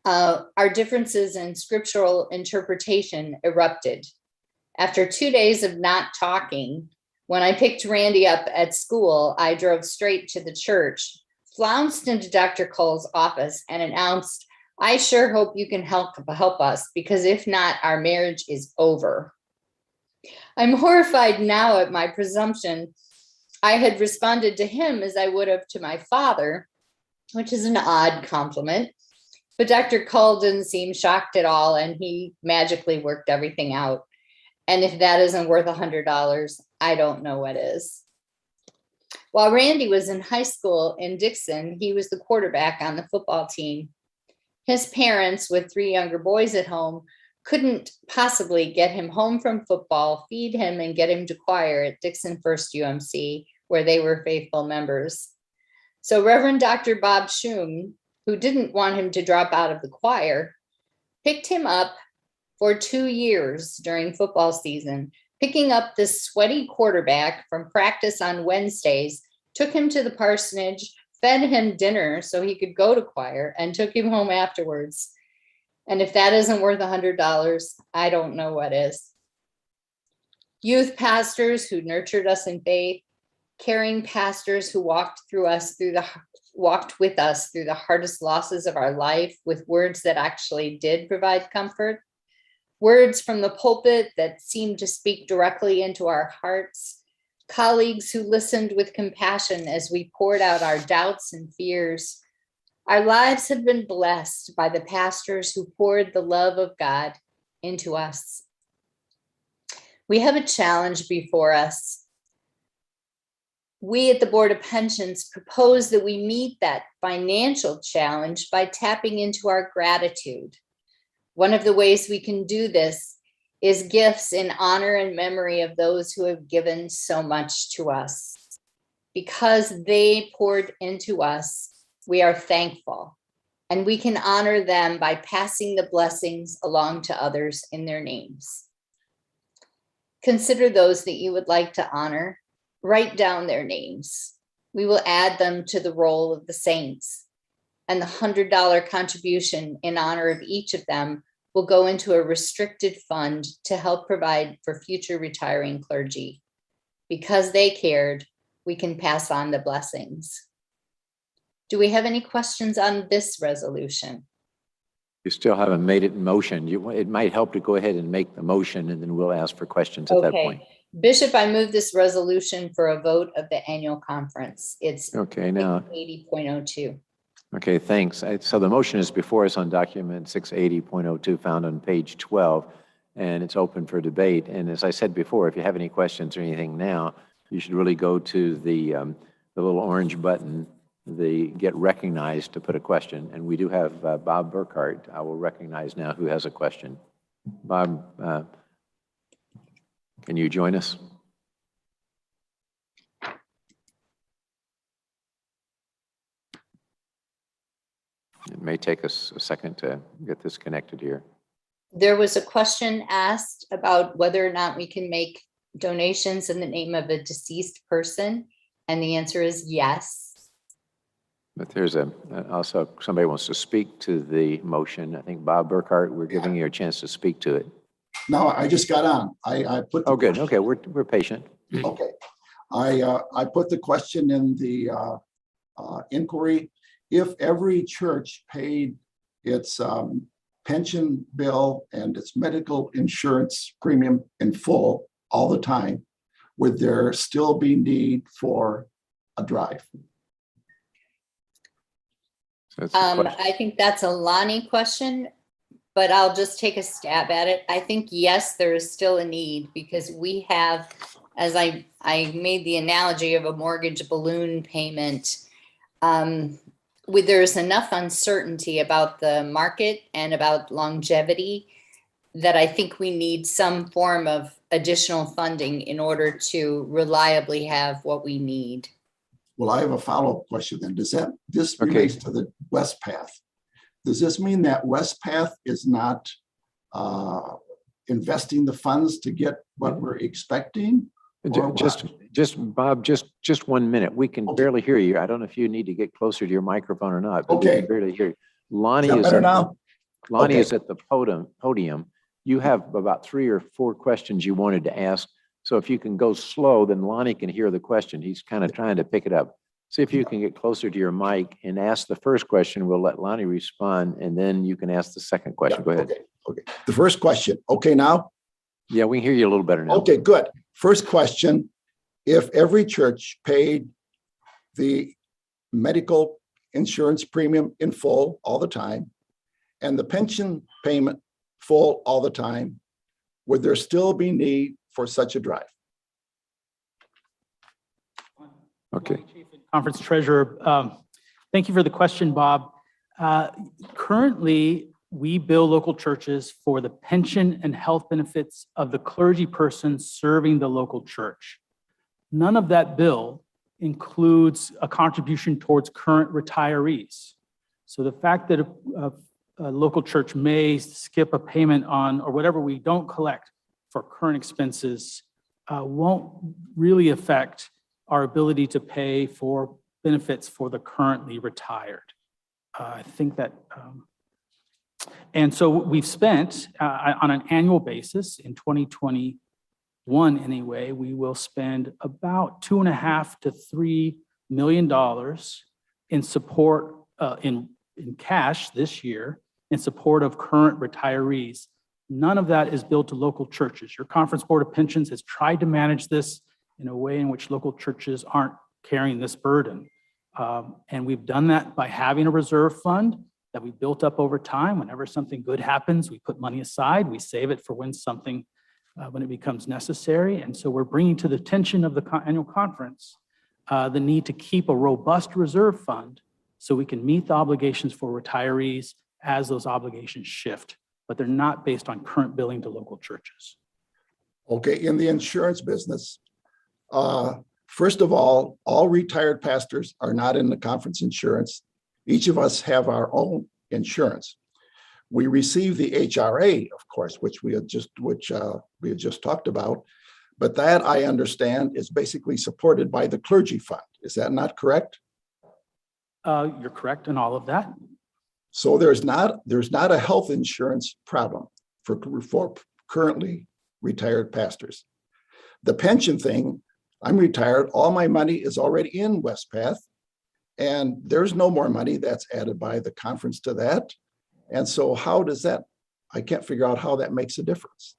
our differences in scriptural interpretation erupted. After 2 days of not talking, when I picked Randy up at school, I drove straight to the church, flounced into Dr. Cole's office, and announced, "I sure hope you can help us, because if not, our marriage is over." I'm horrified now at my presumption. I had responded to him as I would have to my father, which is an odd compliment. But Dr. Cole didn't seem shocked at all, and he magically worked everything out. And if that isn't worth $100, I don't know what is. While Randy was in high school in Dixon, he was the quarterback on the football team. His parents, with 3 younger boys at home, couldn't possibly get him home from football, feed him, and get him to choir at Dixon First UMC, where they were faithful members. So Reverend Dr. Bob Schum, who didn't want him to drop out of the choir, picked him up for 2 years during football season, picking up this sweaty quarterback from practice on Wednesdays, took him to the parsonage, fed him dinner so he could go to choir, and took him home afterwards. And if that isn't worth $100, I don't know what is. Youth pastors who nurtured us in faith, caring pastors who walked with us through the hardest losses of our life with words that actually did provide comfort, words from the pulpit that seemed to speak directly into our hearts, colleagues who listened with compassion as we poured out our doubts and fears. Our lives have been blessed by the pastors who poured the love of God into us. We have a challenge before us. We at the Board of Pensions propose that we meet that financial challenge by tapping into our gratitude. One of the ways we can do this is gifts in honor and memory of those who have given so much to us. Because they poured into us, we are thankful, and we can honor them by passing the blessings along to others in their names. Consider those that you would like to honor. Write down their names. We will add them to the roll of the saints, and the $100 contribution in honor of each of them will go into a restricted fund to help provide for future retiring clergy. Because they cared, we can pass on the blessings. Do we have any questions on this resolution? You still haven't made it in motion. It might help to go ahead and make the motion, and then we'll ask for questions at that point. Bishop, I move this resolution for a vote of the annual conference. It's Okay, now, 80.02. okay, thanks. So the motion is before us on document 680.02 found on page 12, and it's open for debate. And as I said before, if you have any questions or anything now, you should really go to the little orange button, the get recognized to put a question. And we do have Bob Burkhart. I will recognize now who has a question. Bob, can you join us? It may take us a second to get this connected here. There was a question asked about whether or not we can make donations in the name of a deceased person, and the answer is yes. But there's also somebody wants to speak to the motion. I think Bob Burkhart, we're giving you a chance to speak to it. No, I just got on. I put. Oh, good. Okay, we're patient. Okay. I put the question in the inquiry. If every church paid its pension bill and its medical insurance premium in full all the time, would there still be need for a drive? I think that's a Lonnie question, but I'll just take a stab at it. I think, yes, there is still a need because we have, as I made the analogy of a mortgage balloon payment, there's enough uncertainty about the market and about longevity that I think we need some form of additional funding in order to reliably have what we need. Well, I have a follow-up question then. This relates to the West Path. Does this mean that West Path is not investing the funds to get what we're expecting? Bob, just 1 minute. We can barely hear you. I don't know if you need to get closer to your microphone or not, but we can barely hear you. Lonnie is better now. Lonnie is at the podium. You have about 3 or 4 questions you wanted to ask. So if you can go slow, then Lonnie can hear the question. He's kind of trying to pick it up. See if you can get closer to your mic and ask the first question. We'll let Lonnie respond, and then you can ask the second question. Go ahead. Okay. The first question. Okay, now? Yeah, we can hear you a little better now. Okay, good. First question. If every church paid the medical insurance premium in full all the time and the pension payment full all the time, would there still be need for such a drive? Okay. Conference Treasurer, thank you for the question, Bob. Currently, we bill local churches for the pension and health benefits of the clergy person serving the local church. None of that bill includes a contribution towards current retirees. So the fact that a local church may skip a payment on or whatever we don't collect for current expenses won't really affect our ability to pay for benefits for the currently retired. I think that, and so we've spent on an annual basis in 2021 2021 anyway, we will spend about $2.5 to $3 million in support, in cash this year in support of current retirees. None of that is billed to local churches. Your Conference Board of Pensions has tried to manage this in a way in which local churches aren't carrying this burden. And we've done that by having a reserve fund that we built up over time. Whenever something good happens, we put money aside, we save it for when something, when it becomes necessary. And so we're bringing to the attention of the annual conference the need to keep a robust reserve fund so we can meet the obligations for retirees as those obligations shift, but they're not based on current billing to local churches. Okay, in the insurance business, first of all retired pastors are not in the conference insurance. Each of us have our own insurance. We receive the HRA, of course, which we had just talked about, but that I understand is basically supported by the clergy fund. Is that not correct? You're correct in all of that. So there's not a health insurance problem for currently retired pastors. The pension thing, I'm retired, all my money is already in Westpath, and there's no more money that's added by the conference to that. And so how does that, I can't figure out how that makes a difference.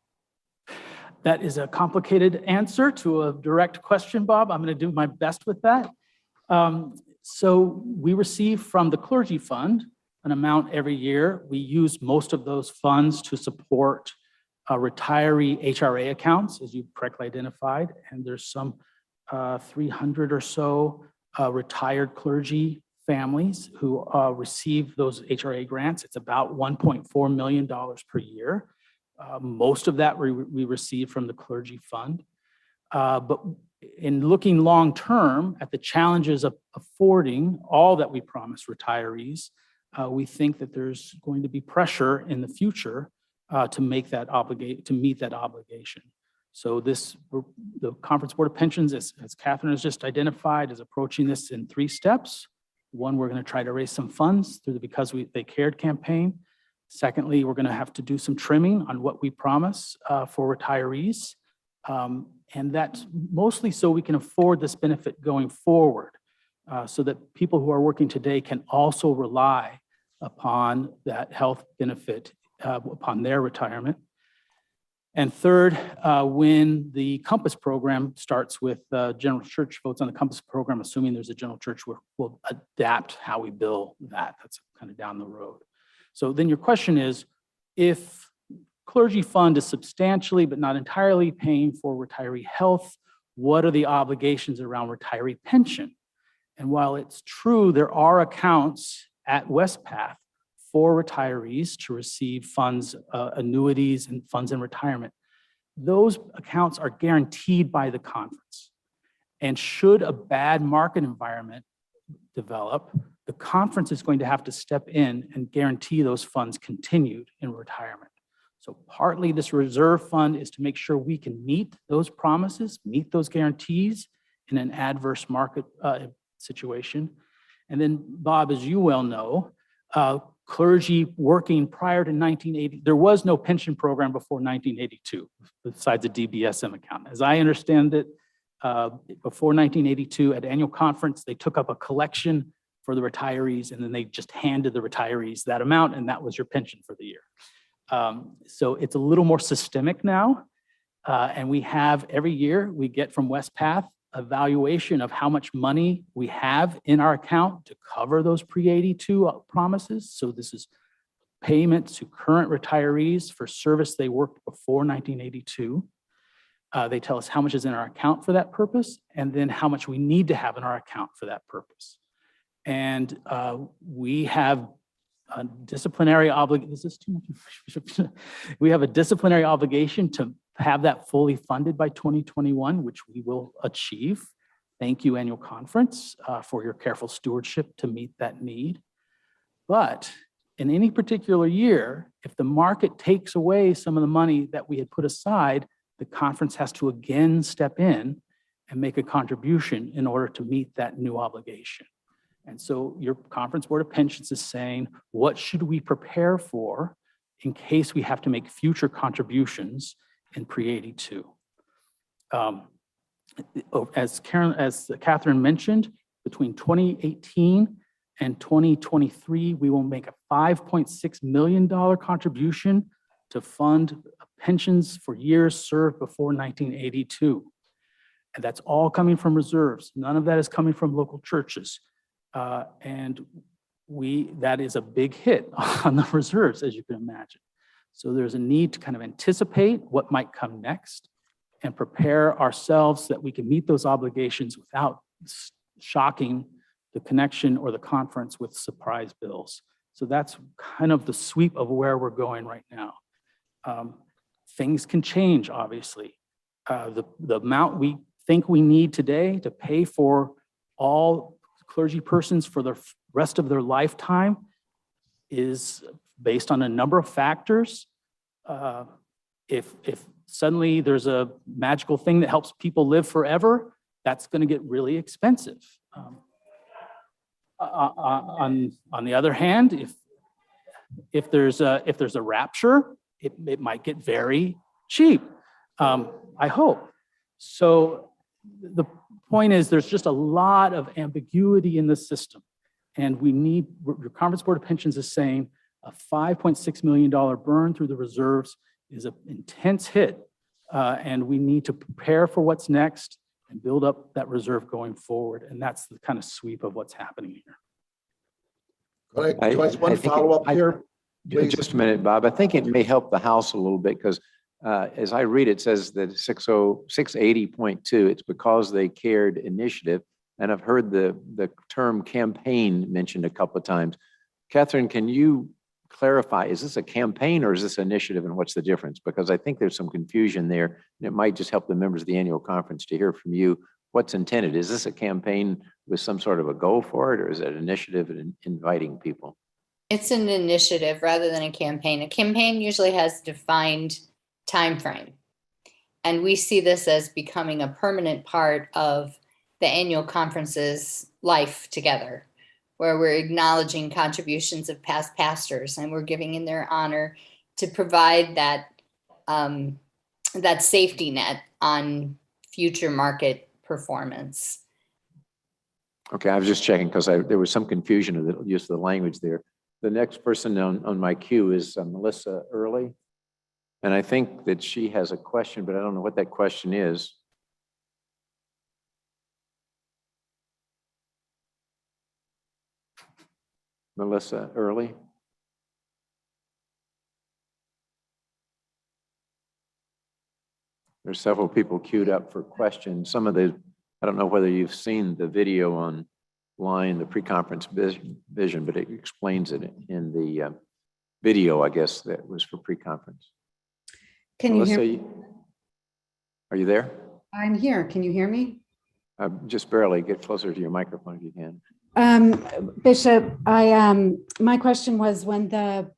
That is a complicated answer to a direct question, Bob. I'm going to do my best with that. So we receive from the clergy fund an amount every year. We use most of those funds to support retiree HRA accounts, as you correctly identified. And there's some 300 or so retired clergy families who receive those HRA grants. It's about $1.4 million per year. Most of that we receive from the clergy fund. But in looking long-term at the challenges of affording all that we promise retirees, we think that there's going to be pressure in the future to meet that obligation. So the Conference Board of Pensions, as Catherine has just identified, is approaching this in 3 steps. One, we're going to try to raise some funds through the Because They Cared campaign. Secondly, we're going to have to do some trimming on what we promise for retirees. And that's mostly so we can afford this benefit going forward, so that people who are working today can also rely upon that health benefit upon their retirement. And third, when the Compass program starts with general church votes on the Compass program, assuming there's a general church, we'll adapt how we bill that. That's kind of down the road. So then your question is, if clergy fund is substantially but not entirely paying for retiree health, what are the obligations around retiree pension? And while it's true there are accounts at Westpath for retirees to receive funds, annuities and funds in retirement, those accounts are guaranteed by the conference. And should a bad market environment develop, the conference is going to have to step in and guarantee those funds continued in retirement. So partly this reserve fund is to make sure we can meet those promises, meet those guarantees in an adverse market situation. And then, Bob, as you well know, clergy working prior to 1980, there was no pension program before 1982, besides a DBSM account. As I understand it, before 1982 at annual conference, they took up a collection for the retirees, and then they just handed the retirees that amount, and that was your pension for the year. So it's a little more systemic now. And we have every year, we get from Westpath a valuation of how much money we have in our account to cover those pre-82 promises. So this is payments to current retirees for service they worked before 1982. They tell us how much is in our account for that purpose, and then how much we need to have in our account for that purpose. And we have a disciplinary obligation. Is this too much? We have a disciplinary obligation to have that fully funded by 2021, which we will achieve. Thank you, annual conference, for your careful stewardship to meet that need. But in any particular year, if the market takes away some of the money that we had put aside, the conference has to again step in and make a contribution in order to meet that new obligation. And so your Conference Board of Pensions is saying, what should we prepare for in case we have to make future contributions in pre-82? As Catherine mentioned, between 2018 and 2023, we will make a $5.6 million contribution to fund pensions for years served before 1982. And that's all coming from reserves. None of that is coming from local churches. And that is a big hit on the reserves, as you can imagine. So there's a need to kind of anticipate what might come next and prepare ourselves so that we can meet those obligations without shocking the connection or the conference with surprise bills. So that's kind of the sweep of where we're going right now. Things can change, obviously. The amount we think we need today to pay for all clergy persons for the rest of their lifetime is based on a number of factors. If suddenly there's a magical thing that helps people live forever, that's going to get really expensive. On the other hand, if there's a rapture, it might get very cheap. I hope. So the point is, there's just a lot of ambiguity in the system, and we need. Your Conference Board of Pensions is saying a $5.6 million burn through the reserves is an intense hit, and we need to prepare for what's next and build up that reserve going forward. And that's the kind of sweep of what's happening here. One follow-up here, please. Just a minute, Bob. I think it may help the House a little bit because as I read, it says that 680.2, it's because they cared initiative. And I've heard the term campaign mentioned a couple of times. Catherine, can you clarify, is this a campaign or is this initiative, and what's the difference? Because I think there's some confusion there, and it might just help the members of the annual conference to hear from you what's intended. Is this a campaign with some sort of a goal for it, or is it an initiative in inviting people? It's an initiative rather than a campaign. A campaign usually has defined time frame. And we see this as becoming a permanent part of the annual conference's life together, where we're acknowledging contributions of past pastors and we're giving in their honor to provide that, that safety net on future market performance. Okay, I was just checking because there was some confusion of the use of the language there. The next person on my queue is Melissa Early. And I think that she has a question, but I don't know what that question is. Melissa Early. There's several people queued up for questions. Some of the, I don't know whether you've seen the video online, the pre-conference vision, but it explains it in the video, I guess, that was for pre-conference. Can you hear me? Are you there? I'm here. Can you hear me? Just barely. Get closer to your microphone if you can. Bishop, my question was when the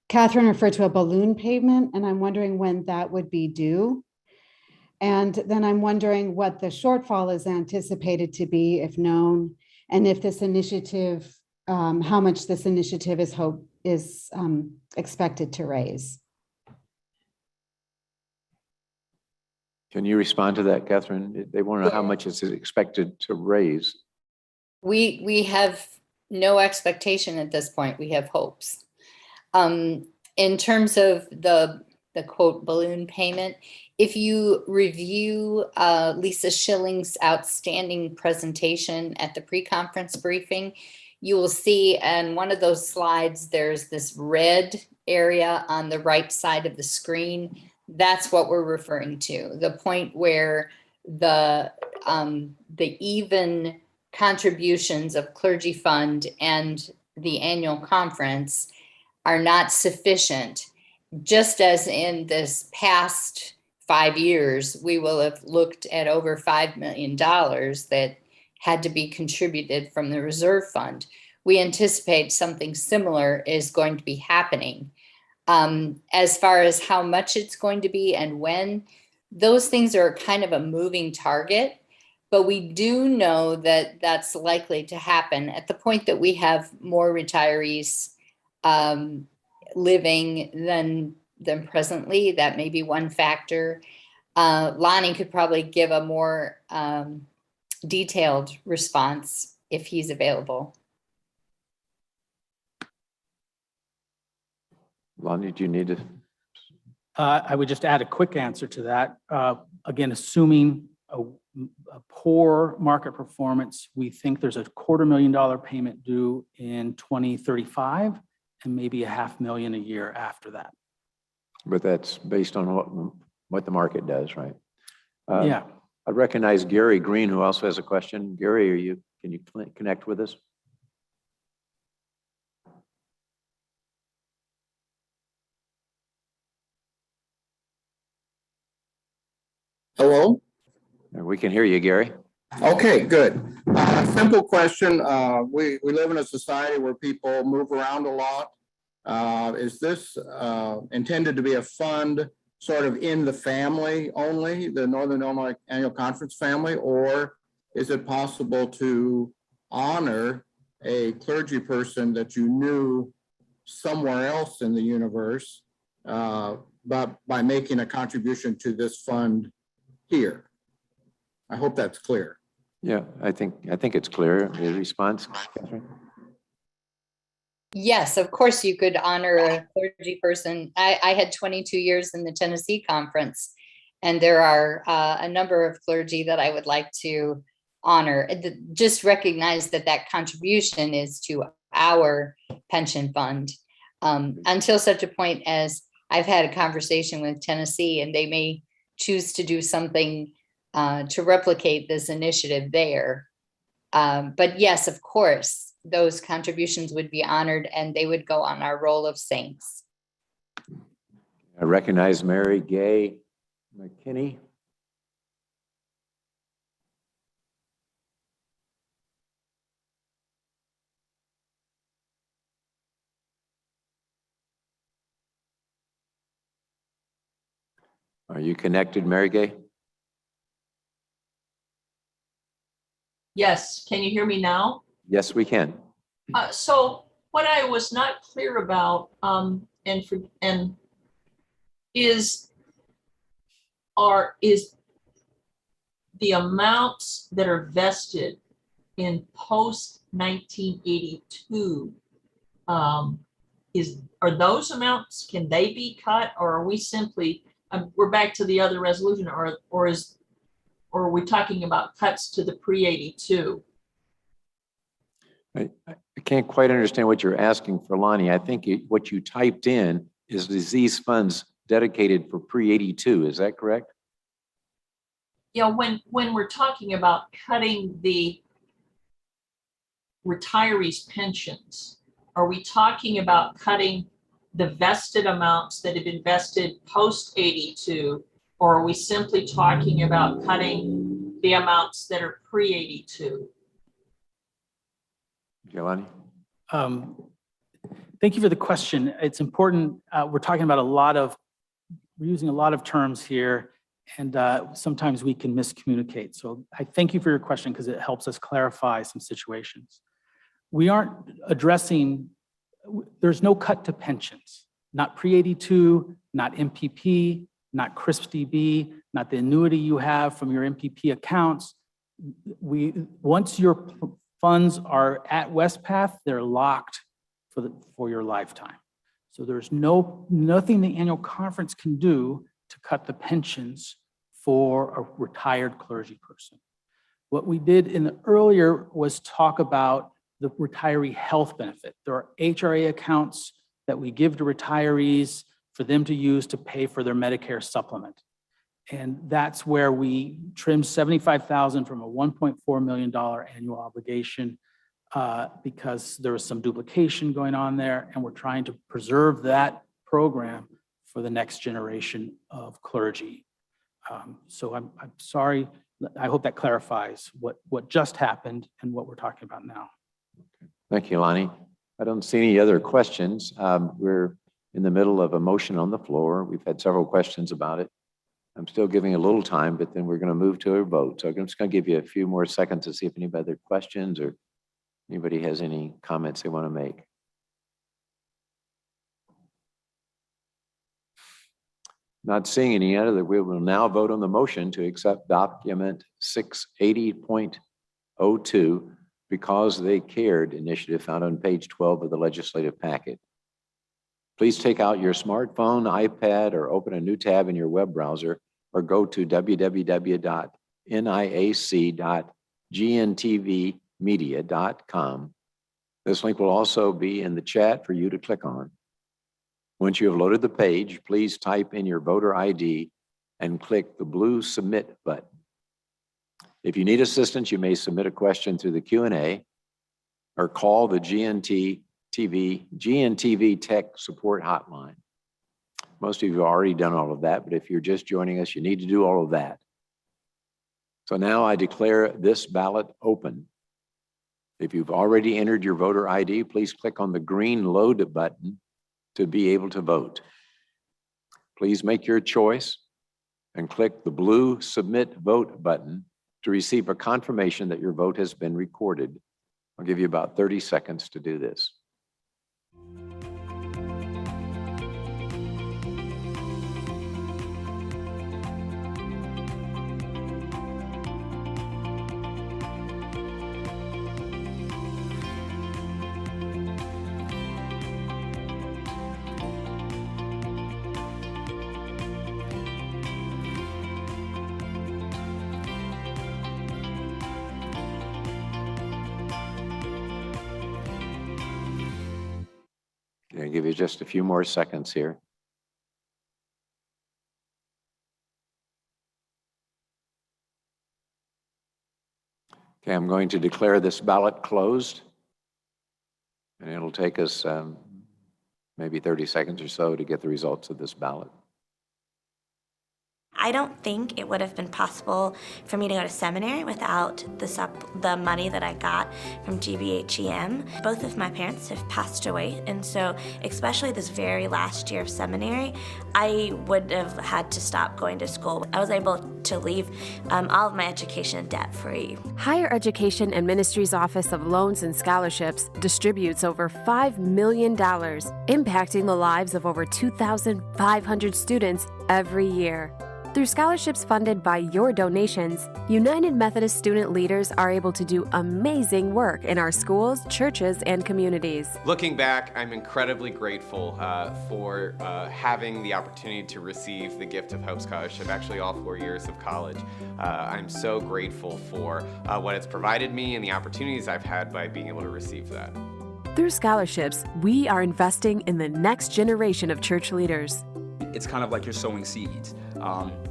Catherine referred to a balloon payment, and I'm wondering when that would be due. And then I'm wondering what the shortfall is anticipated to be, if known, and if this initiative, how much this initiative is expected to raise. Can you respond to that, Catherine? They want to know how much it's expected to raise. We have no expectation at this point. We have hopes. In terms of the quote balloon payment, if you review Lisa Schilling's outstanding presentation at the pre-conference briefing, you will see on one of those slides, there's this red area on the right side of the screen. That's what we're referring to, the point where the even contributions of Clergy Fund and the annual conference are not sufficient. Just as in this past 5 years, we will have looked at over $5 million that had to be contributed from the reserve fund. We anticipate something similar is going to be happening. As far as how much it's going to be and when, those things are kind of a moving target, but we do know that that's likely to happen at the point that we have more retirees living than presently. That may be one factor. Lonnie could probably give a more detailed response if he's available. Lonnie, do you need to? I would just add a quick answer to that. Again, assuming a poor market performance, we think there's a $250,000 payment due in 2035 and maybe $500,000 a year after that. But that's based on what the market does, right? Yeah. I recognize Gary Green, who also has a question. Gary, can you connect with us? Hello? We can hear you, Gary. Okay, good. Simple question. We live in a society where people move around a lot. Is this intended to be a fund sort of in the family only, the Northern Illinois Annual Conference family, or is it possible to honor a clergy person that you knew somewhere else in the universe, but by making a contribution to this fund here? I hope that's clear. Yeah, I think it's clear. The response, Catherine? Yes, of course you could honor a clergy person. I had 22 years in the Tennessee Conference, and there are a number of clergy that I would like to honor. Just recognize that that contribution is to our pension fund until such a point as I've had a conversation with Tennessee and they may choose to do something to replicate this initiative there. But yes, of course, those contributions would be honored and they would go on our roll of saints. I recognize Mary Gay McKinney. Are you connected, Mary Gay? Yes, can you hear me now? Yes, we can. So what I was not clear about, is the amounts that are vested in post 1982, are those amounts, can they be cut, or are we simply, we're back to the other resolution, or are we talking about cuts to the pre-82? I can't quite understand what you're asking for, Lonnie. I think what you typed in is these funds dedicated for pre-82. Is that correct? You know, when we're talking about cutting the retirees' pensions, are we talking about cutting the vested amounts that have been vested post 82, or are we simply talking about cutting the amounts that are pre 82? Lonnie? Thank you for the question. It's important. We're talking about we're using a lot of terms here, and sometimes we can miscommunicate. So I thank you for your question because it helps us clarify some situations. We aren't addressing, there's no cut to pensions, not pre-82, not MPP, not CRISP-DB, not the annuity you have from your MPP accounts. Once your funds are at Westpath, they're locked for your lifetime. So there's nothing the annual conference can do to cut the pensions for a retired clergy person. What we did in the earlier was talk about the retiree health benefit. There are HRA accounts that we give to retirees for them to use to pay for their Medicare supplement. And that's where we trimmed $75,000 from a $1.4 million annual obligation because there was some duplication going on there, and we're trying to preserve that program for the next generation of clergy. So I'm sorry. I hope that clarifies what just happened and what we're talking about now. Thank you, Lonnie. I don't see any other questions. We're in the middle of a motion on the floor. We've had several questions about it. I'm still giving a little time, but then we're going to move to a vote. So I'm just going to give you a few more seconds to see if any other questions or anybody has any comments they want to make. Not seeing any other, we will now vote on the motion to accept document 680.02 Because They Cared initiative found on page 12 of the legislative packet. Please take out your smartphone, iPad, or open a new tab in your web browser or go to www.niac.gntvmedia.com. This link will also be in the chat for you to click on. Once you have loaded the page, please type in your voter ID and click the blue Submit button. If you need assistance, you may submit a question through the Q&A or call the GNTV Tech Support Hotline. Most of you have already done all of that, but if you're just joining us, you need to do all of that. So now I declare this ballot open. If you've already entered your voter ID, please click on the green Load button to be able to vote. Please make your choice and click the blue Submit Vote button to receive a confirmation that your vote has been recorded. I'll give you about 30 seconds to do this. I'll give you just a few more seconds here. Okay, I'm going to declare this ballot closed. And it'll take us maybe 30 seconds or so to get the results of this ballot. I don't think it would have been possible for me to go to seminary without the money that I got from GBHEM. Both of my parents have passed away, and so especially this very last year of seminary, I would have had to stop going to school. I was able to leave all of my education debt-free. Higher Education and Ministries Office of Loans and Scholarships distributes over $5 million, impacting the lives of over 2,500 students every year. Through scholarships funded by your donations, United Methodist student leaders are able to do amazing work in our schools, churches, and communities. Looking back, I'm incredibly grateful for having the opportunity to receive the Gift of Hope Scholarship, actually all 4 years of college. I'm so grateful for what it's provided me and the opportunities I've had by being able to receive that. Through scholarships, we are investing in the next generation of church leaders. It's kind of like you're sowing seeds.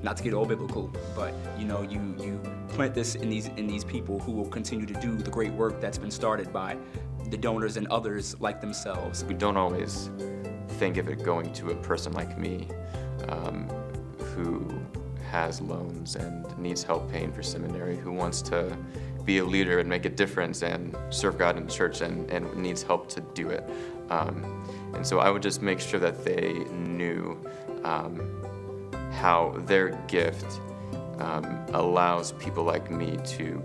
Not to get all biblical, but you plant this in these people who will continue to do the great work that's been started by the donors and others like themselves. We don't always think of it going to a person like me who has loans and needs help paying for seminary, who wants to be a leader and make a difference and serve God in the church and needs help to do it. And so I would just make sure that they knew how their gift allows people like me to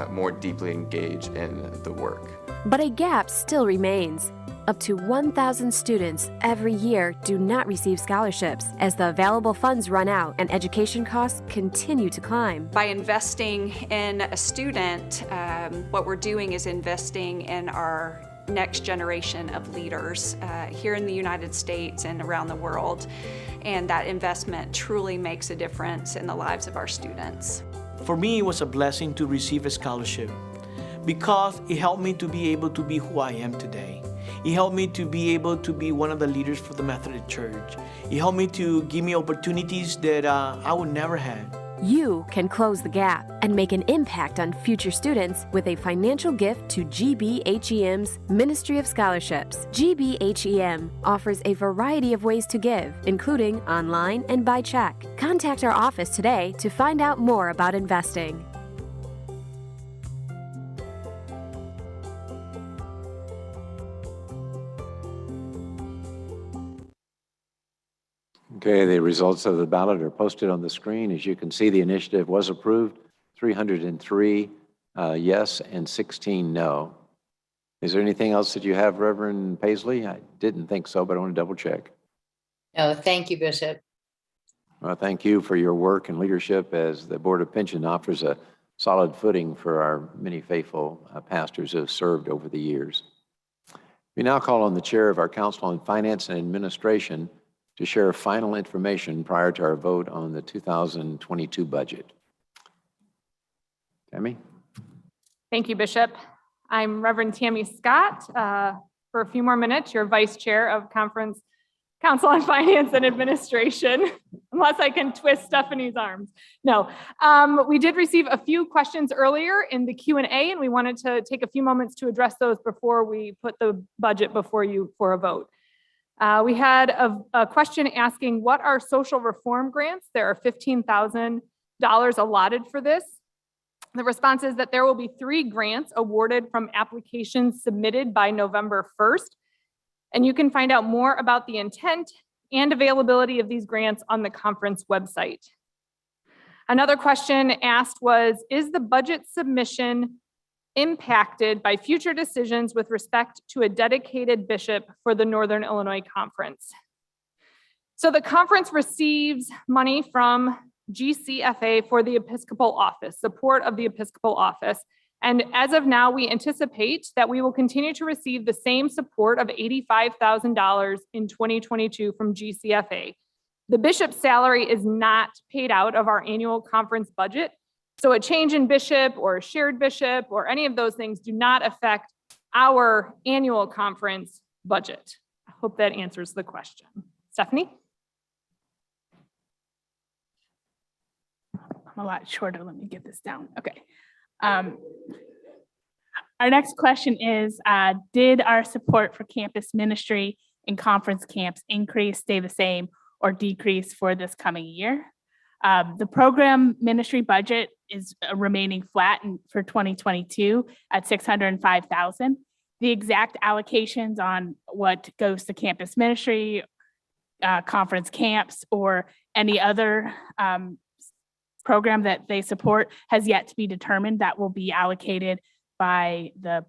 more deeply engage in the work. But a gap still remains. Up to 1,000 students every year do not receive scholarships as the available funds run out and education costs continue to climb. By investing in a student, what we're doing is investing in our next generation of leaders here in the United States and around the world. And that investment truly makes a difference in the lives of our students. For me, it was a blessing to receive a scholarship because it helped me to be able to be who I am today. It helped me to be able to be one of the leaders for the Methodist Church. It helped me to give me opportunities that I would never have. You can close the gap and make an impact on future students with a financial gift to GBHEM's Ministry of Scholarships. GBHEM offers a variety of ways to give, including online and by check. Contact our office today to find out more about investing. Okay, the results of the ballot are posted on the screen. As you can see, the initiative was approved, 303 yes and 16 no. Is there anything else that you have, Reverend Paisley? I didn't think so, but I want to double check. No, thank you, Bishop. Well, thank you for your work and leadership as the Board of Pension offers a solid footing for our many faithful pastors who have served over the years. We now call on the chair of our Council on Finance and Administration to share final information prior to our vote on the 2022 budget. Tammy? Thank you, Bishop. I'm Reverend Tammy Scott. For a few more minutes, your Vice Chair of Council on Finance and Administration, unless I can twist Stephanie's arms. No, we did receive a few questions earlier in the Q&A, and we wanted to take a few moments to address those before we put the budget before you for a vote. We had a question asking, what are social reform grants? There are $15,000 allotted for this. The response is that there will be 3 grants awarded from applications submitted by November 1st. And you can find out more about the intent and availability of these grants on the conference website. Another question asked was, is the budget submission impacted by future decisions with respect to a dedicated bishop for the Northern Illinois Conference? So the conference receives money from GCFA for the Episcopal Office, support of the Episcopal Office. And as of now, we anticipate that we will continue to receive the same support of $85,000 in 2022 from GCFA. The bishop's salary is not paid out of our annual conference budget. So a change in bishop or a shared bishop or any of those things do not affect our annual conference budget. I hope that answers the question. Stephanie? I'm a lot shorter. Let me get this down. Okay. Our next question is, did our support for campus ministry and conference camps increase, stay the same, or decrease for this coming year? The program ministry budget is remaining flat for 2022 at $605,000. The exact allocations on what goes to campus ministry, conference camps, or any other program that they support has yet to be determined. That will be allocated by the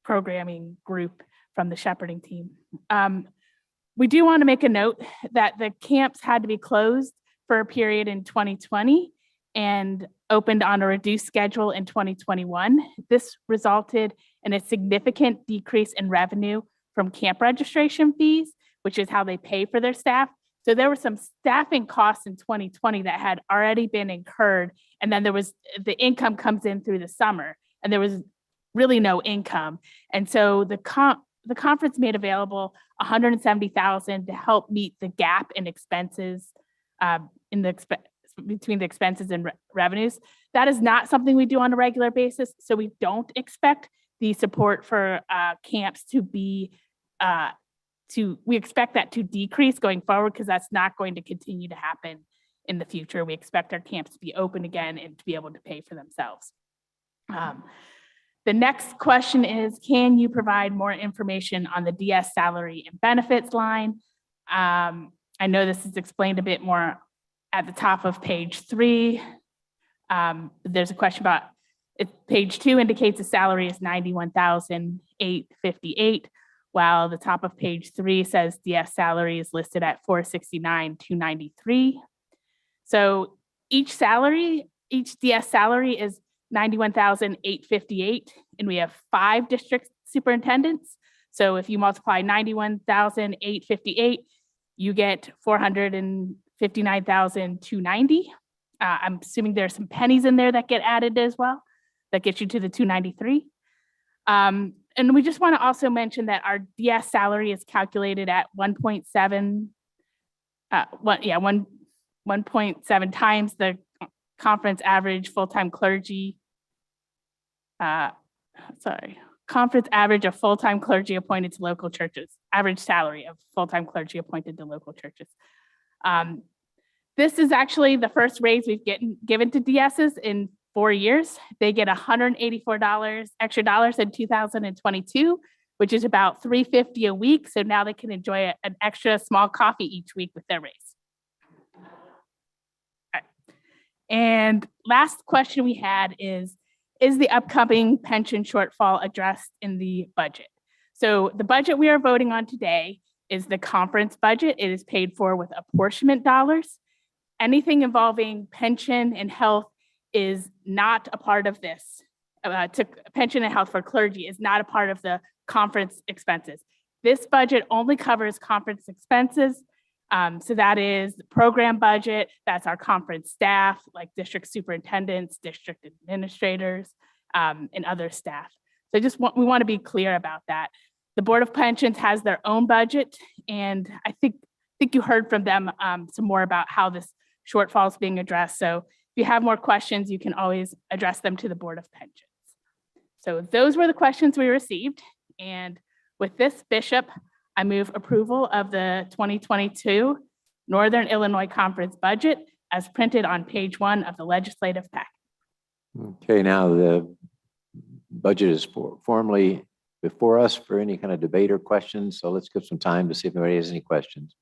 programming group from the shepherding team. We do want to make a note that the camps had to be closed for a period in 2020 and opened on a reduced schedule in 2021. This resulted in a significant decrease in revenue from camp registration fees, which is how they pay for their staff. So there were some staffing costs in 2020 that had already been incurred. And then there was the income comes in through the summer and there was really no income. And so the conference made available $170,000 to help meet the gap in expenses between the expenses and revenues. That is not something we do on a regular basis. So we don't expect the support for camps to be we expect that to decrease going forward because that's not going to continue to happen in the future. We expect our camps to be open again and to be able to pay for themselves. The next question is, can you provide more information on the DS salary and benefits line? I know this is explained a bit more at the top of page 3. There's a question about page 2 indicates the salary is $91,858. While the top of page 3 says DS salary is listed at $469,293. So each DS salary is $91,858, and we have 5 district superintendents. So if you multiply $91,858, you get $459,290. I'm assuming there's some pennies in there that get added as well. That gets you to the $293. And we just want to also mention that our DS salary is calculated at 1.7 times the conference average full-time clergy. Conference average of full-time clergy appointed to local churches. Average salary of full-time clergy appointed to local churches. This is actually the first raise we've given to DSs in 4 years. They get $184 extra dollars in 2022, which is about $350 a week. So now they can enjoy an extra small coffee each week with their raise. All right. And last question we had is the upcoming pension shortfall addressed in the budget? So the budget we are voting on today is the conference budget. It is paid for with apportionment dollars. Anything involving pension and health is not a part of this. Pension and health for clergy is not a part of the conference expenses. This budget only covers conference expenses. So that is the program budget, that's our conference staff, like district superintendents, district administrators, and other staff. So we want to be clear about that. The Board of Pensions has their own budget, and I think you heard from them some more about how this shortfall is being addressed. So if you have more questions, you can always address them to the Board of Pensions. So those were the questions we received. And with this, Bishop, I move approval of the 2022 Northern Illinois Conference budget as printed on page 1 of the legislative packet. Okay, now the budget is formally before us for any kind of debate or questions. So let's give some time to see if anybody has any questions.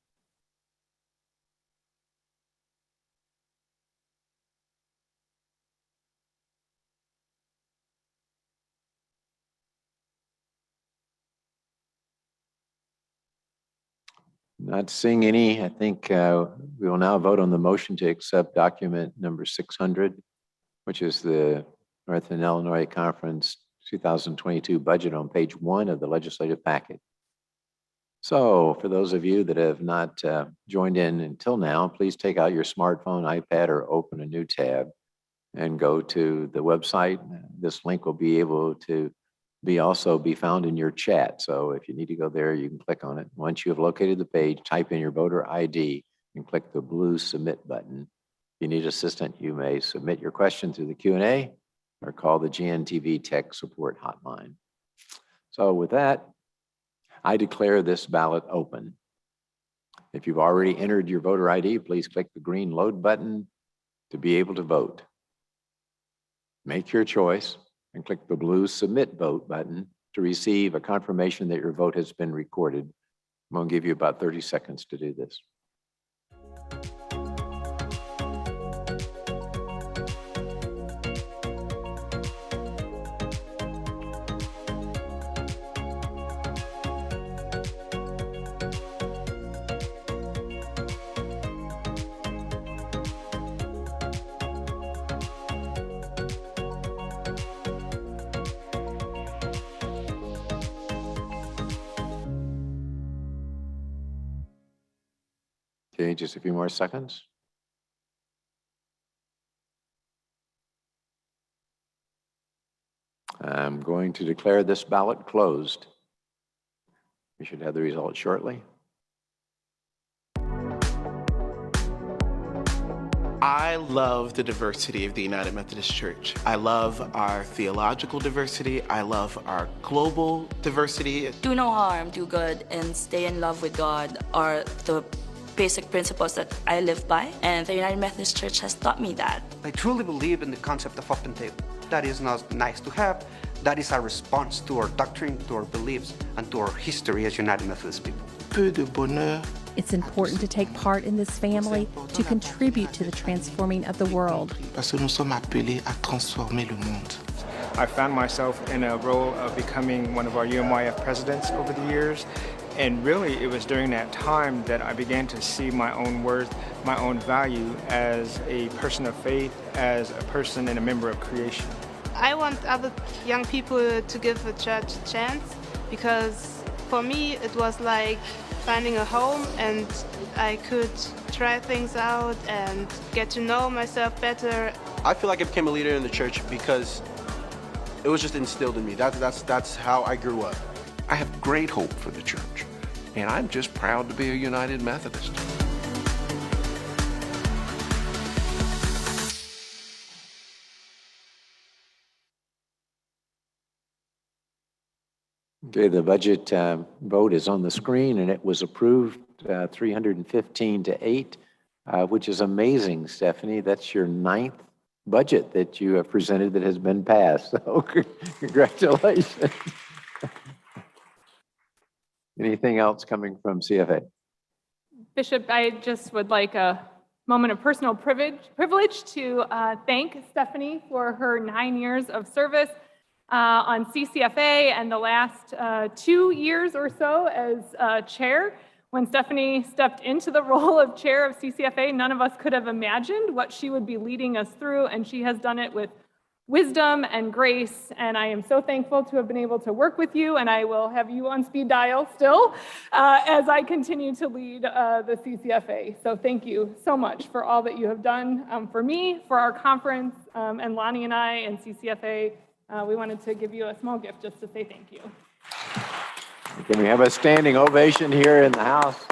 Not seeing any. I think we will now vote on the motion to accept document number 600, which is the Northern Illinois Conference 2022 budget on page 1 of the legislative packet. So for those of you that have not joined in until now, please take out your smartphone, iPad, or open a new tab and go to the website. This link will be able to also be found in your chat. So if you need to go there, you can click on it. Once you have located the page, type in your voter ID and click the blue submit button. If you need assistance, you may submit your question through the Q&A or call the GNTV Tech Support Hotline. So with that, I declare this ballot open. If you've already entered your voter ID, please click the green load button to be able to vote. Make your choice and click the blue submit vote button to receive a confirmation that your vote has been recorded. I'm going to give you about 30 seconds to do this. Okay, just a few more seconds. I'm going to declare this ballot closed. We should have the results shortly. I love the diversity of the United Methodist Church. I love our theological diversity. I love our global diversity. Do no harm, do good, and stay in love with God are the basic principles that I live by, and the United Methodist Church has taught me that. I truly believe in the concept of open table. That is not nice to have. That is our response to our doctrine, to our beliefs, and to our history as United Methodist people. Peu de bonheur. It's important to take part in this family to contribute to the transforming of the world. Parce que nous sommes appelés à transformer le monde. I found myself in a role of becoming one of our UMYF presidents over the years. And really, it was during that time that I began to see my own worth, my own value as a person of faith, as a person and a member of creation. I want other young people to give the church a chance, because for me it was like finding a home, and I could try things out and get to know myself better. I feel like I became a leader in the church because it was just instilled in me. That's how I grew up. I have great hope for the church, and I'm just proud to be a United Methodist. Okay, the budget vote is on the screen, and it was approved 315 to 8, which is amazing, Stephanie. That's your 9th budget that you have presented that has been passed. So congratulations. Anything else coming from CFA? Bishop, I just would like a moment of personal privilege to thank Stephanie for her 9 years of service on CCFA and the last 2 years or so as chair. When Stephanie stepped into the role of chair of CCFA, none of us could have imagined what she would be leading us through, and she has done it with wisdom and grace, and I am so thankful to have been able to work with you, and I will have you on speed dial still as I continue to lead the CCFA. So thank you so much for all that you have done for me, for our conference, and Lonnie and I and CCFA. We wanted to give you a small gift just to say thank you. Can we have a standing ovation here in the house?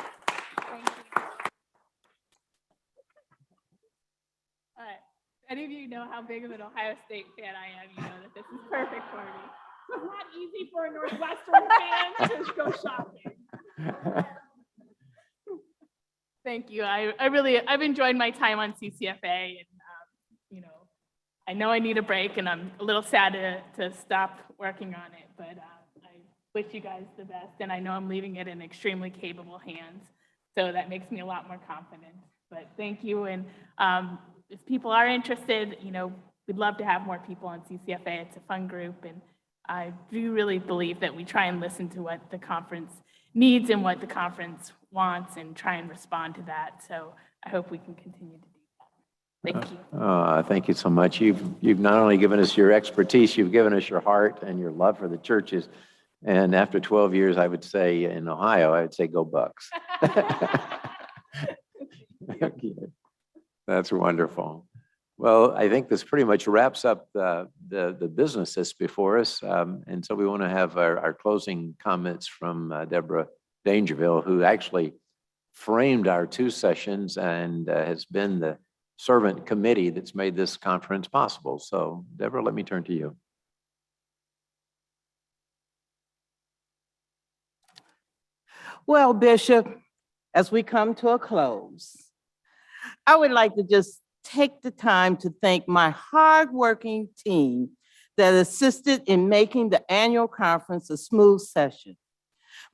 Any of you know how big of an Ohio State fan I am, you know that this is perfect for me. It's not easy for a Northwestern fan to go shopping. Thank you. I've enjoyed my time on CCFA, and you know, I know I need a break, and I'm a little sad to stop working on it, but I wish you guys the best, and I know I'm leaving it in extremely capable hands, so that makes me a lot more confident. But thank you, and if people are interested, you know, we'd love to have more people on CCFA. It's a fun group, and I do really believe that we try and listen to what the conference needs and what the conference wants and try and respond to that. So I hope we can continue to do that. Thank you. Thank you so much. You've not only given us your expertise, you've given us your heart and your love for the churches. And after 12 years, I would say in Ohio, I would say go Bucks. That's wonderful. Well, I think this pretty much wraps up the business that's before us. And so we want to have our closing comments from Deborah Dangerville, who actually framed our two sessions and has been the servant committee that's made this conference possible. So Deborah, let me turn to you. Well, Bishop, as we come to a close, I would like to just take the time to thank my hardworking team that assisted in making the annual conference a smooth session.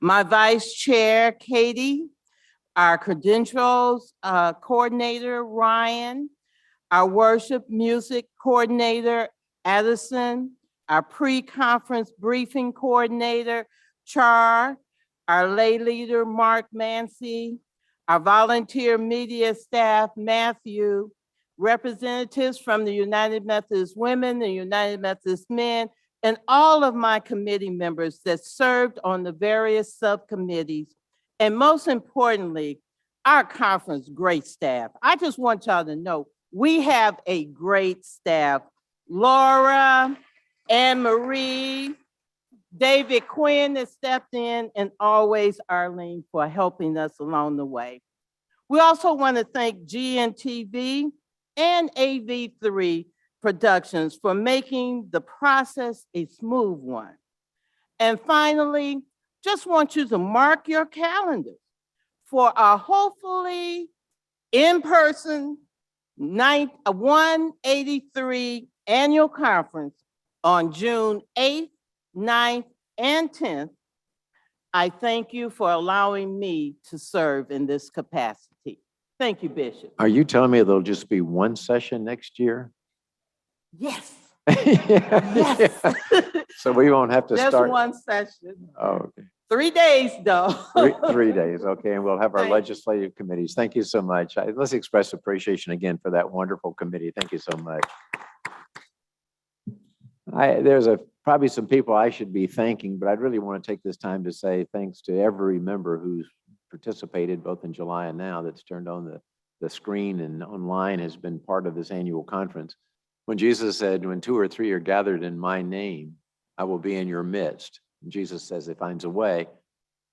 My vice chair, Katie, our credentials coordinator, Ryan, our worship music coordinator, Addison, our pre-conference briefing coordinator, Char, our lay leader, Mark Mancy, our volunteer media staff, Matthew, representatives from the United Methodist Women, the United Methodist Men, and all of my committee members that served on the various subcommittees. And most importantly, our conference great staff. I just want y'all to know, we have a great staff. Laura, Anne Marie, David Quinn that stepped in, and always Arlene for helping us along the way. We also want to thank GNTV and AV3 Productions for making the process a smooth one. And finally, just want you to mark your calendars for our hopefully in-person 183 annual conference on June 8th, 9th, and 10th. I thank you for allowing me to serve in this capacity. Thank you, Bishop. Are you telling me there'll just be one session next year? Yes. Yes. So we won't have to Just start. one session. Oh, okay. 3 days, though. 3 days, okay, and we'll have our legislative committees. Thank you so much. Let's express appreciation again for that wonderful committee. Thank you so much. There's probably some people I should be thanking, but I'd really want to take this time to say thanks to every member who's participated both in July and now that's turned on the screen and online has been part of this annual conference. When Jesus said, when 2 or 3 are gathered in my name, I will be in your midst. And Jesus says it finds a way.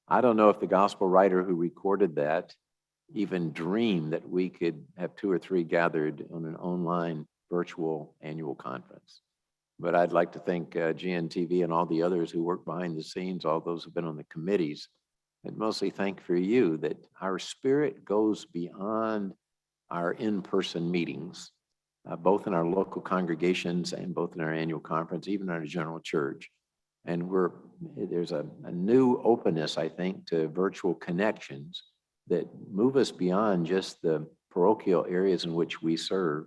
I don't know if the gospel writer who recorded that even dreamed that we could have 2 or 3 gathered on an online virtual annual conference. But I'd like to thank GNTV and all the others who work behind the scenes, all those who've been on the committees, and mostly thank for you that our spirit goes beyond our in-person meetings, both in our local congregations and both in our annual conference, even in our general church. And there's a new openness, I think, to virtual connections that move us beyond just the parochial areas in which we serve.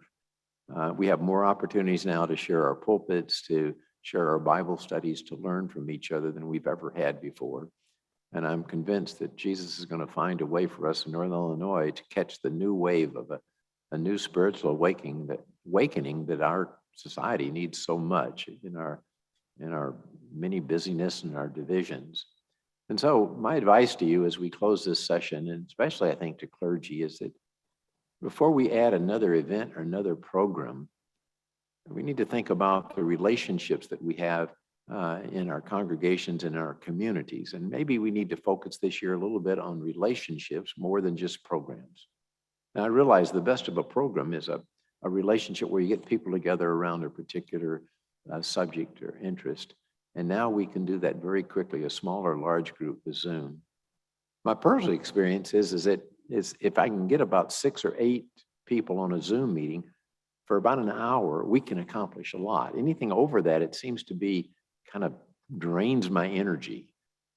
We have more opportunities now to share our pulpits, to share our Bible studies, to learn from each other than we've ever had before. And I'm convinced that Jesus is going to find a way for us in Northern Illinois to catch the new wave of a new spiritual awakening that our society needs so much in our many busyness and our divisions. And so my advice to you as we close this session, and especially I think to clergy, is that before we add another event or another program, we need to think about the relationships that we have in our congregations and in our communities. And maybe we need to focus this year a little bit on relationships more than just programs. Now, I realize the best of a program is a relationship where you get people together around a particular subject or interest. And now we can do that very quickly, a small or large group with Zoom. My personal experience is if I can get about 6 or 8 people on a Zoom meeting for about an hour, we can accomplish a lot. Anything over that, it seems to be kind of drains my energy.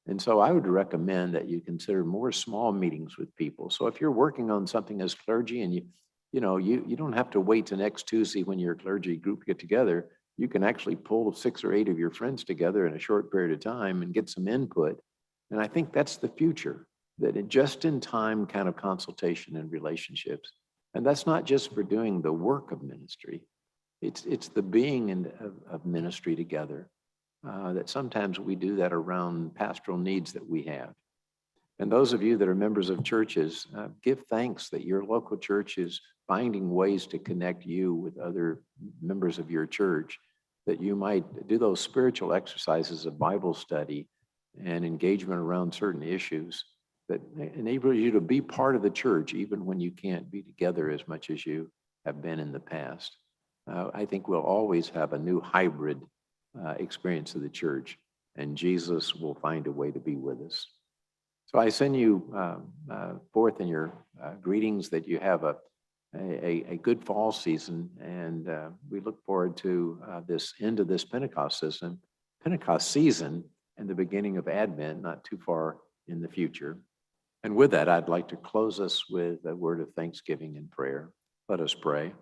And so I would recommend that you consider more small meetings with people. So if you're working on something as clergy and you don't have to wait till next Tuesday when your clergy group get together, you can actually pull 6 or 8 of your friends together in a short period of time and get some input. And I think that's the future, that it just in time kind of consultation and relationships. And that's not just for doing the work of ministry. It's the being of ministry together. That sometimes we do that around pastoral needs that we have. And those of you that are members of churches, give thanks that your local church is finding ways to connect you with other members of your church, that you might do those spiritual exercises of Bible study and engagement around certain issues that enable you to be part of the church even when you can't be together as much as you have been in the past. I think we'll always have a new hybrid experience of the church, and Jesus will find a way to be with us. So I send you forth in your greetings that you have a good fall season, and we look forward to this end of this Pentecost season and the beginning of Advent not too far in the future. And with that, I'd like to close us with a word of thanksgiving and prayer. Let us pray.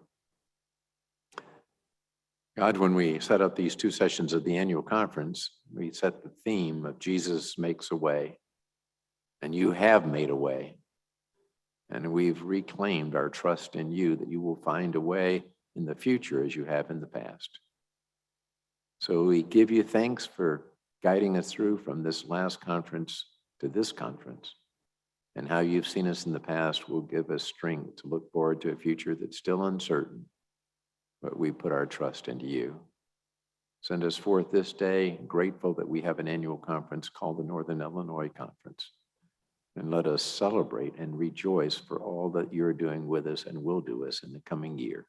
God, when we set up these 2 sessions of the annual conference, we set the theme of Jesus makes a way, and you have made a way. And we've reclaimed our trust in you that you will find a way in the future as you have in the past. So we give you thanks for guiding us through from this last conference to this conference, and how you've seen us in the past will give us strength to look forward to a future that's still uncertain, but we put our trust into you. Send us forth this day, grateful that we have an annual conference called the Northern Illinois Conference. And let us celebrate and rejoice for all that you're doing with us and will do us in the coming year.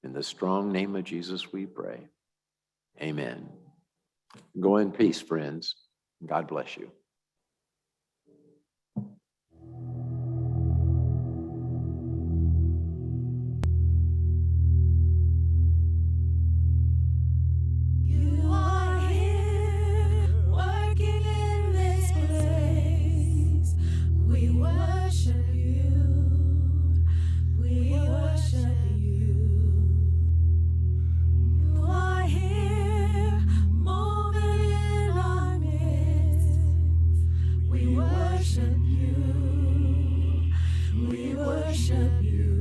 In the strong name of Jesus, we pray. Amen. Go in peace, friends. God bless you. We worship you.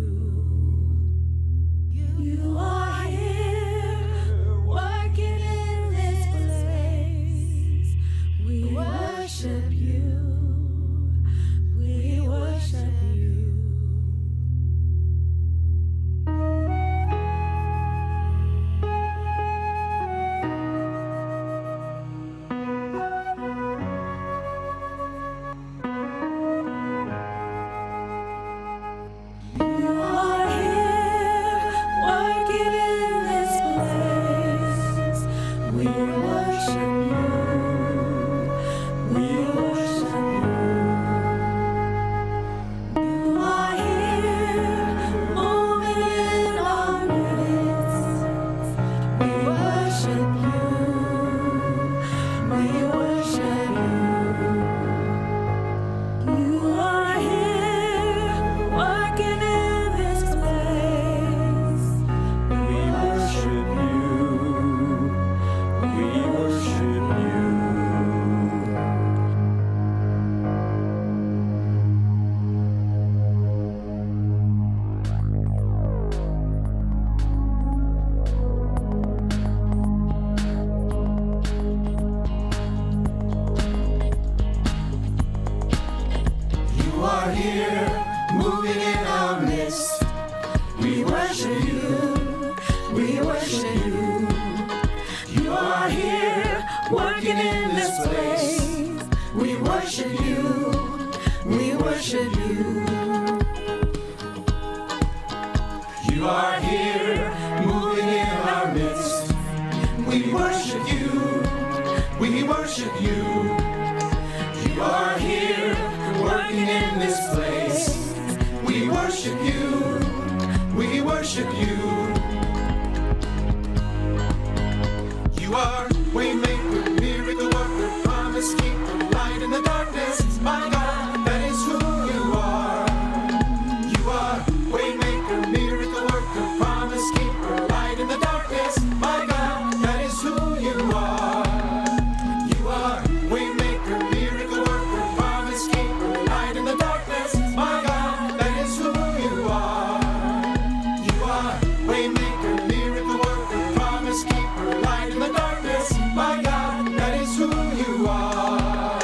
working in this place. We worship you. We worship you. You are here, moving in our midst. We worship you. We worship you. You are here, working in this place. We worship you. We worship you. You are waymaker, miracle worker, promise keeper, light in the darkness. My God, that is who you are. You are waymaker, miracle worker, promise keeper, light in the darkness. My God, that is who you are. You are waymaker, miracle worker, promise keeper, light in the darkness. My God, that is who you are. You are waymaker, miracle worker, promise keeper, light in the darkness. My God, that is who you are.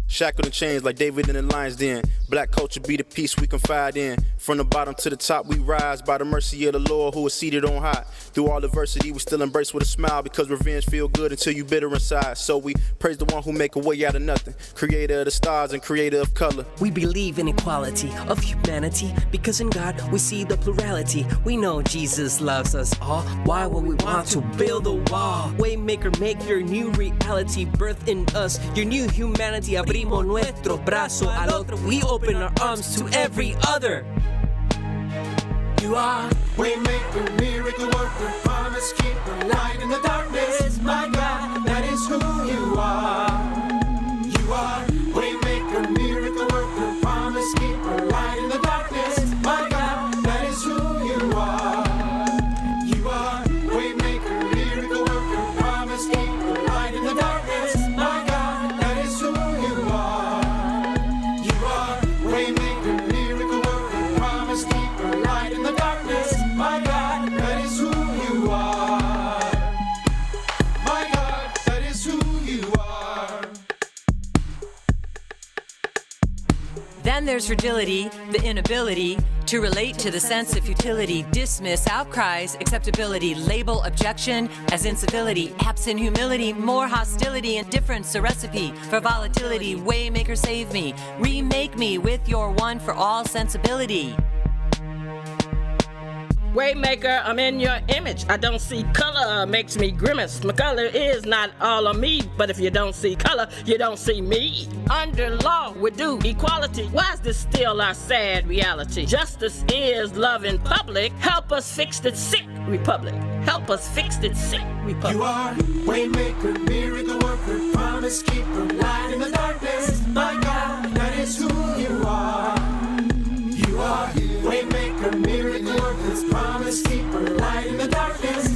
Shackled and chains like David in the lion's den. Black culture be the peace we confide in. From the bottom to the top we rise by the mercy of the Lord who is seated on high. Through all adversity we still embrace with a smile because revenge feel good until you bitter inside. So we praise the one who make a way out of nothing. Creator of the stars and creator of color. We believe in equality of humanity because in God we see the plurality. We know Jesus loves us all. Why would we want to build a wall? Waymaker, make your new reality. Birth in us your new humanity. Abrimos nuestro brazo al otro. We open our arms to every other. You are waymaker, miracle worker, promise keeper, light in the darkness. My God, that is who you are. You are waymaker, miracle worker, promise keeper, light in the darkness. My God, that is who you are. You are waymaker, miracle worker, promise keeper, light in the darkness. My God, that is who you are. You are waymaker, miracle worker, promise keeper, light in the darkness. My God, that is who you are. My God, that is who you are. Then there's fragility, the inability to relate to the sense of futility, dismiss outcries, acceptability, label objection as incivility, absent humility, more hostility, indifference, a recipe for volatility. Waymaker, save me, remake me with your one for all sensibility. Waymaker, I'm in your image. I don't see color, makes me grimace. My color is not all of me, but if you don't see color, you don't see me. Under law, we do equality. Why is this still our sad reality? Justice is love in public. Help us fix the sick republic. Help us fix the sick republic. You are waymaker, miracle worker, promise keeper, light in the darkness. My God, that is who you are. You are waymaker, miracle worker, promise keeper, light in the darkness.